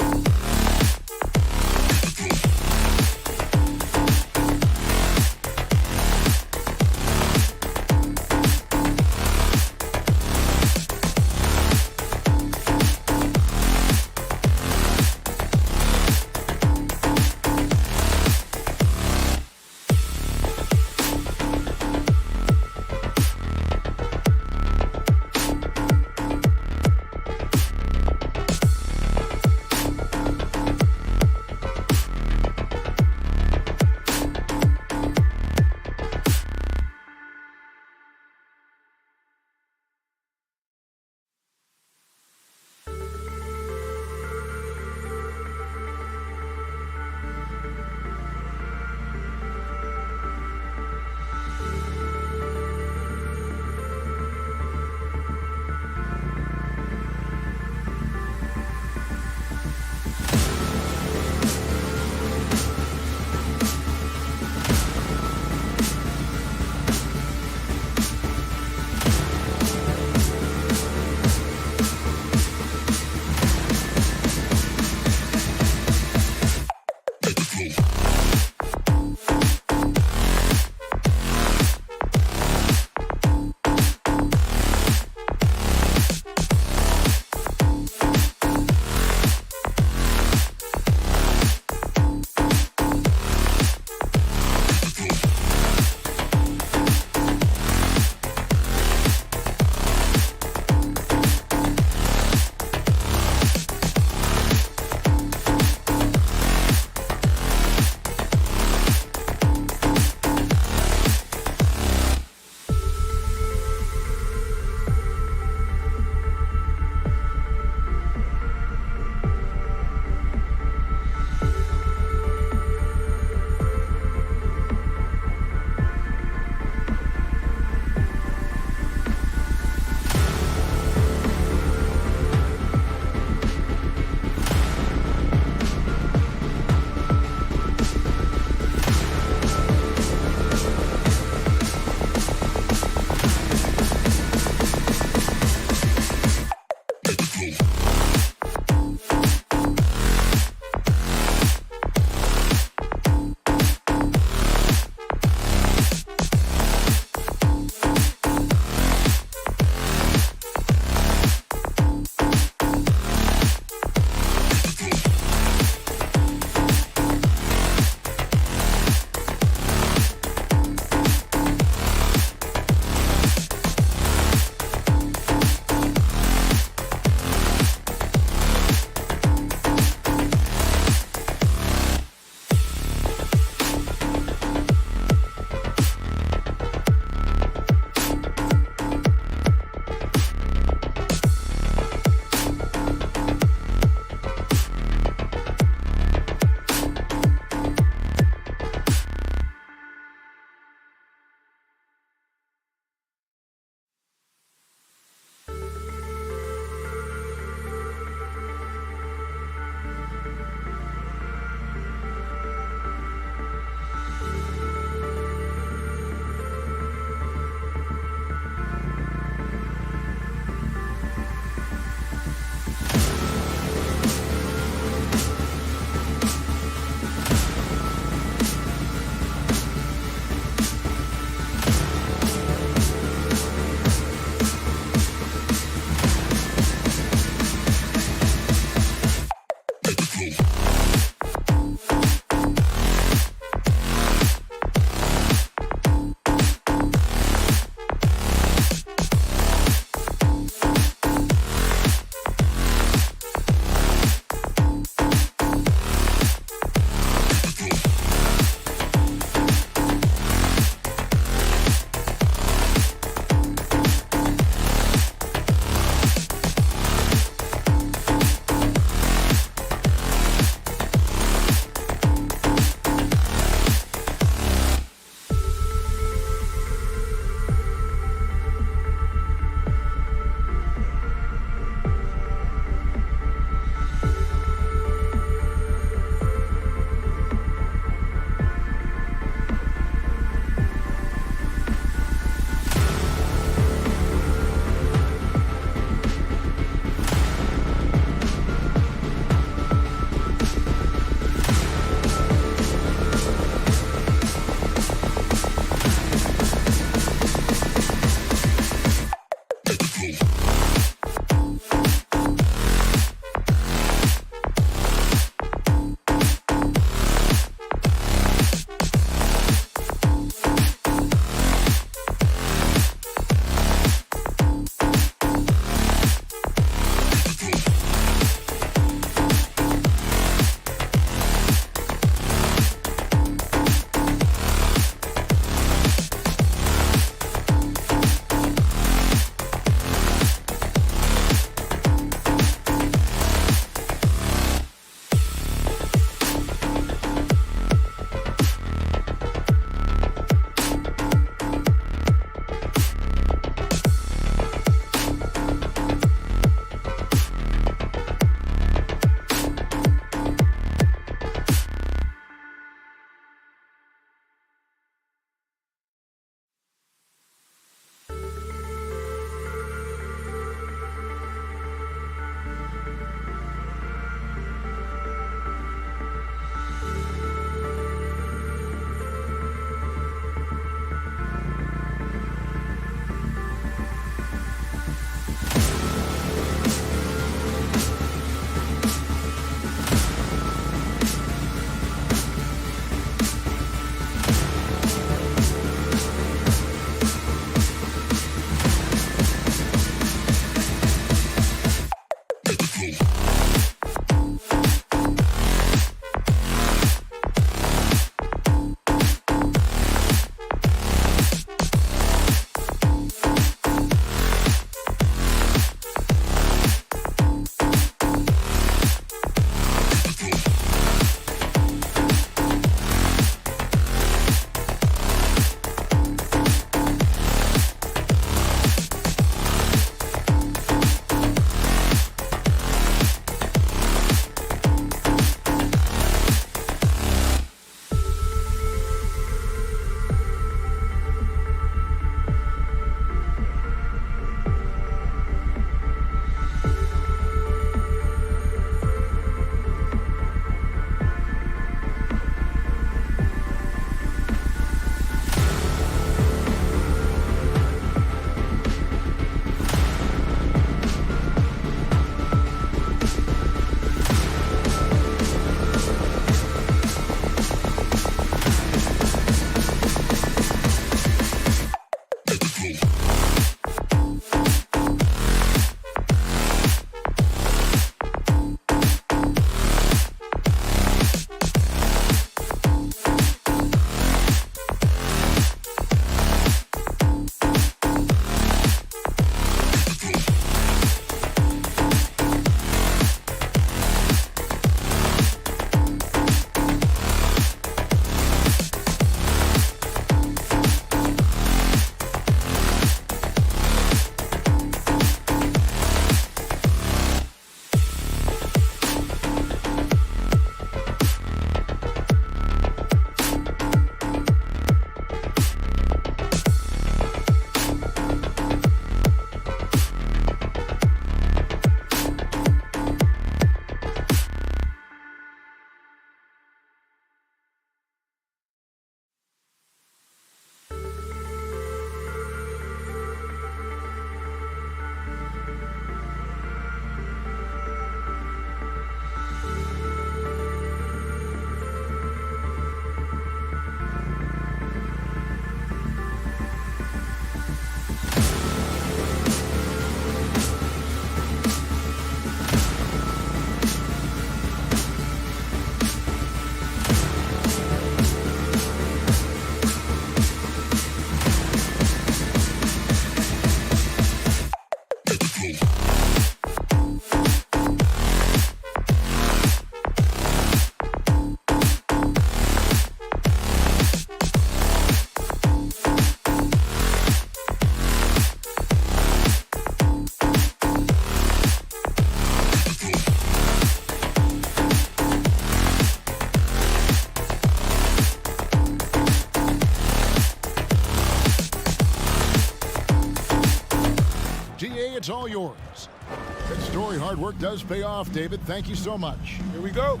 Mandatory hard work does pay off, David. Thank you so much. Here we go.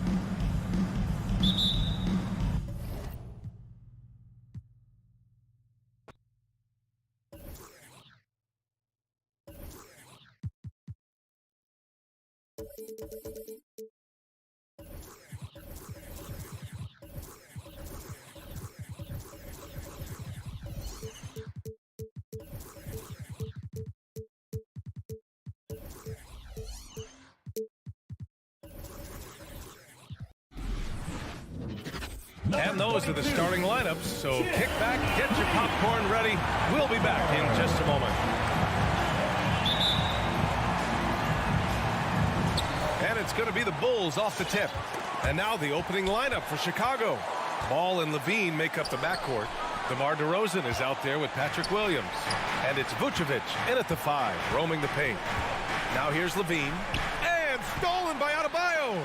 And those are the starting lineups, so kick back, get your popcorn ready. We'll be back in just a moment. And it's going to be the Bulls off the tip. And now the opening lineup for Chicago. Ball and Levine make up the backcourt. DeMar DeRozan is out there with Patrick Williams. And it's Vucevic in at the 5, roaming the paint. Now here's Levine. And stolen by Adebayo.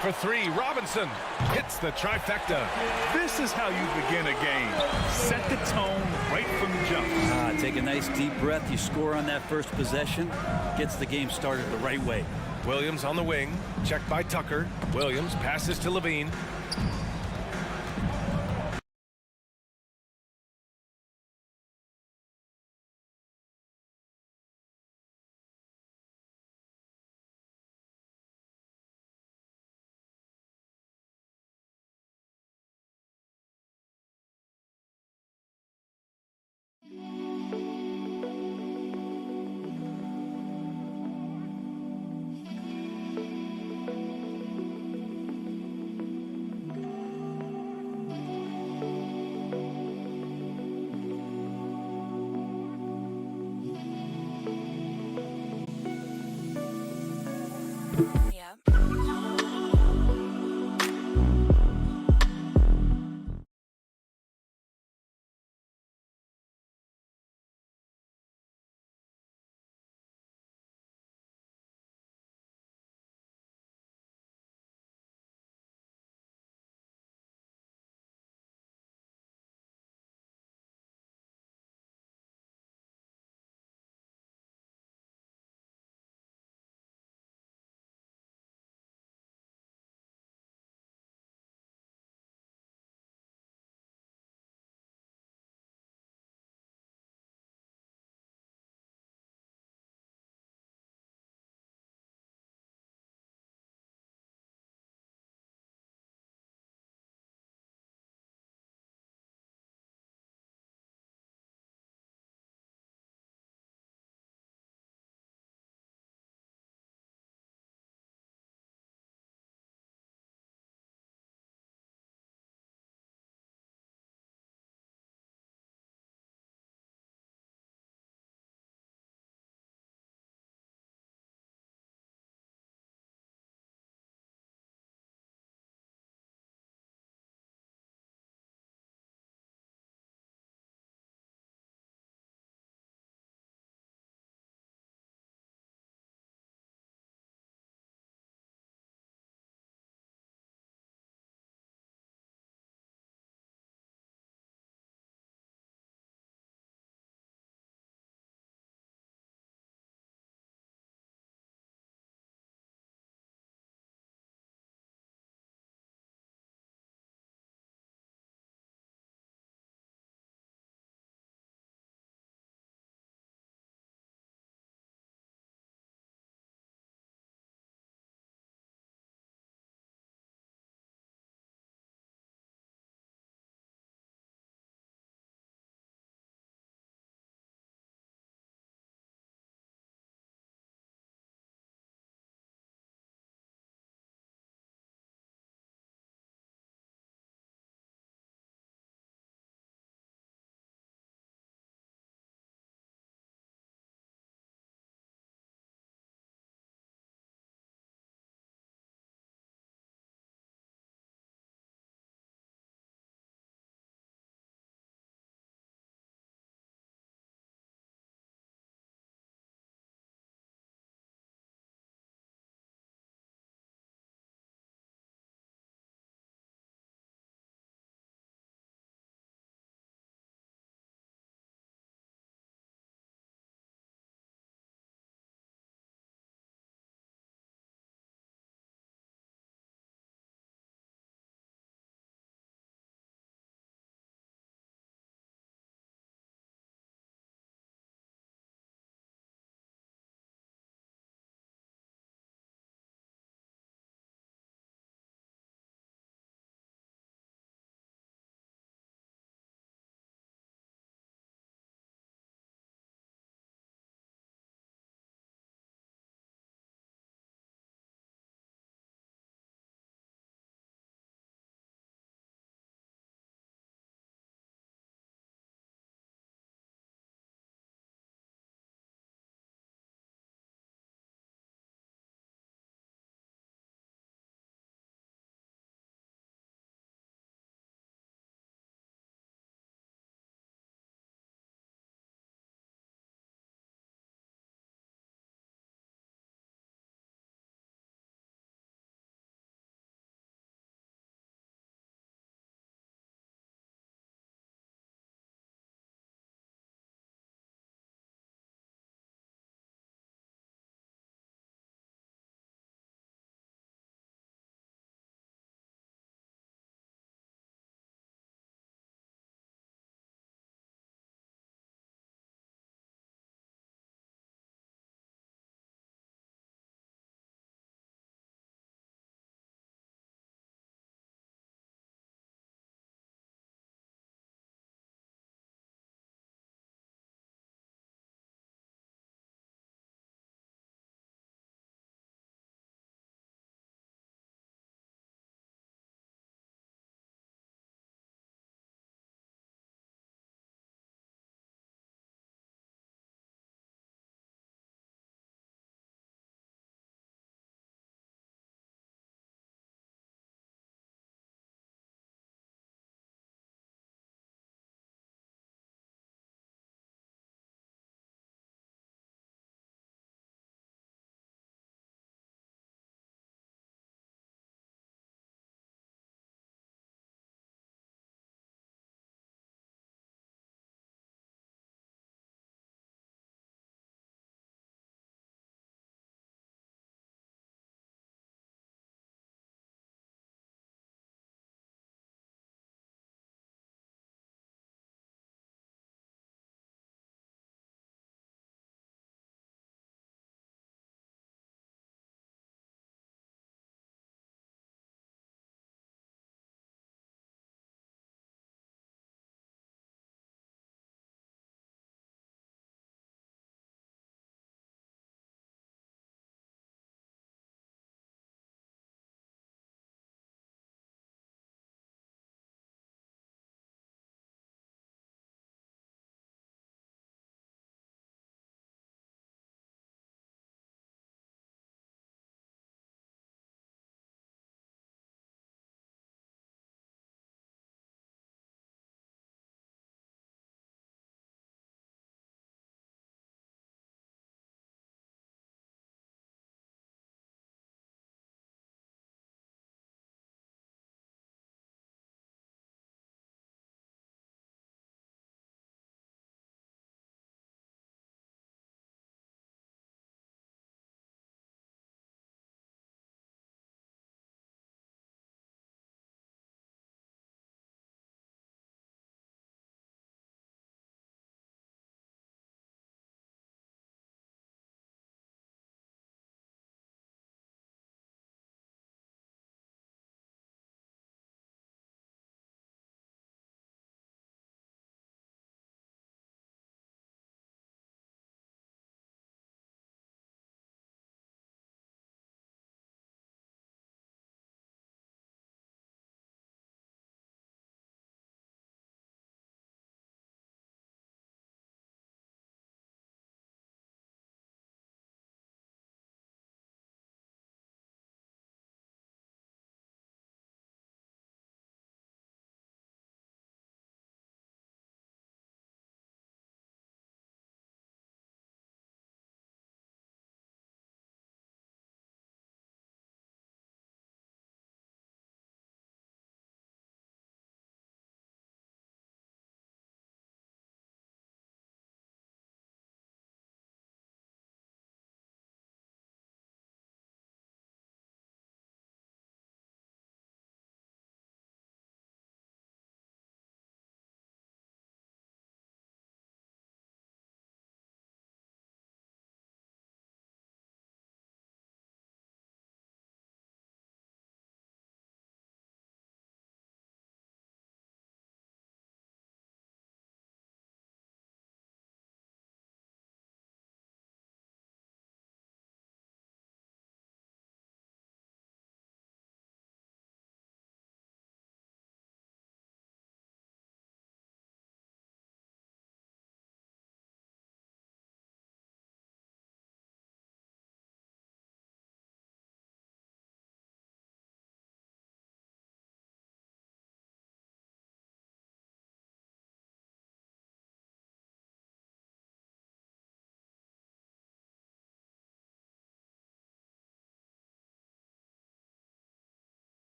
For 3, Robinson hits the trifecta. This is how you begin a game. Set the tone right from the jump. Take a nice deep breath. You score on that first possession. Gets the game started the right way. Williams on the wing. Checked by Tucker. Williams passes to Levine.